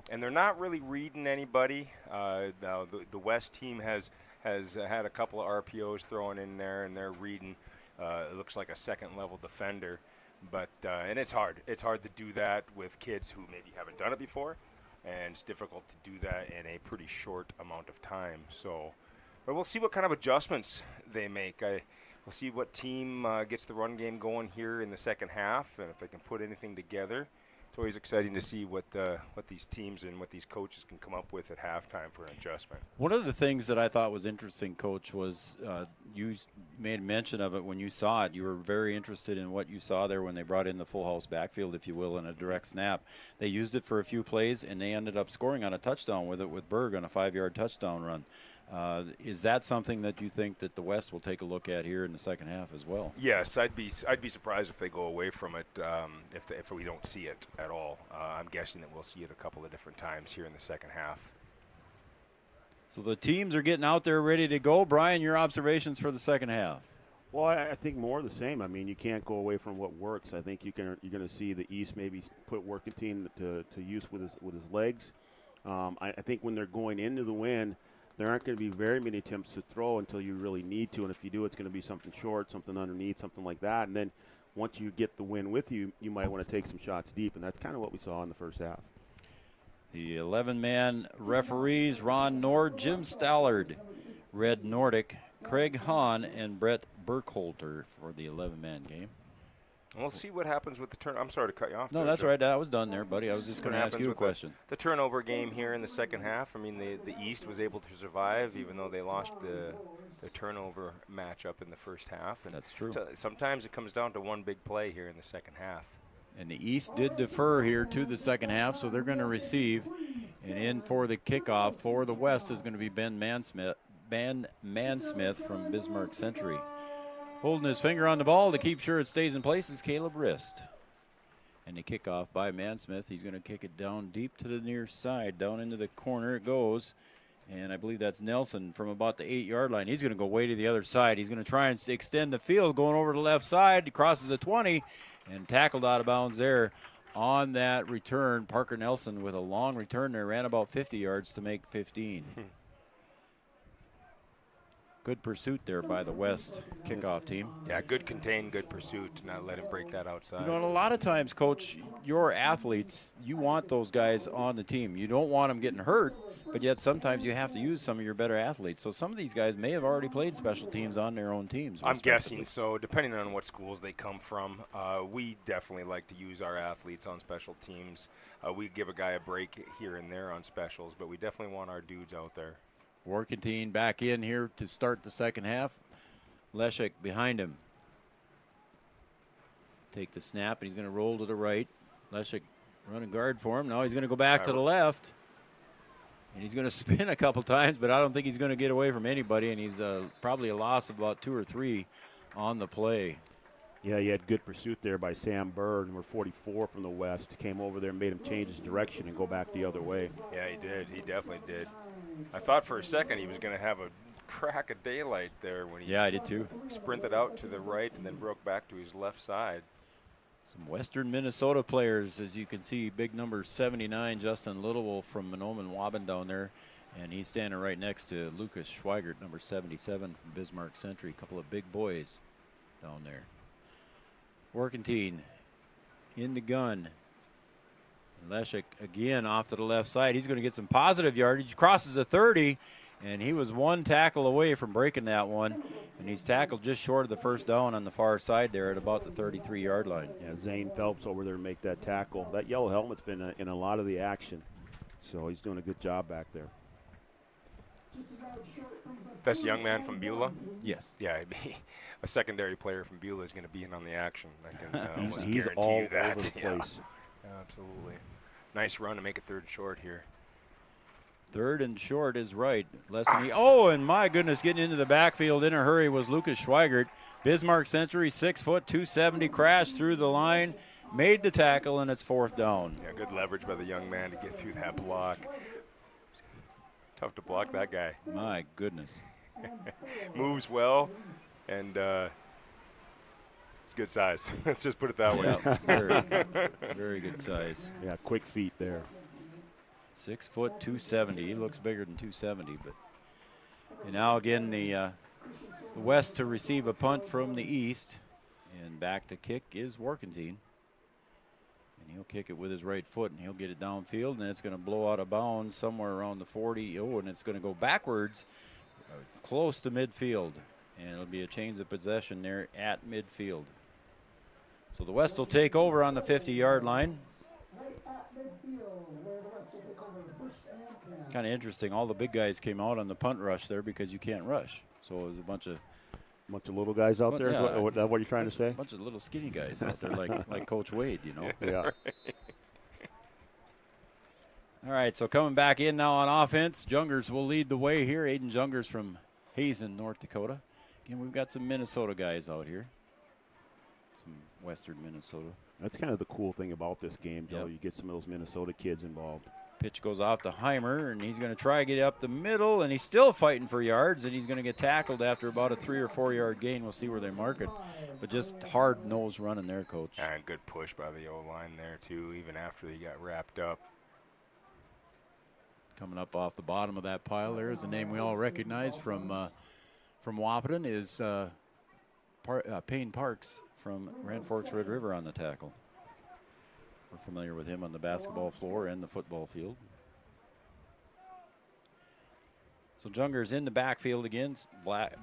And they're not really reading anybody. The West team has had a couple of RPOs thrown in there, and they're reading. It looks like a second-level defender. But and it's hard. It's hard to do that with kids who maybe haven't done it before. And it's difficult to do that in a pretty short amount of time. So, but we'll see what kind of adjustments they make. We'll see what team gets the run game going here in the second half, and if they can put anything together. It's It's always exciting to see what these teams and what these coaches can come up with at halftime for an adjustment. One of the things that I thought was interesting, Coach, was you made mention of it when you saw it. You were very interested in what you saw there when they brought in the full house backfield, if you will, in a direct snap. They used it for a few plays, and they ended up scoring on a touchdown with it with Berg on a 5-yard touchdown run. Is that something that you think that the West will take a look at here in the second half as well? Yes, I'd be surprised if they go away from it if we don't see it at all. I'm guessing that we'll see it a couple of different times here in the second half. So the teams are getting out there ready to go. Brian, your observations for the second half? Well, I think more of the same. I mean, you can't go away from what works. I think you're going to see the East maybe put Workington to use with his legs. I think when they're going into the win, there aren't going to be very many attempts to throw until you really need to, and if you do, it's going to be something short, something underneath, something like that. And then once you get the win with you, you might want to take some shots deep, and that's kind of what we saw in the first half. The 11-man referees, Ron Nord, Jim Stallard, Red Nordic, Craig Hahn, and Brett Burkholter for the 11-man game. We'll see what happens with the turn. I'm sorry to cut you off. No, that's right. I was done there, buddy. I was just going to ask you a question. The turnover game here in the second half. I mean, the East was able to survive even though they lost the turnover matchup in the first half. And that's true. So sometimes it comes down to one big play here in the second half. And the East did defer here to the second half, so they're going to receive. And in for the kickoff for the West is going to be Ben Mansmith from Bismarck Century. Holding his finger on the ball to keep sure it stays in place is Caleb Rist. And the kickoff by Mansmith. He's going to kick it down deep to the near side. Down into the corner it goes. And I believe that's Nelson from about the 8-yard line. He's going to go way to the other side. He's going to try and extend the field going over to the left side. He crosses the 20 and tackled out of bounds there on that return. Parker Nelson with a long return there. Ran about 50 yards to make 15. Good pursuit there by the West kickoff team. Yeah, good contain, good pursuit. Not let him break that outside. You know, and a lot of times, Coach, your athletes, you want those guys on the team. You don't want them getting hurt, but yet sometimes you have to use some of your better athletes. So some of these guys may have already played special teams on their own teams. I'm guessing so, depending on what schools they come from. We definitely like to use our athletes on special teams. We give a guy a break here and there on specials, but we definitely want our dudes out there. Workington back in here to start the second half. Leshek behind him. Take the snap, and he's going to roll to the right. Leshek running guard for him. Now he's going to go back to the left. And he's going to spin a couple times, but I don't think he's going to get away from anybody, and he's probably a loss of about 2 or 3 on the play. Yeah, you had good pursuit there by Sam Bird, number 44 from the West. Came over there and made him change his direction and go back the other way. Yeah, he did. He definitely did. I thought for a second he was going to have a crack of daylight there when he I did too. Sprinted out to the right and then broke back to his left side. Some Western Minnesota players, as you can see, big number 79, Justin Littlewolf from Monoman Waban down there. And he's standing right next to Lucas Schweigert, number 77 from Bismarck Century. A couple of big boys down there. Workington in the gun. Leshek again off to the left side. He's going to get some positive yardage. Crosses the 30, and he was one tackle away from breaking that one. And he's tackled just short of the first down on the far side there at about the 33-yard line. Yeah, Zane Phelps over there to make that tackle. That yellow helmet's been in a lot of the action, so he's doing a good job back there. That's a young man from Beulah? Yes. Yeah, a secondary player from Beulah is going to be in on the action. I can almost he's guarantee all you that. over the place. Yeah, absolutely. Nice run to make it 3rd and short here. 3rd and short is right. Oh, and my goodness, getting into the backfield in a hurry was Lucas Schweigert. Bismarck Century, 6 foot, 270, crashed through the line, made the tackle, and it's 4th down. Yeah, good leverage by the young man to get through that block. Tough to block that guy. My goodness. Moves well, and it's good size. Let's just put it that way. Yeah, very good size. Yeah, quick feet there. 6 foot, 270. He looks bigger than 270, but and now again the West to receive a punt from the East, and back to kick is Workington. And he'll kick it with his right foot, and he'll get it downfield, and it's going to blow out of bounds somewhere around the 40. Oh, and it's going to go backwards, close to midfield, and it'll be a change of possession there at midfield. So the West will take over on the 50-yard line. Kind of interesting. All the big guys came out on the punt rush there because you can't rush. So it was a bunch of little guys out there. Yeah, Is that what you're trying to say? A bunch of little skinny guys out there, like Coach Wade, you know. Yeah. All right, so coming back in now on offense, Jungers will lead the way here. Aiden Jungers from Hazen, North Dakota. Again, we've got some Minnesota guys out here. Some western Minnesota. That's kind of the cool thing about this game, Joe. Yep. You get some of those Minnesota kids involved. Pitch goes off to Heimer, and he's going to try to get up the middle, and he's still fighting for yards, and he's going to get tackled after about a 3 or 4 yard gain. We'll see where they mark it. But just hard nose running there, Coach. And good push by the O-line there, too, even after he got wrapped up. Coming up off the bottom of that pile there is a name we all recognize from Wahpeton is Payne Parks from Grand Forks Red River on the tackle. We're familiar with him on the basketball floor and the football field. So Jungers in the backfield again,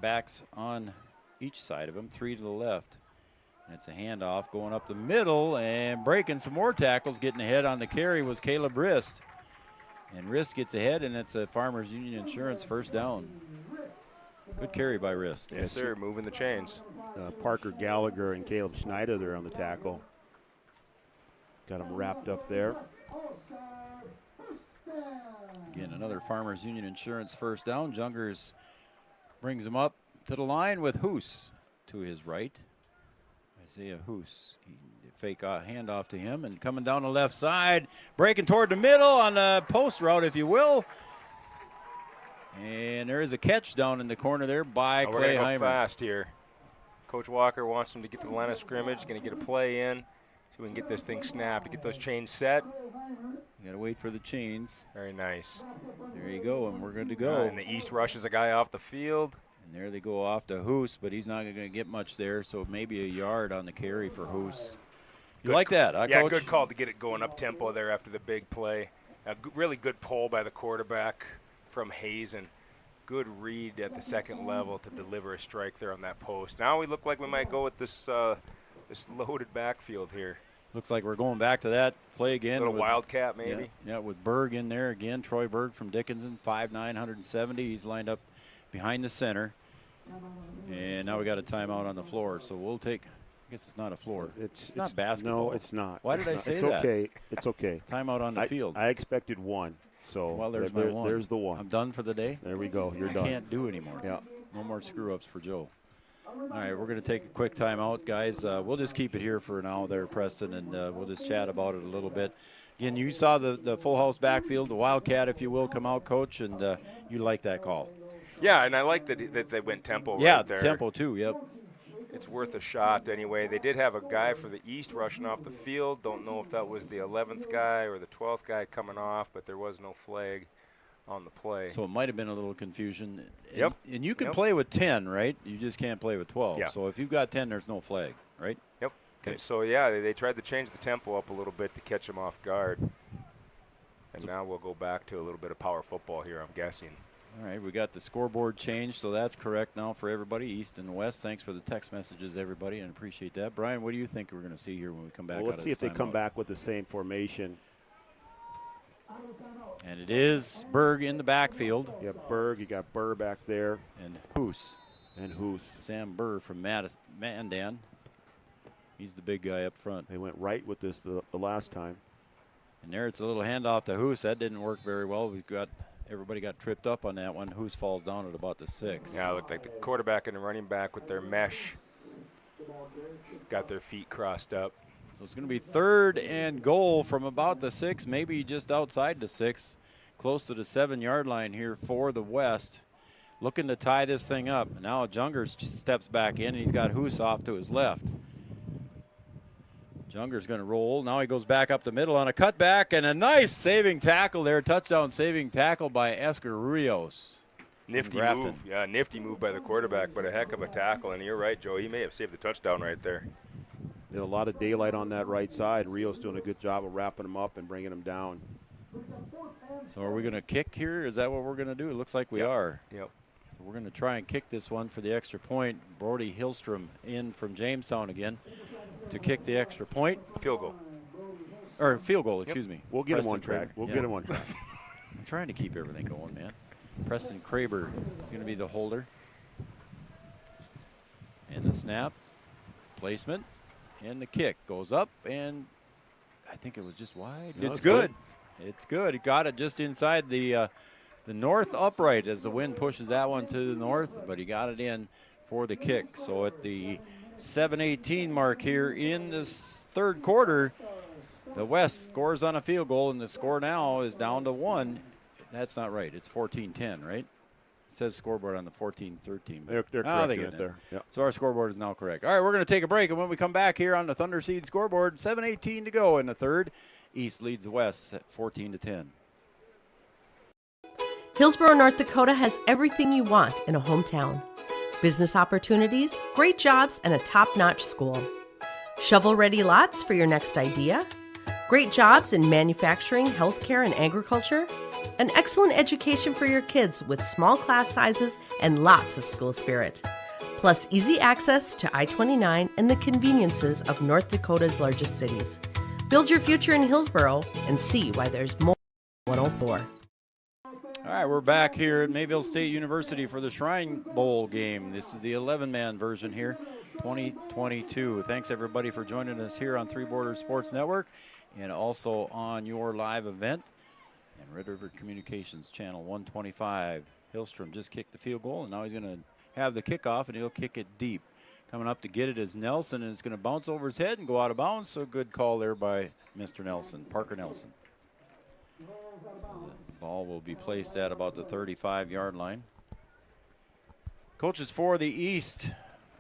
backs on each side of him, 3 to the left. And it's a handoff going up the middle and breaking some more tackles. Getting ahead on the carry was Caleb Rist. And Rist gets ahead, and it's a Farmers Union Insurance first down. Good carry by Rist. Yes, sir, moving the chains. Parker Gallagher and Caleb Schneider there on the tackle. Got him wrapped up there. Again, another Farmers Union Insurance first down. Jungers brings him up to the line with Hoos to his right. Isaiah Hoos. Fake handoff to him, and coming down the left side, breaking toward the middle on the post route, if you will. And there is a catch down in the corner there by Clay Heimer. We're going to go fast here. Coach Walker wants him to get to the line of scrimmage, going to get a play in so we can get this thing snapped, to get those chains set. You got to wait for the chains. Very nice. There you go, and we're good to go. And the East rushes a guy off the field. And there they go off to Hoos, but he's not going to get much there, so maybe a yard on the carry for Hoos. You like that, huh, yeah, Coach? Good call to get it going up tempo there after the big play. A really good pull by the quarterback from Hazen. Good read at the second level to deliver a strike there on that post. Now we look like we might go with this this loaded backfield here. Looks like we're going back to that play again. Little wildcat maybe. Yeah, with Berg in there again. Troy Berg from Dickinson, 5'9", 170. He's lined up behind the center. And now we got a timeout on the floor, so we'll take – I guess it's not a floor. It's not basketball. No, it's not. Why did I say that? It's okay. It's okay. Timeout on the field. I expected one. So well, there's my one. There's the one. I'm done for the day. There we go. You're done. I can't do anymore. Yeah. No more screw-ups for Joe. All right, we're going to take a quick timeout, guys. We'll just keep it here for now there, Preston, and we'll just chat about it a little bit. Again, you saw the full house backfield, the Wildcat, if you will, come out, Coach, and you like that call. Yeah, and I like that they went tempo right there. Yeah, tempo too, yep. It's worth a shot anyway. They did have a guy for the East rushing off the field. Don't know if that was the 11th guy or the 12th guy coming off, but there was no flag on the play. So it might have been a little confusion. Yep. And you can play with 10, right? You just can't play with 12. Yeah. So if you've got 10, there's no flag, right? Yep. Okay. And so, yeah, they tried to change the tempo up a little bit to catch him off guard. And now we'll go back to a little bit of power football here, I'm guessing. All right, we got the scoreboard changed, so that's correct now for everybody, East and West. Thanks for the text messages, everybody, and appreciate that. Brian, what do you think we're going to see here when we come back? Well, let's see if they come back with the same formation. And it is Berg in the backfield. Yeah, Berg. You got Burr back there. And Hoos. Sam Burr from Mandan. He's the big guy up front. They went right with this the last time. And there it's a little handoff to Hoos. That didn't work very well. Everybody got tripped up on that one. Hoos falls down at about the 6. Yeah, it looked like the quarterback and the running back with their mesh got their feet crossed up. So it's going to be 3rd and goal from about the 6, maybe just outside the 6, close to the 7-yard line here for the West. Looking to tie this thing up. Now Jungers steps back in, and he's got Hoos off to his left. Junger's going to roll. Now he goes back up the middle on a cutback, and a nice saving tackle there. Touchdown saving tackle by Esker Rios. Nifty move. Yeah, nifty move by the quarterback, but a heck of a tackle. And you're right, Joe. He may have saved the touchdown right there. There's a lot of daylight on that right side. Rios doing a good job of wrapping him up and bringing him down. So are we going to kick here? Is that what we're going to do? It looks like we are. Yep. So we're going to try and kick this one for the extra point. Brody Hillstrom in from Jamestown again to kick the extra point. Field goal. Or field goal, excuse me. We'll get him Preston on track. Kraber. We'll Yeah. get him on track. I'm trying to keep everything going, man. Preston Kraber is going to be the holder. And the snap, placement, and the kick goes up, and I think it was just wide. No, it's it's good. It's good. He got it just inside the north upright as the wind pushes that one to the north, but he got it in for the kick. So at the 7:18 mark here in this third quarter, the West scores on a field goal, and the score now is down to 1. That's not right. It's 14-10, right? It says scoreboard on the 14-13. They're correct it there. Yep. So our scoreboard is now correct. All right, we're going to take a break, and when we come back here on the Thunder Seed scoreboard, 7:18 to go in the third. East leads the West at 14-10. Hillsborough, North Dakota has everything you want in a hometown. Business opportunities, great jobs, and a top-notch school. Shovel-ready lots for your next idea. Great jobs in manufacturing, healthcare, and agriculture. An excellent education for your kids with small class sizes and lots of school spirit. Plus easy access to I-29 and the conveniences of North Dakota's largest cities. Build your future in Hillsborough and see why there's more than 104. All right, we're back here at Mayville State University for the Shrine Bowl game. This is the 11-man version here, 2022. Thanks, everybody, for joining us here on Three Borders Sports Network and also on your live event. And Red River Communications Channel 125. Hillstrom just kicked the field goal, and now he's going to have the kickoff, and he'll kick it deep. Coming up to get it is Nelson, and it's going to bounce over his head and go out of bounds. So good call there by Mr. Nelson, Parker Nelson. So the ball will be placed at about the 35-yard line. Coaches for the East,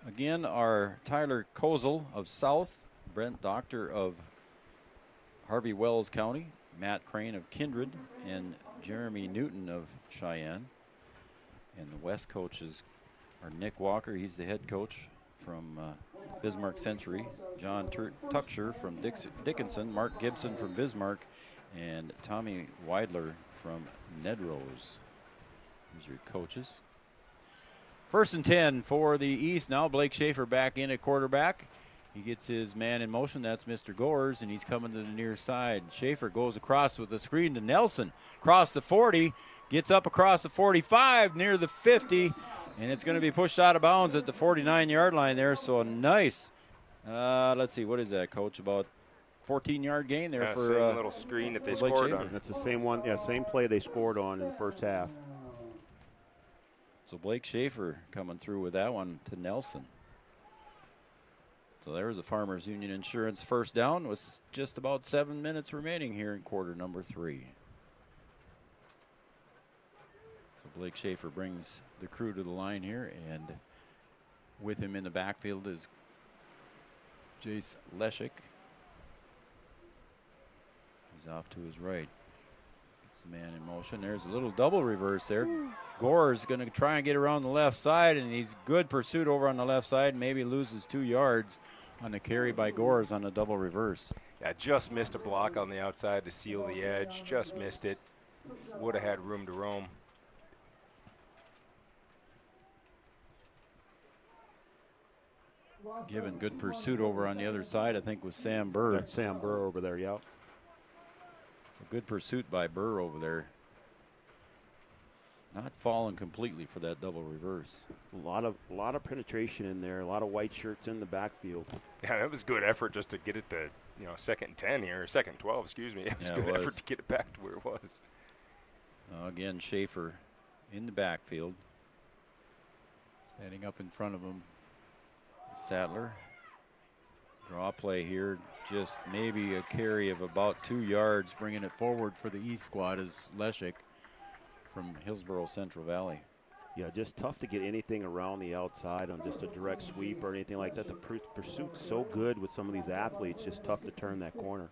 again, are Tyler Kozel of South, Brent Doctor of Harvey Wells County, Matt Crane of Kindred, and Jeremy Newton of Cheyenne. And the West coaches are Nick Walker, he's the head coach from Bismarck Century, John Tucksher from Dickinson, Mark Gibson from Bismarck, and Tommy Weidler from Nedrose. These are your coaches. 1st and 10 for the East now. Blake Schaefer back in at quarterback. He gets his man in motion. That's Mr. Gores, and he's coming to the near side. Schaefer goes across with the screen to Nelson. Across the 40, gets up across the 45, near the 50, and it's going to be pushed out of bounds at the 49-yard line there. So a nice, let's see, what is that, Coach? About 14-yard gain there for same little screen that they scored on. That's the same one, same play they scored on in the first half. So Blake Schaefer coming through with that one to Nelson. So there's a Farmers Union Insurance first down with just about 7 minutes remaining here in quarter number 3. So Blake Schaefer brings the crew to the line here, and with him in the backfield is Jace Leshik. He's off to his right. It's the man in motion. There's a little double reverse there. Gore's going to try and get around the left side, and he's good pursuit over on the left side. Maybe loses 2 yards on the carry by Gore's on the double reverse. Yeah, just missed a block on the outside to seal the edge. Just missed it. Would have had room to roam. Given good pursuit over on the other side, I think, was Sam Burr. That's Sam Burr over there, yeah. So good pursuit by Burr over there. Not falling completely for that double reverse. A lot of penetration in there. A lot of white shirts in the backfield. Yeah, that was good effort just to get it to 2nd and 10 here, or 2nd and 12. Excuse me. It was good effort to get it back to where it was. Again, Schaefer in the backfield, standing up in front of him. Sadler. Draw play here, just maybe a carry of about 2 yards, bringing it forward for the East squad is Leshik from Hillsborough Central Valley. Yeah, just tough to get anything around the outside on just a direct sweep or anything like that. The pursuit's so good with some of these athletes, just tough to turn that corner.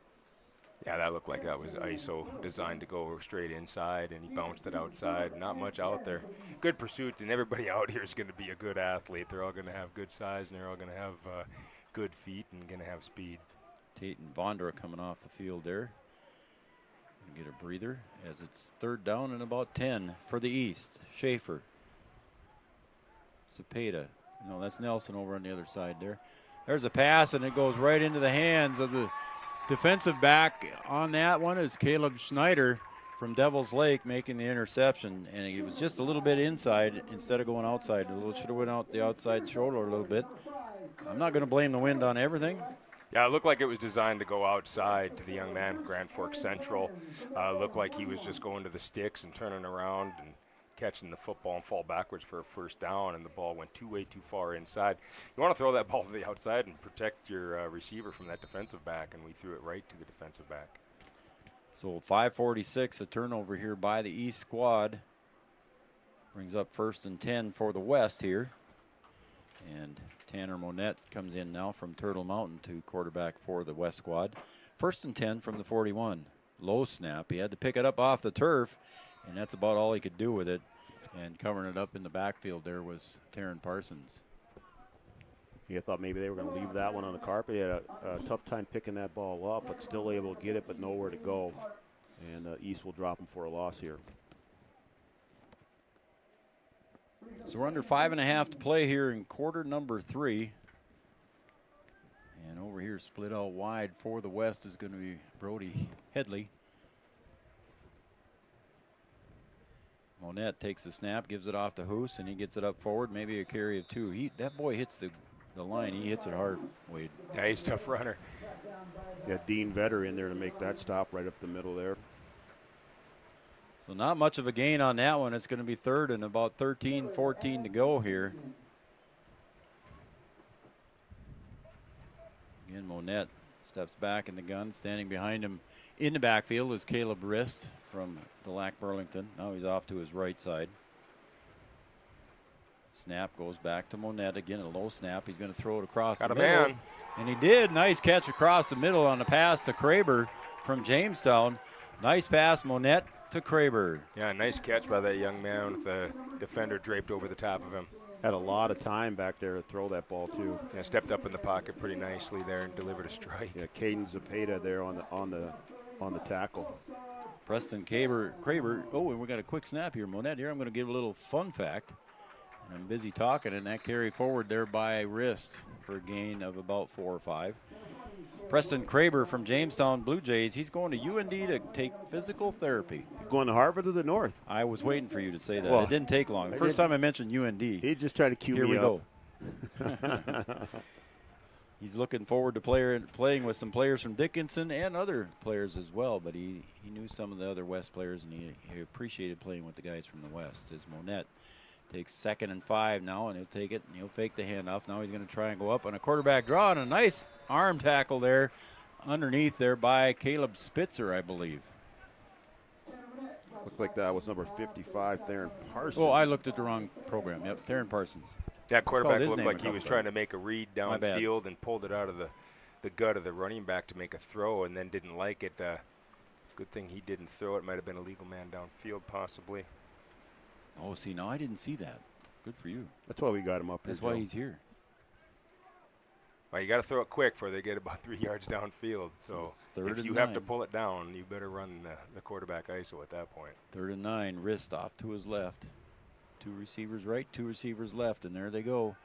Yeah, that looked like that was ISO designed to go straight inside, and he bounced it outside. Not much out there. Good pursuit, and everybody out here is going to be a good athlete. They're all going to have good size, and they're all going to have good feet and going to have speed. Tate and Vondra coming off the field there. Get a breather as it's 3rd down and about 10 for the East. Schaefer. Cepeda. No, that's Nelson over on the other side there. There's a pass, and it goes right into the hands of the Defensive back on that one is Caleb Schneider from Devil's Lake making the interception, and he was just a little bit inside instead of going outside. Should have went out the outside shoulder a little bit. I'm not going to blame the wind on everything. Yeah, it looked like it was designed to go outside to the young man from Grand Forks Central. Looked like he was just going to the sticks and turning around and catching the football and fall backwards for a first down, and the ball went way too far inside. You want to throw that ball to the outside and protect your receiver from that defensive back, and we threw it right to the defensive back. So 5:46, a turnover here by the East squad. Brings up 1st and 10 for the West here. And Tanner Monette comes in now from Turtle Mountain to quarterback for the West squad. 1st and 10 from the 41. Low snap. He had to pick it up off the turf, and that's about all he could do with it. And covering it up in the backfield there was Taryn Parsons. You thought maybe they were going to leave that one on the carpet. He had a tough time picking that ball up, but still able to get it, but nowhere to go. And East will drop him for a loss here. So we're under 5.5 to play here in quarter number 3. And over here, split out wide for the West is going to be Brody Headley. Monette takes the snap, gives it off to Hoos, and he gets it up forward. Maybe a carry of 2. That boy hits the line. He hits it hard, Wade. Yeah, he's a tough runner. Yeah, Dean Vetter in there to make that stop right up the middle there. So not much of a gain on that one. It's going to be 3rd and about 13, 14 to go here. Again, Monette steps back in the gun. Standing behind him in the backfield is Caleb Rist from the Lac Burlington. Now he's off to his right side. Snap goes back to Monette. Again, a low snap. He's going to throw it across the middle. Man. And he did. Nice catch across the middle on the pass to Kraber from Jamestown. Nice pass, Monette to Kraber. Yeah, nice catch by that young man with the defender draped over the top of him. Had a lot of time back there to throw that ball too. Yeah, stepped up in the pocket pretty nicely there and delivered a strike. Yeah, Caden Zapata there on the tackle. Preston Kraber. Oh, and we got a quick snap here, Monette. Here I'm going to give a little fun fact. And I'm busy talking, and that carry forward there by Rist for a gain of about 4 or 5. Preston Kraber from Jamestown Blue Jays. He's going to UND to take physical therapy. Going to Harvard or the North? I was waiting for you to say that. Well, it didn't take long. The first time I mentioned UND. He just tried to cue me up. Here we go. He's looking forward to playing with some players from Dickinson and other players as well, but he knew some of the other West players, and he appreciated playing with the guys from the West. As Monette takes 2nd and 5 now, and he'll take it, and he'll fake the handoff. Now he's going to try and go up on a quarterback draw, and a nice arm tackle there underneath there by Caleb Spitzer, I believe. Looked like that was number 55, Theron Parsons. Oh, I looked at the wrong program. Yep, Theron Parsons. That quarterback looked like he was trying to make a read downfield and pulled it out of the gut of the running back to make a throw and then didn't like it. Good thing he didn't throw it. Might have been a legal man downfield possibly. Oh, see, now I didn't see that. Good for you. That's why we got him up here. That's why he's here. Well, you got to throw it quick before they get about 3 yards downfield. So if you have to pull it down, you better run the quarterback ISO at that point. 3rd and 9, Rist off to his left. 2 receivers right, 2 receivers left, and there they go.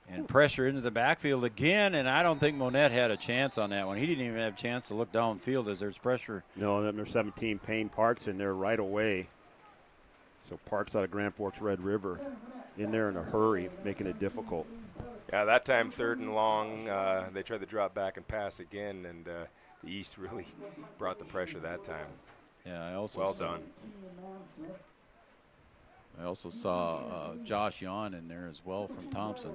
And pressure into the backfield again, and I don't think Monette had a chance on that one. He didn't even have a chance to look downfield as there's pressure. No, number 17, Payne Parks, in there right away. So Parks out of Grand Forks Red River in there in a hurry, making it difficult. Yeah, that time 3rd and long, they tried to drop back and pass again, and the East really brought the pressure that time. Yeah, I also well done. I also saw Josh Yon in there as well from Thompson.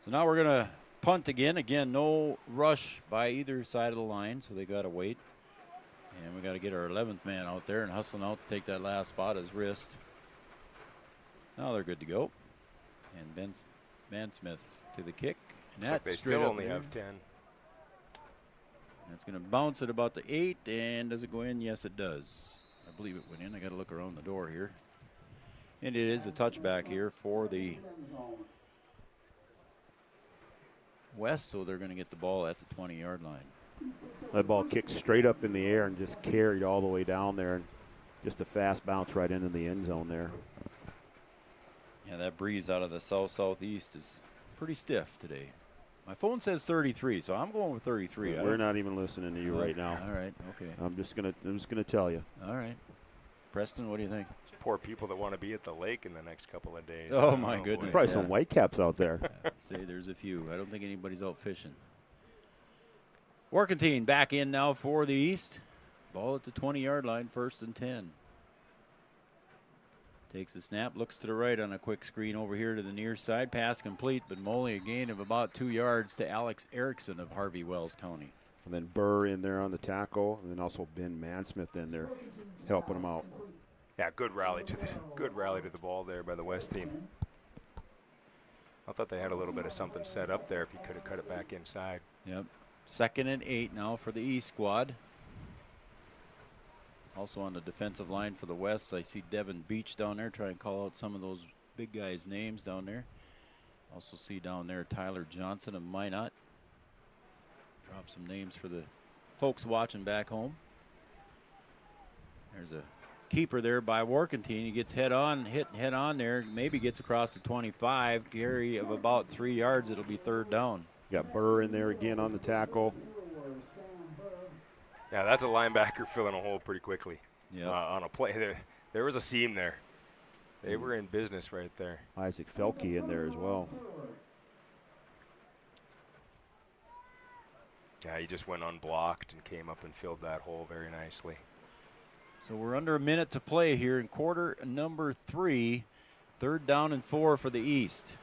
So now we're going to punt again. Again, no rush by either side of the line, so they got to wait. And we got to get our 11th man out there and hustling out to take that last spot as Rist. Now they're good to go. And Van Smith to the kick. And Looks like they still only have 10. That's going to bounce at about the 8, and does it go in? Yes, it does. I believe it went in. I got to look around the door here. And it is a touchback here for the West, so they're going to get the ball at the 20-yard line. That ball kicked straight up in the air and just carried all the way down there. And just a fast bounce right into the end zone there. Yeah, that breeze out of the south-southeast is pretty stiff today. My phone says 33, so I'm going with 33. We're not even listening to you right now. All right, okay. I'm just gonna tell you. All right. Preston, what do you think? Poor people that want to be at the lake in the next couple of days. Oh, my goodness. Probably some whitecaps out there. Say there's a few. I don't think anybody's out fishing. Workentine back in now for the East. Ball at the 20-yard line, 1st and 10. Takes a snap, looks to the right on a quick screen over here to the near side. Pass complete, but only a gain of about 2 yards to Alex Erickson of Harvey Wells County. And then Burr in there on the tackle, and then also Ben Mansmith in there helping him out. Yeah, good rally to the ball there by the West team. I thought they had a little bit of something set up there if he could have cut it back inside. Yep. 2nd and 8 now for the East squad. Also on the defensive line for the West, I see Devin Beach down there trying to call out some of those big guys' names down there. Also see down there Tyler Johnson of Minot. Drop some names for the folks watching back home. There's a keeper there by Workentine. He gets head on there, maybe gets across the 25. Carry of about 3 yards. It'll be 3rd down. Got Burr in there again on the tackle. Yeah, that's a linebacker filling a hole pretty quickly. Yeah. On a play there was a seam there. They were in business right there. Isaac Felke in there as well. Yeah, he just went unblocked and came up and filled that hole very nicely. So we're under a minute to play here in quarter number 3. 3rd down and 4 for the East.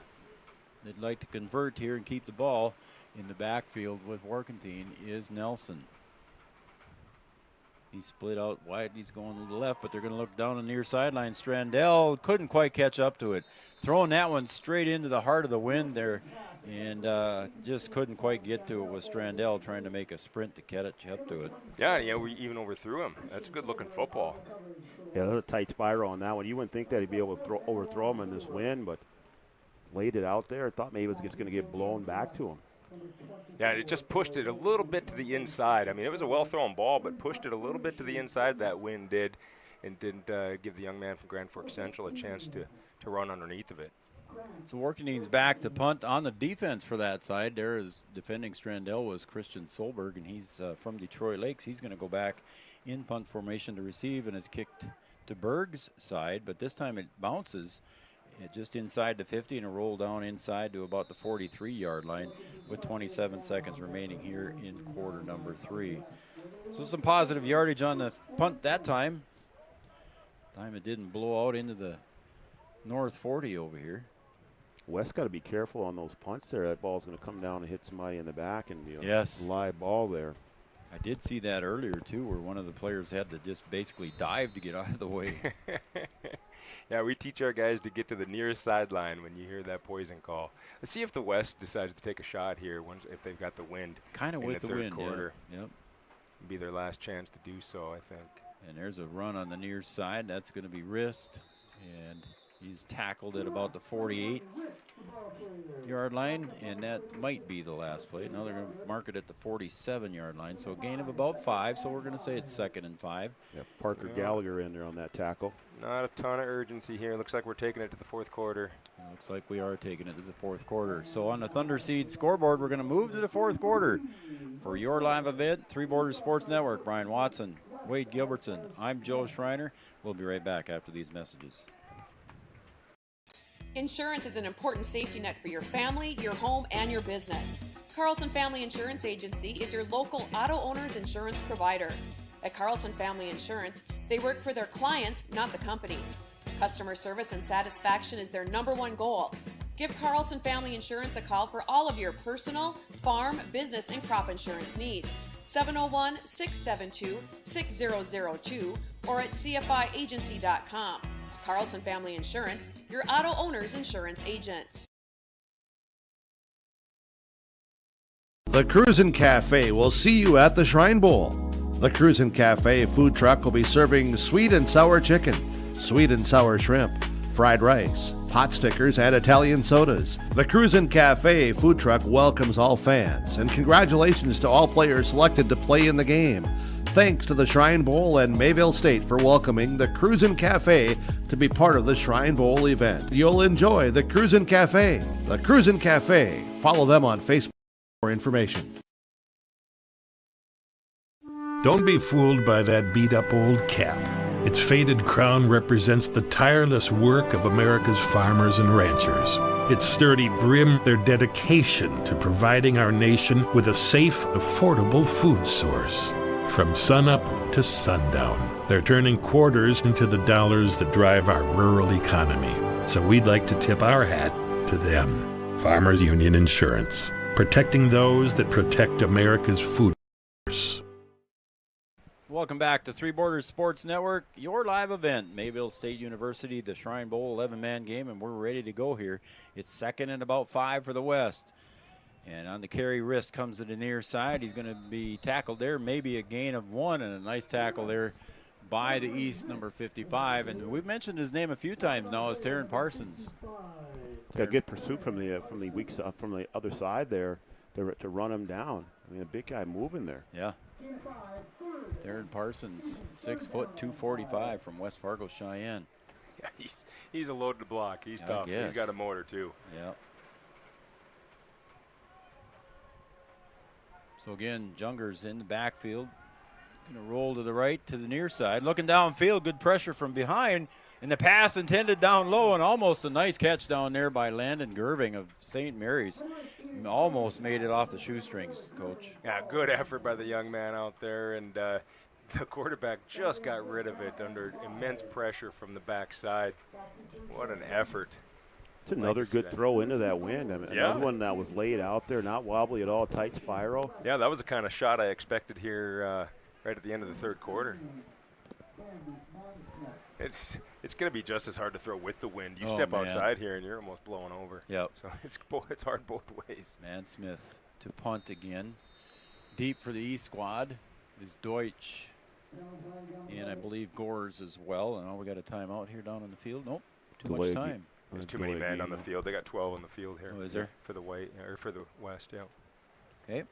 They'd like to convert here and keep the ball in the backfield with Workentine is Nelson. He's split out wide. He's going to the left, but they're going to look down on the near sideline. Strandell couldn't quite catch up to it. Throwing that one straight into the heart of the wind there, and just couldn't quite get to it with Strandell trying to make a sprint to catch up to it. Yeah, we even overthrew him. That's a good-looking football. Yeah, that's a tight spiral on that one. You wouldn't think that he'd be able to overthrow him in this wind, but laid it out there. Thought maybe it was just going to get blown back to him. Yeah, it just pushed it a little bit to the inside. I mean, it was a well-thrown ball, but pushed it a little bit to the inside, that wind did, and didn't give the young man from Grand Forks Central a chance to run underneath of it. So Workentine's back to punt on the defense for that side. There is defending Strandell was Christian Solberg, and he's from Detroit Lakes. He's going to go back in punt formation to receive, and is kicked to Berg's side, but this time it bounces just inside the 50 and a roll down inside to about the 43-yard line with 27 seconds remaining here in quarter number 3. So some positive yardage on the punt that time. It didn't blow out into the north 40 over here. West got to be careful on those punts there. That ball's going to come down and hit somebody in the back and be a yes. live ball there. I did see that earlier, too, where one of the players had to just basically dive to get out of the way. Yeah, we teach our guys to get to the nearest sideline when you hear that poison call. Let's see if the West decides to take a shot here if they've got the wind. Kind of with the third wind, quarter. Yeah. Yep. It'll be their last chance to do so, I think. And there's a run on the near side. That's going to be wrist. And he's tackled at about the 48-yard line, and that might be the last play. Now they're going to mark it at the 47-yard line, so a gain of about 5, so we're going to say it's 2nd and 5. Yeah, Parker Gallagher in there on that tackle. Not a ton of urgency here. Looks like we're taking it to the 4th quarter. It looks like we are taking it to the 4th quarter. So on the Thunder Seed scoreboard, we're going to move to the 4th quarter. For your live event, Three Borders Sports Network, Brian Watson, Wade Gilbertson, I'm Joe Schreiner. We'll be right back after these messages. Insurance is an important safety net for your family, your home, and your business. Carlson Family Insurance Agency is your local auto owner's insurance provider. At Carlson Family Insurance, they work for their clients, not the companies. Customer service and satisfaction is their #1 goal. Give Carlson Family Insurance a call for all of your personal, farm, business, and crop insurance needs. 701-672-6002 or at cfiagency.com. Carlson Family Insurance, your auto owner's insurance agent. The Cruisin' Cafe will see you at the Shrine Bowl. The Cruisin' Cafe food truck will be serving sweet and sour chicken, sweet and sour shrimp, fried rice, pot stickers, and Italian sodas. The Cruisin' Cafe food truck welcomes all fans, and congratulations to all players selected to play in the game. Thanks to the Shrine Bowl and Mayville State for welcoming the Cruisin' Cafe to be part of the Shrine Bowl event. You'll enjoy the Cruisin' Cafe. The Cruisin' Cafe. Follow them on Facebook. For information. Don't be fooled by that beat-up old cap. Its faded crown represents the tireless work of America's farmers and ranchers. Its sturdy brim, their dedication to providing our nation with a safe, affordable food source. From sunup to sundown, they're turning quarters into the dollars that drive our rural economy. So we'd like to tip our hat to them. Farmers Union Insurance, protecting those that protect America's food source. Welcome back to Three Borders Sports Network, your live event, Mayville State University, the Shrine Bowl 11-man game, and we're ready to go here. It's second and about 5 for the West. And on the carry, wrist comes to the near side. He's going to be tackled there, maybe a gain of 1, and a nice tackle there by the East, number 55. And we've mentioned his name a few times now as Taryn Parsons. Yeah, good pursuit from the from the other side there to run him down. I mean, a big guy moving there. Yeah. Taryn Parsons, 6 foot, 245 from West Fargo, Cheyenne. Yeah, he's a load to block. He's tough. He's got a motor too. Yeah. So again, Junger's in the backfield. Going to roll to the right to the near side. Looking downfield, good pressure from behind. And the pass intended down low, and almost a nice catch down there by Landon Gerving of St. Mary's. Almost made it off the shoestrings, Coach. Yeah, good effort by the young man out there, and the quarterback just got rid of it under immense pressure from the backside. What an effort. It's another good throw into that wind. I mean, another one that was laid out there, not wobbly at all, tight spiral. Yeah, that was the kind of shot I expected here right at the end of the third quarter. It's going to be just as hard to throw with the wind. You step outside here and you're almost blowing over. Yep. So it's hard both ways. Man Smith to punt again. Deep for the East squad is Deutsch. And I believe Gores as well. And we got a timeout here down on the field. Nope, too much time. There's too many men on the field. They got 12 on the field here. Oh, is there? For the white or for the West, yeah. Okay.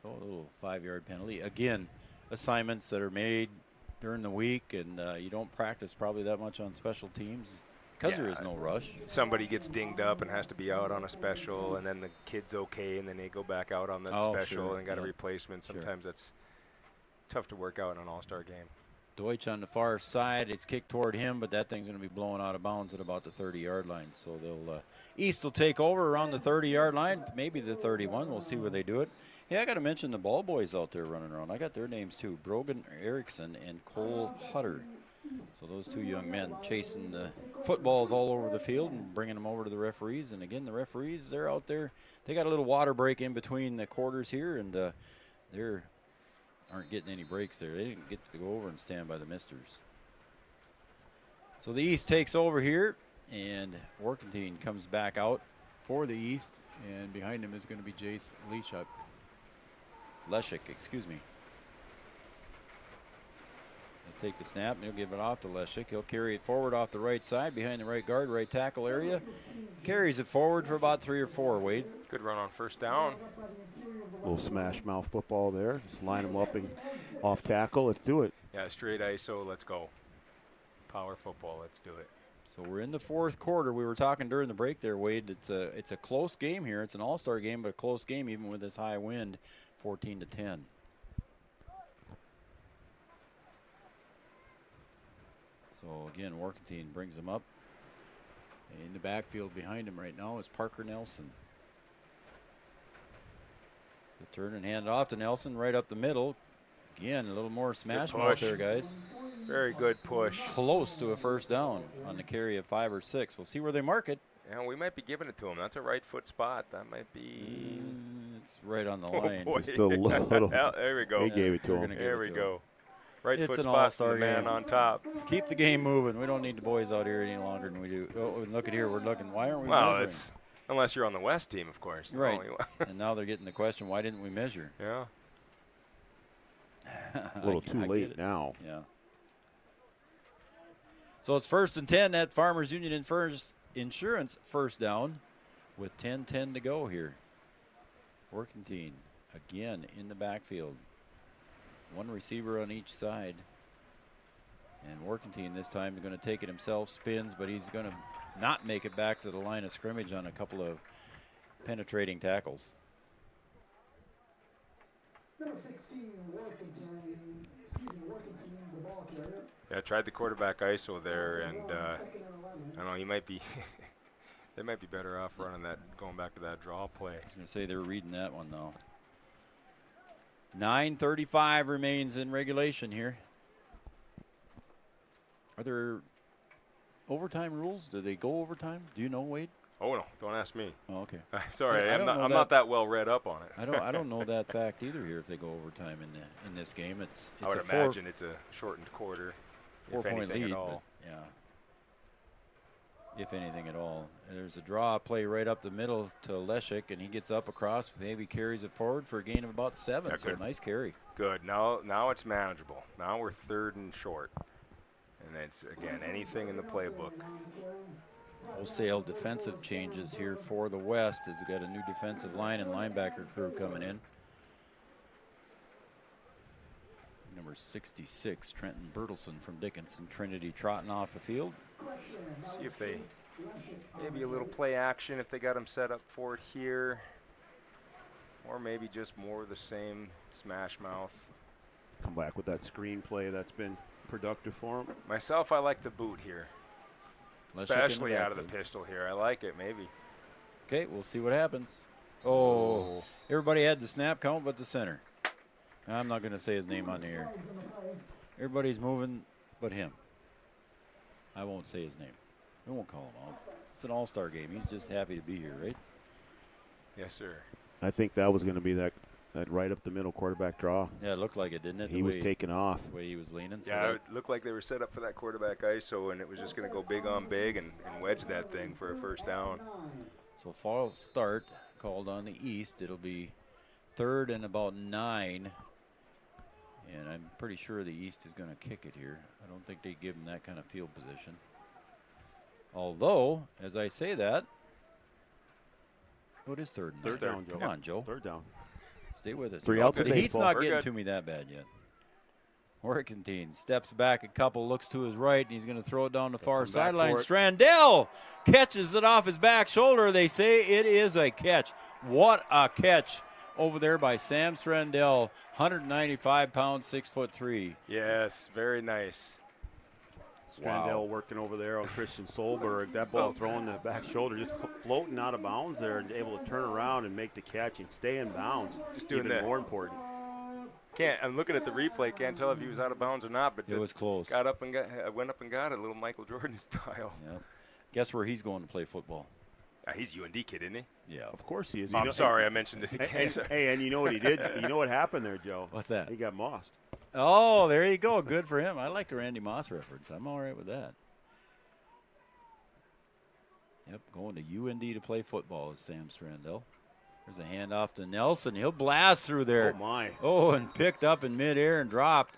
So a little 5-yard penalty. Again, assignments that are made during the week, and you don't practice probably that much on special teams because there is no rush. Somebody gets dinged up and has to be out on a special, and then the kid's okay, and then they go back out on the special and got a replacement. Sometimes that's tough to work out in an all-star game. Deutsch on the far side. It's kicked toward him, but that thing's going to be blown out of bounds at about the 30-yard line. So they'll East will take over around the 30-yard line, maybe the 31. We'll see where they do it. Yeah, I got to mention the ball boys out there running around. I got their names too, Brogan Erickson and Cole Hutter. So those two young men chasing the footballs all over the field and bringing them over to the referees. And again, the referees, they're out there. They got a little water break in between the quarters here, and they're aren't getting any breaks there. They didn't get to go over and stand by the misters. So the East takes over here, and Workentine comes back out for the East, and behind him is going to be Jace Leshik, excuse me. He'll take the snap, and he'll give it off to Leshik. He'll carry it forward off the right side, behind the right guard, right tackle area. Carries it forward for about 3 or 4, Wade. Good run on first down. Little smash mouth football there. Just line them up and off tackle. Let's do it. Yeah, straight ISO. Let's go. Power football. Let's do it. So we're in the fourth quarter. We were talking during the break there, Wade. It's a close game here. It's an all-star game, but a close game even with this high wind, 14-10. So again, Workentine brings him up. In the backfield behind him right now is Parker Nelson. The turn and hand off to Nelson right up the middle. Again, a little more smash mouth there, guys. Very good push. Close to a first down on the carry of 5 or 6. We'll see where they mark it. Yeah, we might be giving it to him. That's a right foot spot. That might be. It's right on the line. Boy. Just a little. There we go. They gave it to him. There we go. Right It's foot an spot all-star for the man game. on top. Keep the game moving. We don't need the boys out here any longer than we do. Oh, look at here. We're looking. Why aren't we measuring? It's unless you're on the West team, of course. Right. And now they're getting the question, why didn't we measure? Yeah. A little too late now. Yeah. So it's 1st and 10 at Farmers Union Insurance first down with 10:10 to go here. Workentine again in the backfield. One receiver on each side. And Workentine this time is going to take it himself, spins, but he's going to not make it back to the line of scrimmage on a couple of penetrating tackles. Yeah, I tried the quarterback ISO there, and I don't know, he might be they might be better off running that, going back to that draw play. I was going to say they're reading that one, though. 9:35 remains in regulation here. Are there overtime rules? Do they go overtime? Do you know, Wade? Oh, no, don't ask me. Oh, okay. Sorry, I I'm don't know not that well read up on it. I don't know that fact either here. If they go overtime in this game, it's I would a imagine it's a shortened quarter, if 4-point anything lead, at all. but yeah, if anything at all. There's a draw play right up the middle to Leshik, and he gets up across, maybe carries it forward for a gain of about 7. So nice carry. Good. Now it's manageable. Now we're 3rd and short, and it's again anything in the playbook. Wholesale defensive changes here for the West as we got a new defensive line and linebacker crew coming in. Number 66, Trenton Bertelson from Dickinson Trinity, trotting off the field. See if they, maybe a little play action if they got him set up for it here. Or maybe just more of the same smash mouth. Come back with that screen play that's been productive for him. Myself, I like the boot here. Especially out of the pistol here. I like it, maybe. Okay, we'll see what happens. Oh, everybody had the snap count but the center. I'm not going to say his name on the air. Everybody's moving but him. I won't say his name. We won't call him out. It's an all-star game. He's just happy to be here, right? Yes, sir. I think that was going to be that right up the middle quarterback draw. Yeah, it looked like it, didn't it? He was taking off. The way he was leaning. So Yeah, it looked like they were set up for that quarterback ISO, and it was just going to go big on big and wedge that thing for a first down. So false start called on the East. It'll be 3rd and about 9. And I'm pretty sure the East is going to kick it here. I don't think they give him that kind of field position. Although, as I say that, it is 3rd and 9. Third down, Joe. Come on, Joe. 3rd down. Stay with us. Three outs The of heat's baseball. not We're getting good. to me that bad yet. Workentine steps back a couple, looks to his right, and he's going to throw it down the far sideline. Strandell catches it off his back shoulder. They say it is a catch. What a catch over there by Sam Strandell, 195 pounds, 6'3". Yes, very nice. Strandell working over there on Christian Solberg. That ball thrown the back shoulder, just floating out of bounds there and able to turn around and make the catch and stay in bounds. Just doing even that. more important. I'm looking at the replay. Can't tell if he was out of bounds or not, but It was close. Went up and got it, a little Michael Jordan style. Yep. Guess where he's going to play football? He's a UND kid, isn't he? Yeah. Of course he is. I'm sorry, I mentioned it again. Hey, and you know what he did? You know what happened there, Joe? What's that? He got mossed. Oh, there you go. Good for him. I like the Randy Moss reference. I'm all right with that. Yep, going to UND to play football is Sam Strandell. There's a handoff to Nelson. He'll blast through there. Oh, my. Oh, and picked up in midair and dropped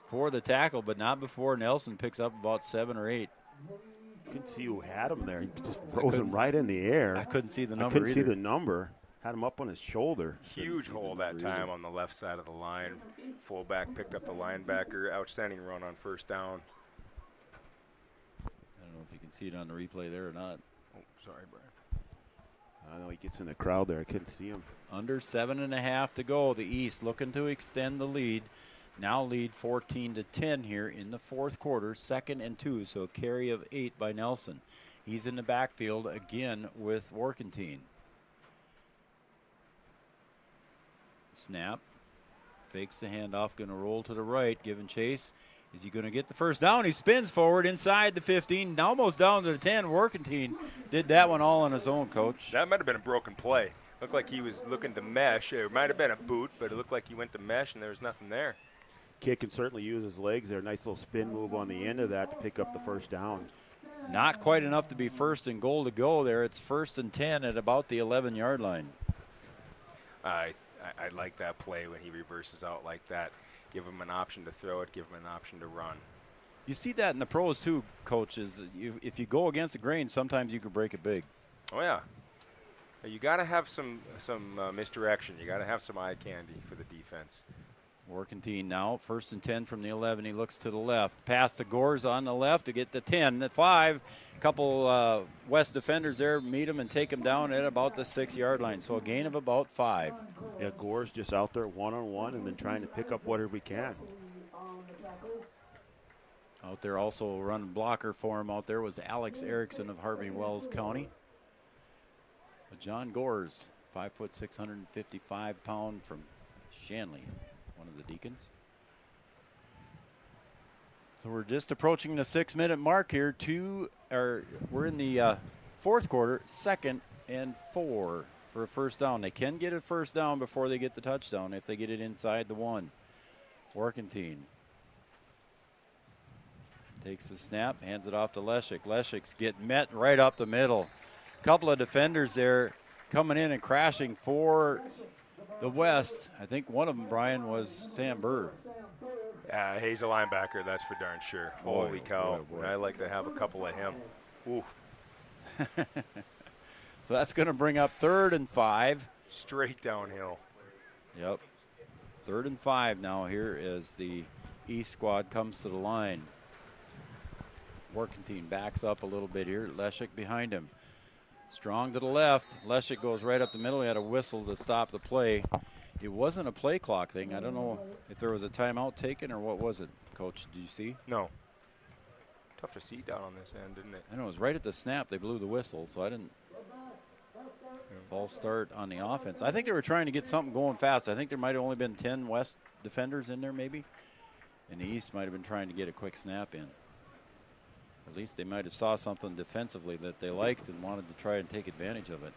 for the tackle, but not before Nelson picks up about 7 or 8. You can see who had him there. He just rose him right in the air. I couldn't see the number I couldn't see either. the number. Had him up on his shoulder. Huge hole that time on the left side of the line. Fullback picked up the linebacker. Outstanding run on first down. I don't know if you can see it on the replay there or not. Oh, sorry, Brian. I know he gets in the crowd there. I couldn't see him. Under 7.5 to go. The East looking to extend the lead. Now lead 14-10 here in the fourth quarter. 2nd and 2, so a carry of 8 by Nelson. He's in the backfield again with Workentine. Snap. Fakes the handoff. Going to roll to the right. Giving chase. Is he going to get the first down? He spins forward inside the 15, almost down to the 10. Workentine did that one all on his own, Coach. That might have been a broken play. Looked like he was looking to mesh. It might have been a boot, but it looked like he went to mesh, and there was nothing there. Kid can certainly use his legs there. Nice little spin move on the end of that to pick up the first down. Not quite enough to be 1st and goal to go there. It's 1st and 10 at about the 11-yard line. I like that play when he reverses out like that. Give him an option to throw it. Give him an option to run. You see that in the pros too, coaches. If you go against the grain, sometimes you can break it big. Oh, yeah. You got to have some misdirection. You got to have some eye candy for the defense. Workentine now, 1st and 10 from the 11. He looks to the left. Pass to Gores on the left to get the 10. The 5. Couple West defenders there meet him and take him down at about the 6-yard line. So a gain of about 5. Yeah, Gore's just out there one-on-one and then trying to pick up whatever we can. Out there also running blocker for him out there was Alex Erickson of Harvey Wells County. But John Gores, 5 foot 655 pound from Shanley, one of the Deacons. So we're just approaching the 6-minute mark here. We're in the fourth quarter, 2nd and 4 for a first down. They can get a first down before they get the touchdown if they get it inside the 1. Workentine takes the snap, hands it off to Leshik. Leshik's getting met right up the middle. Couple of defenders there coming in and crashing for the West. I think one of them, Brian, was Sam Burr. He's a linebacker, that's for darn sure. Boy, Holy cow. boy. I like to have a couple of him. Oof. So that's going to bring up 3rd and 5. Straight downhill. Yep. 3rd and 5 now here as the East squad comes to the line. Workentine backs up a little bit here. Leshik behind him. Strong to the left. Leshik goes right up the middle. He had a whistle to stop the play. It wasn't a play clock thing. I don't know if there was a timeout taken or what was it, Coach? Did you see? No. Tough to see down on this end, didn't it? I know it was right at the snap. They blew the whistle, so I didn't. False start on the offense. I think they were trying to get something going fast. I think there might have only been 10 West defenders in there maybe. And the East might have been trying to get a quick snap in. At least they might have saw something defensively that they liked and wanted to try and take advantage of it.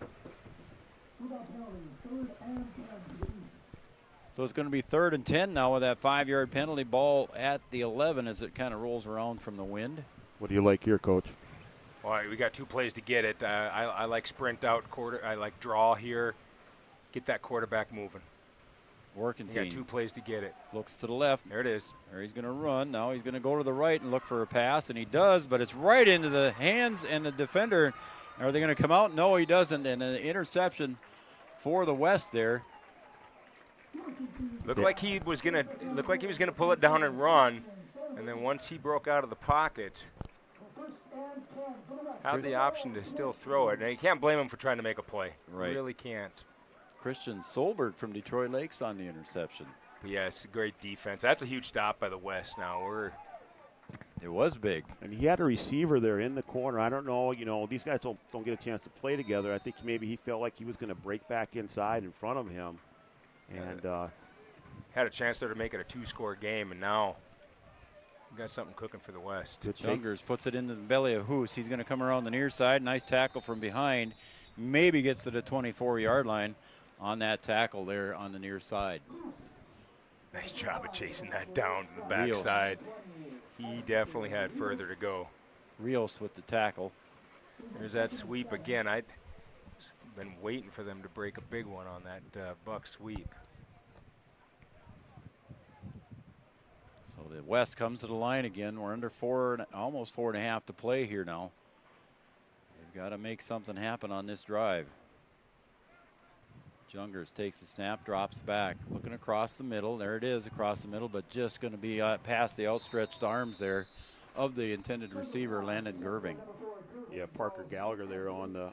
So it's going to be 3rd and 10 now with that 5-yard penalty. Ball at the 11 as it kind of rolls around from the wind. What do you like here, Coach? Well, we got 2 plays to get it. I like sprint out quarter. I like draw here. Get that quarterback moving. Workentine. You got 2 plays to get it. Looks to the left. There it is. There he's going to run. Now he's going to go to the right and look for a pass, and he does, but it's right into the hands and the defender. Are they going to come out? No, he doesn't. And an interception for the West there. Looked like he was gonna pull it down and run, and then once he broke out of the pocket, had the option to still throw it. And you can't blame him for trying to make a play. Right. You really can't. Christian Solberg from Detroit Lakes on the interception. But yes, great defense. That's a huge stop by the West. Now it was big, and he had a receiver there in the corner. I don't know. These guys don't get a chance to play together. I think maybe he felt like he was going to break back inside in front of him. And had a chance there to make it a 2-score game, and now we got something cooking for the West. Jungers puts it into the belly of Hoos. He's going to come around the near side. Nice tackle from behind. Maybe gets to the 24-yard line on that tackle there on the near side. Nice job of chasing that down to the backside. He definitely had further to go. Rios with the tackle. There's that sweep again. I'd been waiting for them to break a big one on that Buck sweep. So the West comes to the line again. We're under almost 4.5 to play here now. They've got to make something happen on this drive. Jungers takes the snap, drops back, looking across the middle. There it is across the middle, but just going to be past the outstretched arms there of the intended receiver, Landon Gerving. Yeah, Parker Gallagher there on the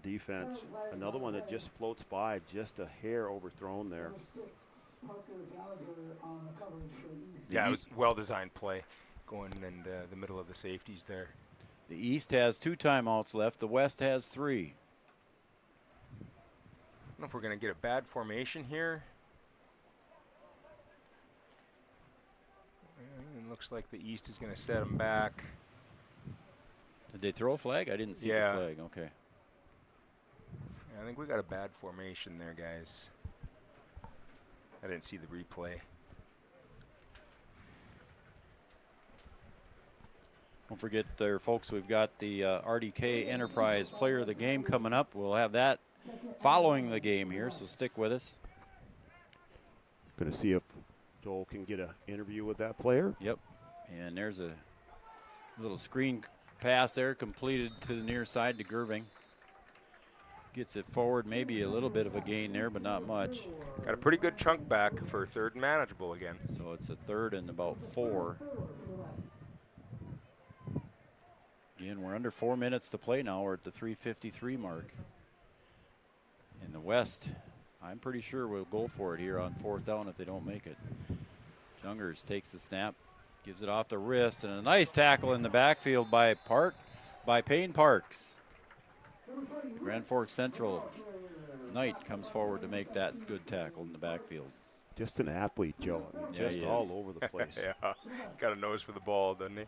defense. Another one that just floats by, just a hair overthrown there. Yeah, it was a well-designed play going in the middle of the safeties there. The East has 2 timeouts left. The West has 3. I don't know if we're going to get a bad formation here. It looks like the East is going to set them back. Did they throw a flag? I didn't see the flag. Okay. I think we got a bad formation there, guys. I didn't see the replay. Don't forget there, folks, we've got the RDK Enterprise Player of the Game coming up. We'll have that following the game here, so stick with us. Going to see if Joel can get an interview with that player. Yep. And there's a little screen pass there completed to the near side to Gerving. Gets it forward, maybe a little bit of a gain there, but not much. Got a pretty good chunk back for third and manageable again. So it's a third and about 4. Again, we're under 4 minutes to play now. We're at the 3:53 mark. In the West, I'm pretty sure we'll go for it here on 4th down if they don't make it. Jungers takes the snap, gives it off the wrist, and a nice tackle in the backfield by Payne Parks. Grand Forks Central Knight comes forward to make that good tackle in the backfield. Just an athlete, Joe. I mean, just all over the place. Yeah, got a nose for the ball, doesn't he?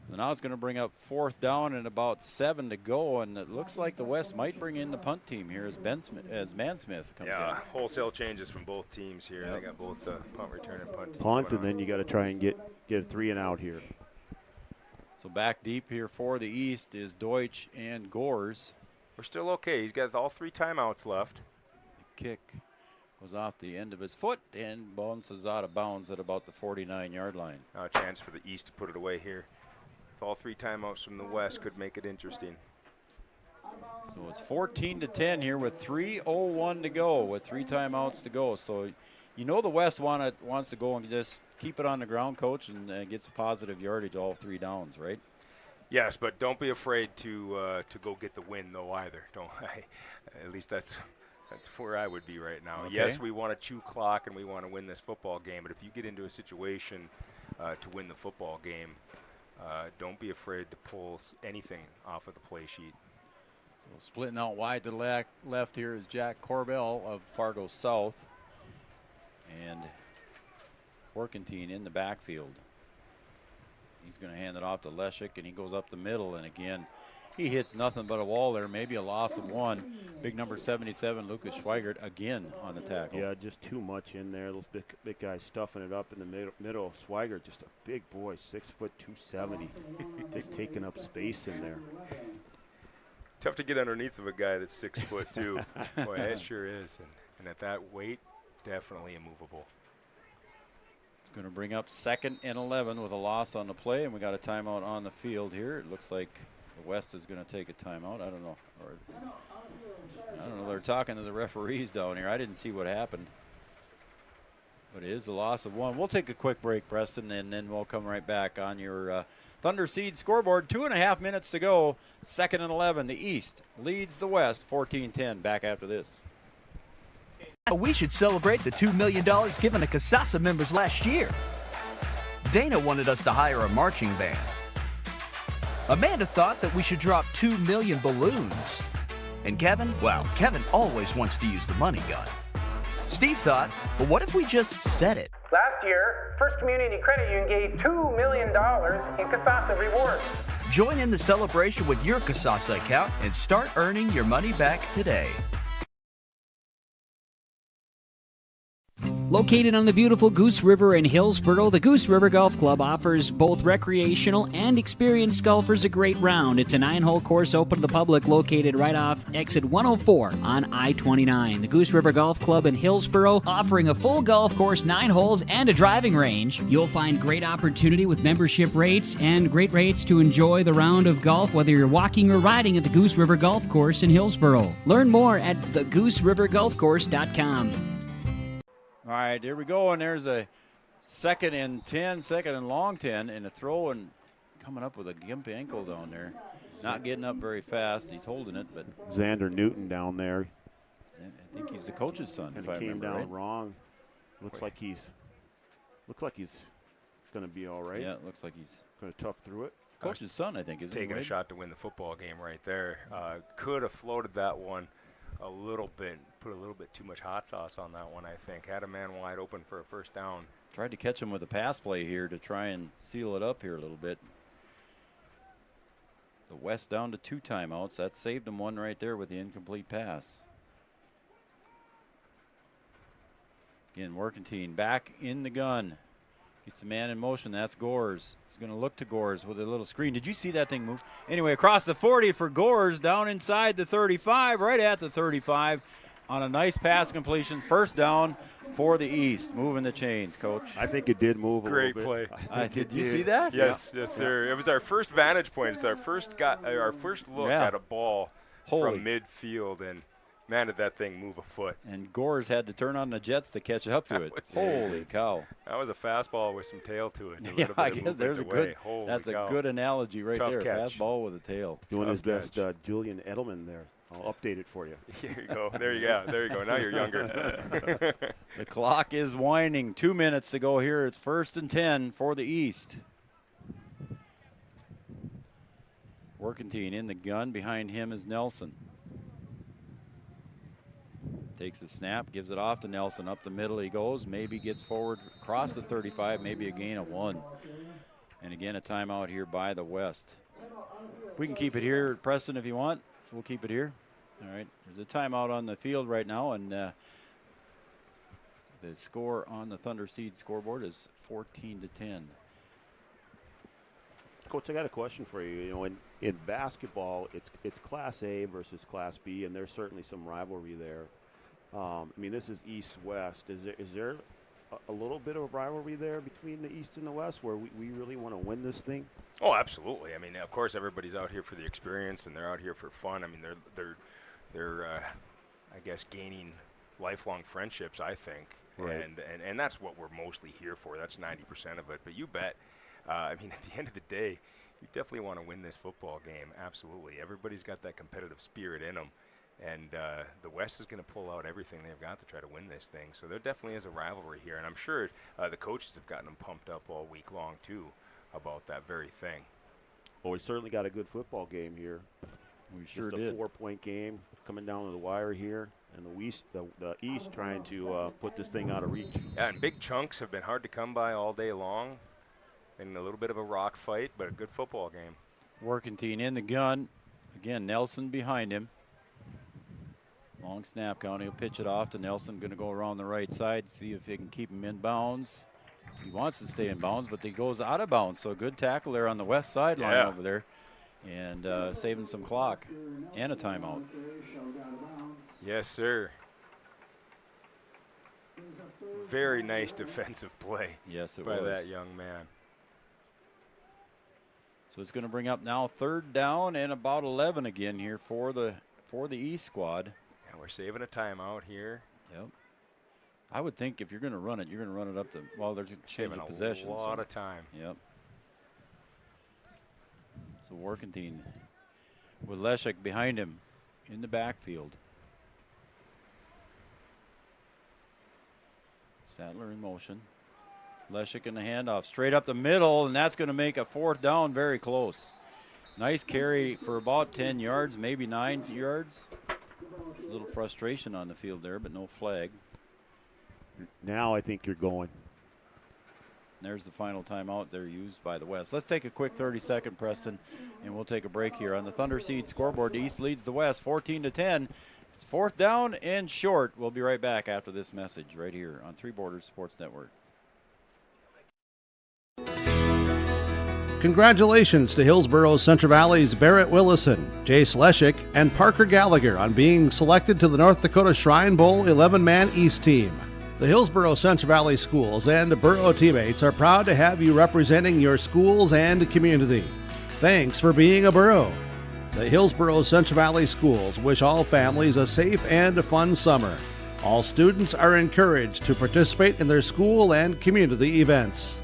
So now it's going to bring up 4th down and about 7 to go, and it looks like the West might bring in the punt team here as Mansmith comes in. Yeah, wholesale changes from both teams here. Yep. They got both punt return and punt team. Punt, and then you got to try and get a 3 and out here. So back deep here for the East is Deutsch and Gores. We're still okay. He's got all 3 timeouts left. The kick was off the end of his foot and bounces out of bounds at about the 49-yard line. Now a chance for the East to put it away here. All 3 timeouts from the West could make it interesting. So it's 14-10 here with 3:01 to go, with 3 timeouts to go. So you know the West wants to go and just keep it on the ground, Coach, and gets a positive yardage all 3 downs, right? Yes, but don't be afraid to go get the win, though, either. At least that's where I would be right now. Okay. Yes, we want to chew clock and we want to win this football game, but if you get into a situation to win the football game, don't be afraid to pull anything off of the play sheet. So splitting out wide to the left here is Jack Corbell of Fargo South. And Workentine in the backfield. He's going to hand it off to Leshik, and he goes up the middle. And again, he hits nothing but a wall there, maybe a loss of 1. Big number 77, Lucas Schweigert, again on the tackle. Yeah, just too much in there. Those big guys stuffing it up in the middle. Schweigert, just a big boy, 6 foot 270, just taking up space in there. Tough to get underneath of a guy that's 6 foot 2. Boy, that sure is. And at that weight, definitely immovable. It's going to bring up 2nd and 11 with a loss on the play, and we got a timeout on the field here. It looks like the West is going to take a timeout. I don't know. They're talking to the referees down here. I didn't see what happened. But it is a loss of 1. We'll take a quick break, Preston, and then we'll come right back on your Thunder Seed scoreboard. 2.5 minutes to go. 2nd and 11. The East leads the West 14-10. Back after this. We should celebrate the $2 million given to Casasa members last year. Dana wanted us to hire a marching band. Amanda thought that we should drop 2 million balloons. And Kevin, well, Kevin always wants to use the money gun. Steve thought, well, what if we just said it? Last year, First Community Credit Union gave $2 million in Casasa rewards. Join in the celebration with your Casasa account and start earning your money back today. Located on the beautiful Goose River in Hillsboro, the Goose River Golf Club offers both recreational and experienced golfers a great round. It's a 9-hole course open to the public located right off exit 104 on I-29. The Goose River Golf Club in Hillsboro offering a full golf course, 9 holes, and a driving range. You'll find great opportunity with membership rates and great rates to enjoy the round of golf, whether you're walking or riding at the Goose River Golf Course in Hillsboro. Learn more at thegooserivers.com. All right, here we go, and there's a 2nd and 10, 2nd and long 10, and a throw, and coming up with a gimp ankle down there. Not getting up very fast. He's holding it, but Xander Newton down there. I think he's the coach's son, if I remember came down right. wrong. Looks like he's going to be all right. Yeah, it looks like he's going to tough through it. Coach's son, I think, is taking a shot to win the football game right there. Could have floated that one a little bit, put a little bit too much hot sauce on that one, I think. Had a man wide open for a first down. Tried to catch him with a pass play here to try and seal it up here a little bit. The West down to 2 timeouts. That saved him 1 right there with the incomplete pass. Again, Workentine back in the gun. Gets a man in motion. That's Gores. He's going to look to Gores with a little screen. Did you see that thing move? Anyway, across the 40 for Gores, down inside the 35, right at the 35, on a nice pass completion. First down for the East. Moving the chains, Coach. I think it did move a Great little bit. play. Did you see that? Yes, yes, sir. It was our first vantage point. It's our first look at a ball from midfield, and man, did that thing move a foot. And Gores had to turn on the jets to catch up to it. Holy cow. That was a fastball with some tail to it. Yeah, I guess there's a good, that's a good analogy right there. Catch. Fastball with a tail. Doing his best Julian Edelman there. I'll update it for you. There you go. There you go. There you go. Now you're younger. The clock is winding. 2 minutes to go here. It's 1st and 10 for the East. Workentine in the gun. Behind him is Nelson. Takes the snap, gives it off to Nelson. Up the middle he goes. Maybe gets forward across the 35. Maybe a gain of 1. And again, a timeout here by the West. We can keep it here, Preston, if you want. We'll keep it here. All right. There's a timeout on the field right now, and the score on the Thunder Seed scoreboard is 14-10. Coach, I got a question for you. You know, in basketball, it's Class A versus Class B, and there's certainly some rivalry there. I mean, this is East-West. Is there a little bit of rivalry there between the East and the West where we really want to win this thing? Oh, absolutely. I mean, of course, everybody's out here for the experience, and they're out here for fun. I mean, they're I guess, gaining lifelong friendships, I think. Right. And that's what we're mostly here for. That's 90% of it. But you bet, I mean, at the end of the day, you definitely want to win this football game. Absolutely. Everybody's got that competitive spirit in them. And the West is going to pull out everything they've got to try to win this thing. So there definitely is a rivalry here. And I'm sure the coaches have gotten them pumped up all week long, too, about that very thing. Well, we certainly got a good football game here. We sure Just did. a 4-point game coming down to the wire here. And the East trying to put this thing out of reach. Yeah, and big chunks have been hard to come by all day long. And a little bit of a rock fight, but a good football game. Workentine in the gun. Again, Nelson behind him. Long snap count. He'll pitch it off to Nelson. Going to go around the right side, see if he can keep him in bounds. He wants to stay in bounds, but he goes out of bounds. So a good tackle there on the west sideline over there. And saving some clock and a timeout. Yes, sir. Very nice defensive play. Yes, it by was. that young man. So it's going to bring up now 3rd down and about 11 again here for the East squad. And we're saving a timeout here. Yep. I would think if you're going to run it, you're going to run it up to, well, there's a change of possession. A lot of time. Yep. So Workentine with Leshek behind him in the backfield. Sadler in motion. Leshek in the handoff straight up the middle, and that's going to make a 4th down very close. Nice carry for about 10 yards, maybe 9 yards. A little frustration on the field there, but no flag. Now I think you're going. There's the final timeout there used by the West. Let's take a quick 30-second, Preston, and we'll take a break here. On the Thunder Seed scoreboard, the East leads the West 14-10. It's 4th down and short. We'll be right back after this message right here on Three Borders Sports Network. Congratulations to Hillsborough Central Valley's Barrett Willison, Jace Leshek, and Parker Gallagher on being selected to the North Dakota Shrine Bowl 11-man East team. The Hillsborough Central Valley schools and Borough teammates are proud to have you representing your schools and community. Thanks for being a Borough. The Hillsborough Central Valley schools wish all families a safe and fun summer. All students are encouraged to participate in their school and community events.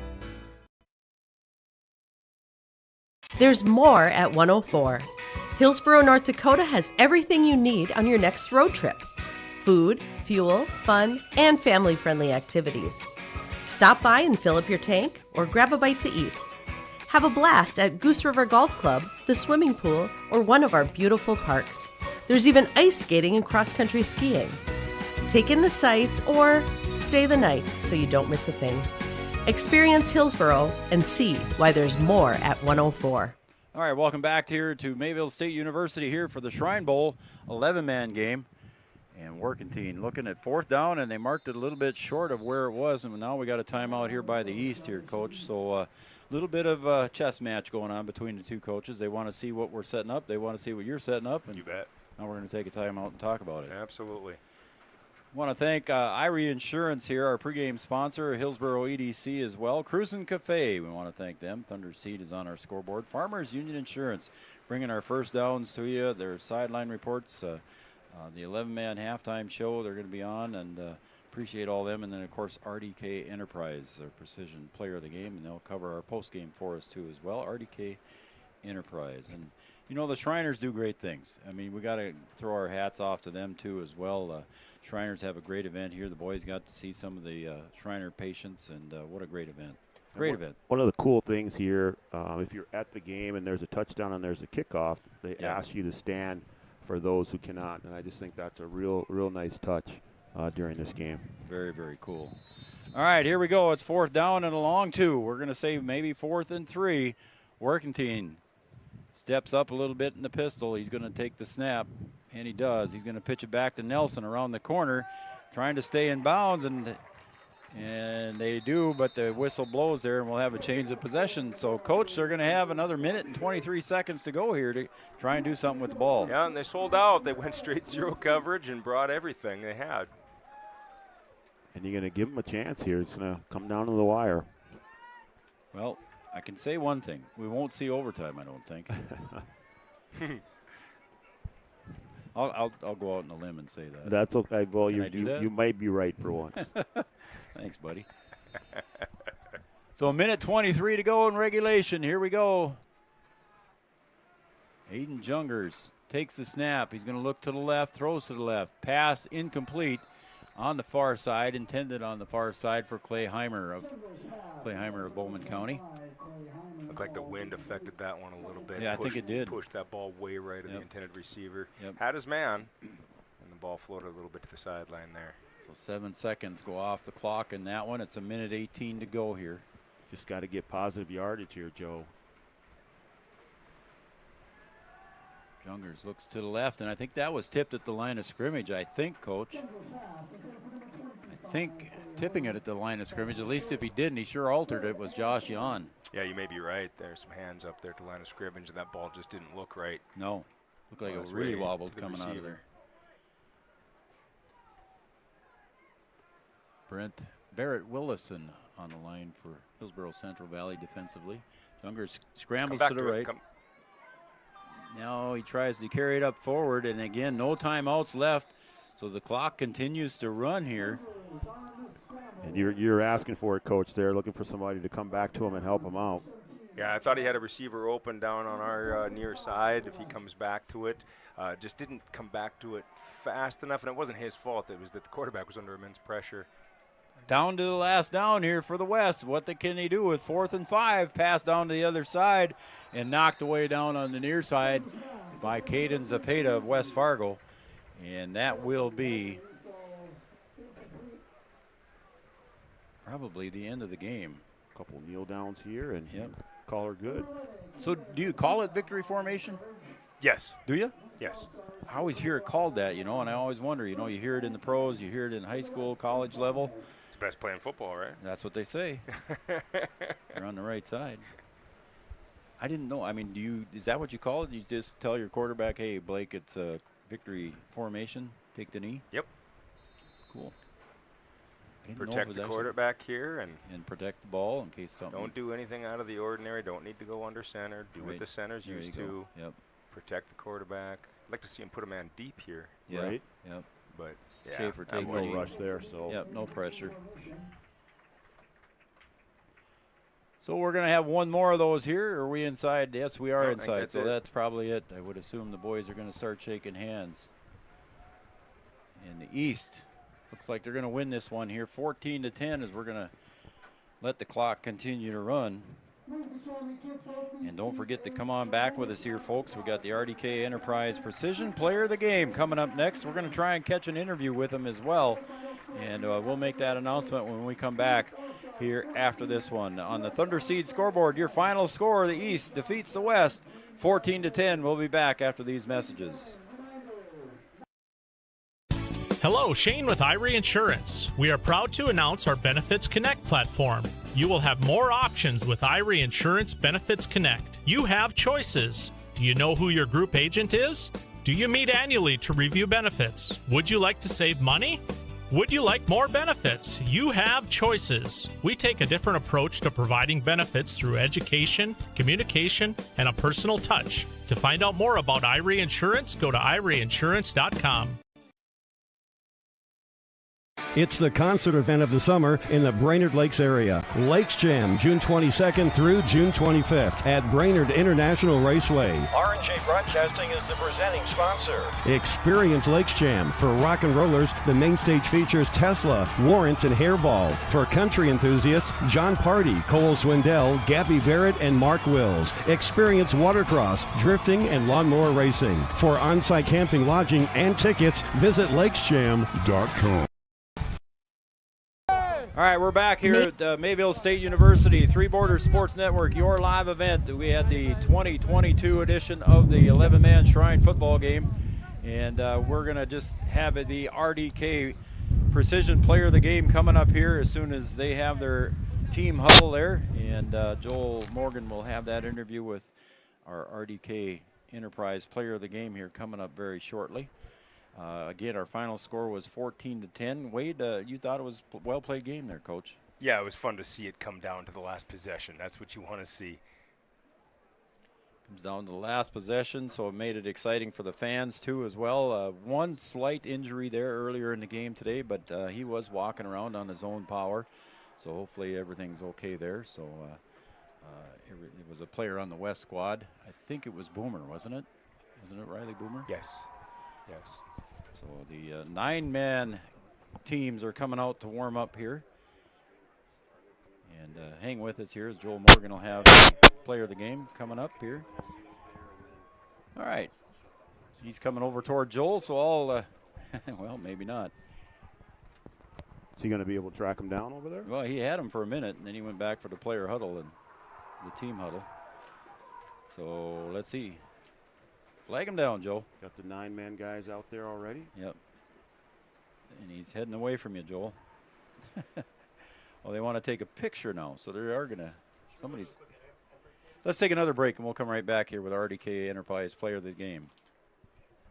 There's more at 104. Hillsborough, North Dakota has everything you need on your next road trip. Food, fuel, fun, and family-friendly activities. Stop by and fill up your tank or grab a bite to eat. Have a blast at Goose River Golf Club, the swimming pool, or one of our beautiful parks. There's even ice skating and cross-country skiing. Take in the sights or stay the night so you don't miss a thing. Experience Hillsborough and see why there's more at 104. All right, welcome back here to Mayville State University here for the Shrine Bowl 11-man game. And Workentine looking at 4th down, and they marked it a little bit short of where it was. And now we got a timeout here by the East here, Coach. So a little bit of a chess match going on between the two coaches. They want to see what we're setting up. They want to see what you're setting up. And you bet. Now we're going to take a timeout and talk about it. Absolutely. I want to thank Irie Insurance here, our pregame sponsor, Hillsborough EDC as well. Cruisin' Cafe, we want to thank them. Thunder Seed is on our scoreboard. Farmers Union Insurance, bringing our first downs to you. Their sideline reports, the 11-man halftime show they're going to be on, and appreciate all them. And then, of course, RDK Enterprise, their precision player of the game, and they'll cover our post-game for us, too, as well. RDK Enterprise. And, you know, the Shriners do great things. I mean, we got to throw our hats off to them, too, as well. Shriners have a great event here. The boys got to see some of the Shriner patients, and what a great event. Great event. One of the cool things here, if you're at the game and there's a touchdown and there's a kickoff, they ask you to stand for those who cannot, and I just think that's a real nice touch during this game. Very, very cool. All right, here we go. It's 4th down and a long 2. We're going to say maybe 4th and 3. Workington steps up a little bit in the pistol. He's going to take the snap, and he does. He's going to pitch it back to Nelson around the corner, trying to stay in bounds, and they do, but the whistle blows there, and we'll have a change of possession. So, Coach, they're going to have another minute and 23 seconds to go here to try and do something with the ball. Yeah, and they sold out. They went straight zero coverage and brought everything they had. And you're going to give them a chance here. It's going to come down to the wire. Well, I can say one thing. We won't see overtime, I don't think. I'll go out on a limb and say that. That's okay. Well, you might be right for once. Thanks, buddy. So a minute 23 to go in regulation. Here we go. Aiden Jungers takes the snap. He's going to look to the left, throws to the left. Pass incomplete on the far side, intended on the far side for Clay Heimer of Bowman County. Looked like the wind affected that one a little bit. Yeah, I think it did. Pushed that ball way right at the intended receiver. Yep. Had his man, and the ball floated a little bit to the sideline there. So 7 seconds go off the clock in that one. It's a minute 18 to go here. Just got to get positive yardage here, Joe. Jungers looks to the left, and I think that was tipped at the line of scrimmage, I think, Coach. I think tipping it at the line of scrimmage, at least if he didn't, he sure altered it, was Josh Yon. Yeah, you may be right. There's some hands up there at the line of scrimmage, and that ball just didn't look right. No. Looked like it really wobbled coming out of there. Brent Barrett Willison on the line for Hillsborough Central Valley defensively. Jungers scrambles to the right. Now he tries to carry it up forward, and again, no timeouts left, so the clock continues to run here. And you're asking for it, Coach, there, looking for somebody to come back to him and help him out. Yeah, I thought he had a receiver open down on our near side if he comes back to it. Just didn't come back to it fast enough, and it wasn't his fault. It was that the quarterback was under immense pressure. Down to the last down here for the West. What can he do with 4th and 5? Pass down to the other side and knocked away down on the near side by Caden Zapata of West Fargo. And that will be probably the end of the game. A couple kneel downs here and call her good. So do you call it victory formation? Yes. Do you? Yes. I always hear it called that, and I always wonder, you hear it in the pros, you hear it in high school, college level. It's the best play in football, right? That's what they say. You're on the right side. I didn't know. I mean, is that what you call it? You just tell your quarterback, hey, Blake, it's a victory formation, take the knee? Yep. Cool. Protect the quarterback here and protect the ball in case something. Don't do anything out of the ordinary. Don't need to go under center. Do what the center's used to. Yep. Protect the quarterback. I'd like to see him put a man deep here. Yeah. Right? Yep. But Schaefer takes no rush there, so. Yep, no pressure. So we're going to have one more of those here. Are we inside? Yes, we are inside. So that's probably it. I would assume the boys are going to start shaking hands. In the East, looks like they're going to win this one here, 14-10, as we're going to let the clock continue to run. And don't forget to come on back with us here, folks. We got the RDK Enterprise Precision Player of the Game coming up next. We're going to try and catch an interview with him as well. And we'll make that announcement when we come back here after this one. On the Thunder Seed scoreboard, your final score, the East defeats the West 14-10. We'll be back after these messages. Hello, Shane with Irie Insurance. We are proud to announce our Benefits Connect platform. You will have more options with Irie Insurance Benefits Connect. You have choices. Do you know who your group agent is? Do you meet annually to review benefits? Would you like to save money? Would you like more benefits? You have choices. We take a different approach to providing benefits through education, communication, and a personal touch. To find out more about IRE Insurance, go to ireinsurance.com. It's the concert event of the summer in the Brainerd Lakes area. Lakes Jam, June 22nd through June 25th at Brainerd International Raceway. R&J Broadcasting is the presenting sponsor. Experience Lakes Jam. For rock and rollers, the main stage features Tesla, Warrant, and Hairball. For country enthusiasts, John Party, Cole Swindell, Gabby Barrett, and Mark Wills. Experience watercross, drifting, and lawnmower racing. For on-site camping, lodging, and tickets, visit lakesjam.com. All right, we're back here at Mayville State University, Three Borders Sports Network, your live event. We had the 2022 edition of the 11-man Shrine football game, and we're going to just have the RDK Precision Player of the Game coming up here as soon as they have their team huddle there, and Joel Morgan will have that interview with our RDK Enterprise Player of the Game here coming up very shortly. Again, our final score was 14-10. Wade, you thought it was a well-played game there, Coach. Yeah, it was fun to see it come down to the last possession. That's what you want to see. Comes down to the last possession, so it made it exciting for the fans, too, as well. One slight injury there earlier in the game today, but he was walking around on his own power, so hopefully everything's okay there. So it was a player on the West squad. I think it was Boomer, wasn't it? Wasn't it Riley Boomer? Yes. Yes. So the 9-man teams are coming out to warm up here. And hang with us here as Joel Morgan will have the player of the game coming up here. All right. He's coming over toward Joel, so I'll, well, maybe not. Is he going to be able to track him down over there? Well, he had him for a minute, and then he went back for the player huddle and the team huddle. So let's see. Flag him down, Joe. Got the 9-man guys out there already? Yep. And he's heading away from you, Joel. Well, they want to take a picture now, so they are going to, somebody's. Let's take another break, and we'll come right back here with RDK Enterprise Player of the Game.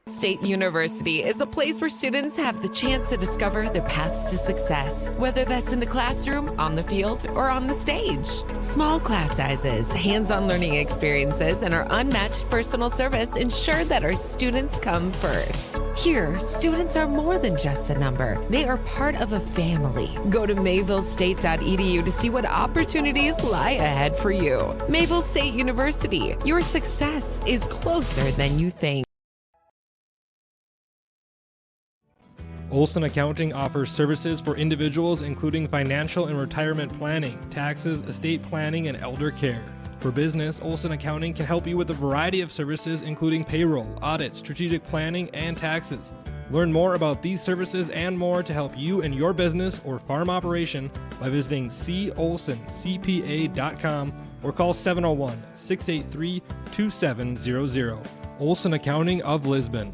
State University is a place where students have the chance to discover their paths to success, whether that's in the classroom, on the field, or on the stage. Small class sizes, hands-on learning experiences, and our unmatched personal service ensure that our students come first. Here, students are more than just a number. They are part of a family. Go to mayvillestate.edu to see what opportunities lie ahead for you. Mayville State University, your success is closer than you think. Olson Accounting offers services for individuals including financial and retirement planning, taxes, estate planning, and elder care. For business, Olson Accounting can help you with a variety of services including payroll, audit, strategic planning, and taxes. Learn more about these services and more to help you and your business or farm operation by visiting colsoncpa.com or call 701-683-2700. Olson Accounting of Lisbon.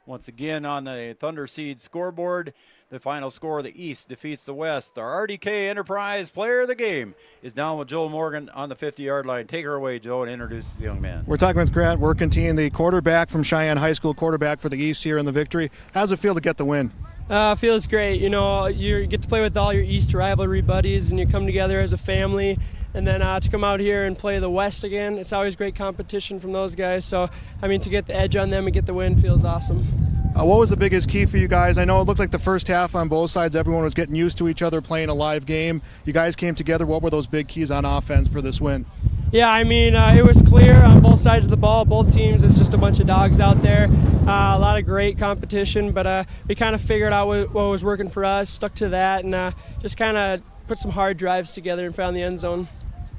Once again on the Thunder Seed scoreboard, the final score, the East defeats the West. Our RDK Enterprise Player of the Game is down with Joel Morgan on the 50-yard line. Take her away, Joe, and introduce the young man. We're talking with Grant Workentine, the quarterback from Cheyenne High School, quarterback for the East here in the victory. How's it feel to get the win? Feels great. You know, you get to play with all your East rivalry buddies, and you come together as a family. And then to come out here and play the West again, it's always great competition from those guys. So, I mean, to get the edge on them and get the win feels awesome. What was the biggest key for you guys? I know it looked like the first half on both sides, everyone was getting used to each other, playing a live game. You guys came together. What were those big keys on offense for this win? Yeah, I mean, it was clear on both sides of the ball, both teams. It's just a bunch of dogs out there. A lot of great competition, but we kind of figured out what was working for us, stuck to that, and just kind of put some hard drives together and found the end zone.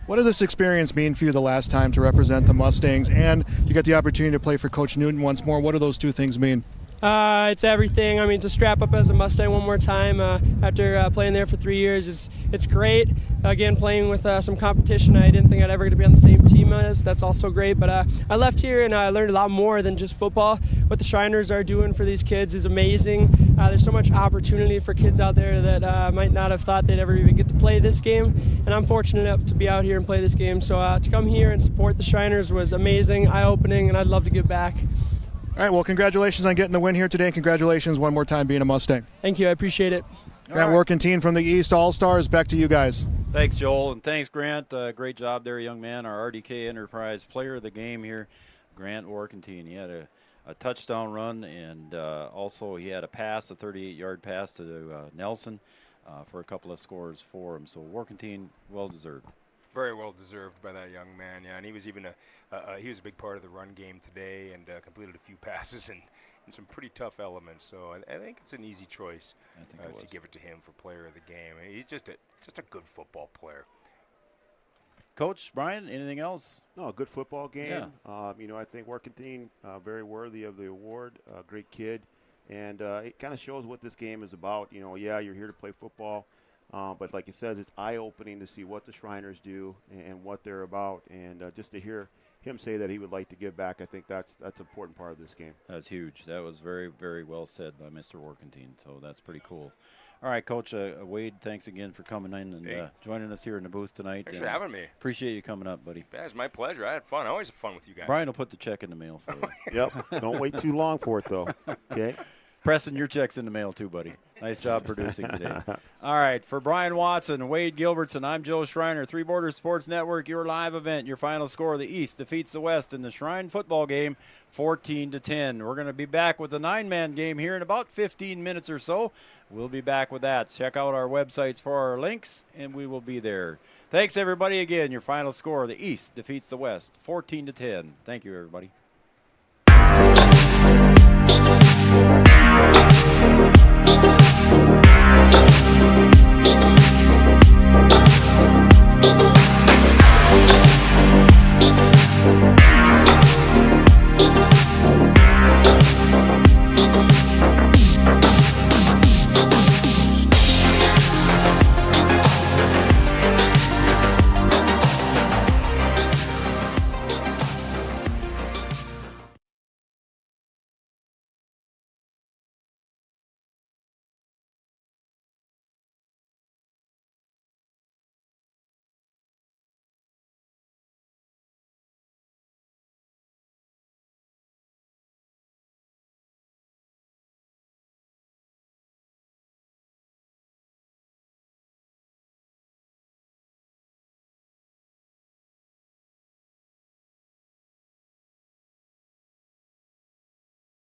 What did this experience mean for you the last time to represent the Mustangs, and you get the opportunity to play for Coach Newton once more? What do those two things mean? It's everything. I mean, to strap up as a Mustang one more time after playing there for 3 years, it's great. Again, playing with some competition I didn't think I'd ever get to be on the same team as. That's also great. But I left here and I learned a lot more than just football. What the Shriners are doing for these kids is amazing. There's so much opportunity for kids out there that might not have thought they'd ever even get to play this game. And I'm fortunate enough to be out here and play this game. So to come here and support the Shriners was amazing, eye-opening, and I'd love to give back. All right, well, congratulations on getting the win here today. Congratulations one more time being a Mustang. Thank you. I appreciate it. Grant Workentine from the East All-Stars. Back to you guys. Thanks, Joel, and thanks, Grant. Great job there, young man. Our RDK Enterprise player of the game here, Grant Workentine. He had a touchdown run, and also he had a pass, a 38-yard pass to Nelson for a couple of scores for him. So Workentine, well-deserved. Very well deserved by that young man, yeah. And he was even he was a big part of the run game today, and completed a few passes and some pretty tough elements. So I think it's an easy choice to give it to him for player of the game. He's just a good football player. Coach Brian, anything else? No, a good football game. Yeah. I think Workentine very worthy of the award. Great kid, and it kind of shows what this game is about. Yeah, you're here to play football. But like it says, it's eye-opening to see what the Shriners do and what they're about. And just to hear him say that he would like to give back, I think that's an important part of this game. That's huge. That was very, very well said by Mr. Workentine. So that's pretty cool. All right, Coach Wade, thanks again for coming in and joining us here in the booth tonight. Thanks for having me. Appreciate you coming up, buddy. Yeah, it's my pleasure. I had fun. I always have fun with you guys. Brian will put the check in the mail for you. Yep. Don't wait too long for it, though. Okay. Preston, your check's in the mail too, buddy. Nice job producing today. All right, for Brian Watson, Wade Gilbertson, I'm Joe Schreiner, Three Borders Sports Network, your live event, your final score, the East defeats the West in the Shrine football game, 14-10. We're going to be back with the 9-man game here in about 15 minutes or so. We'll be back with that. Check out our websites for our links, and we will be there. Thanks, everybody, again. Your final score, the East defeats the West, 14-10. Thank you, everybody. Thank you.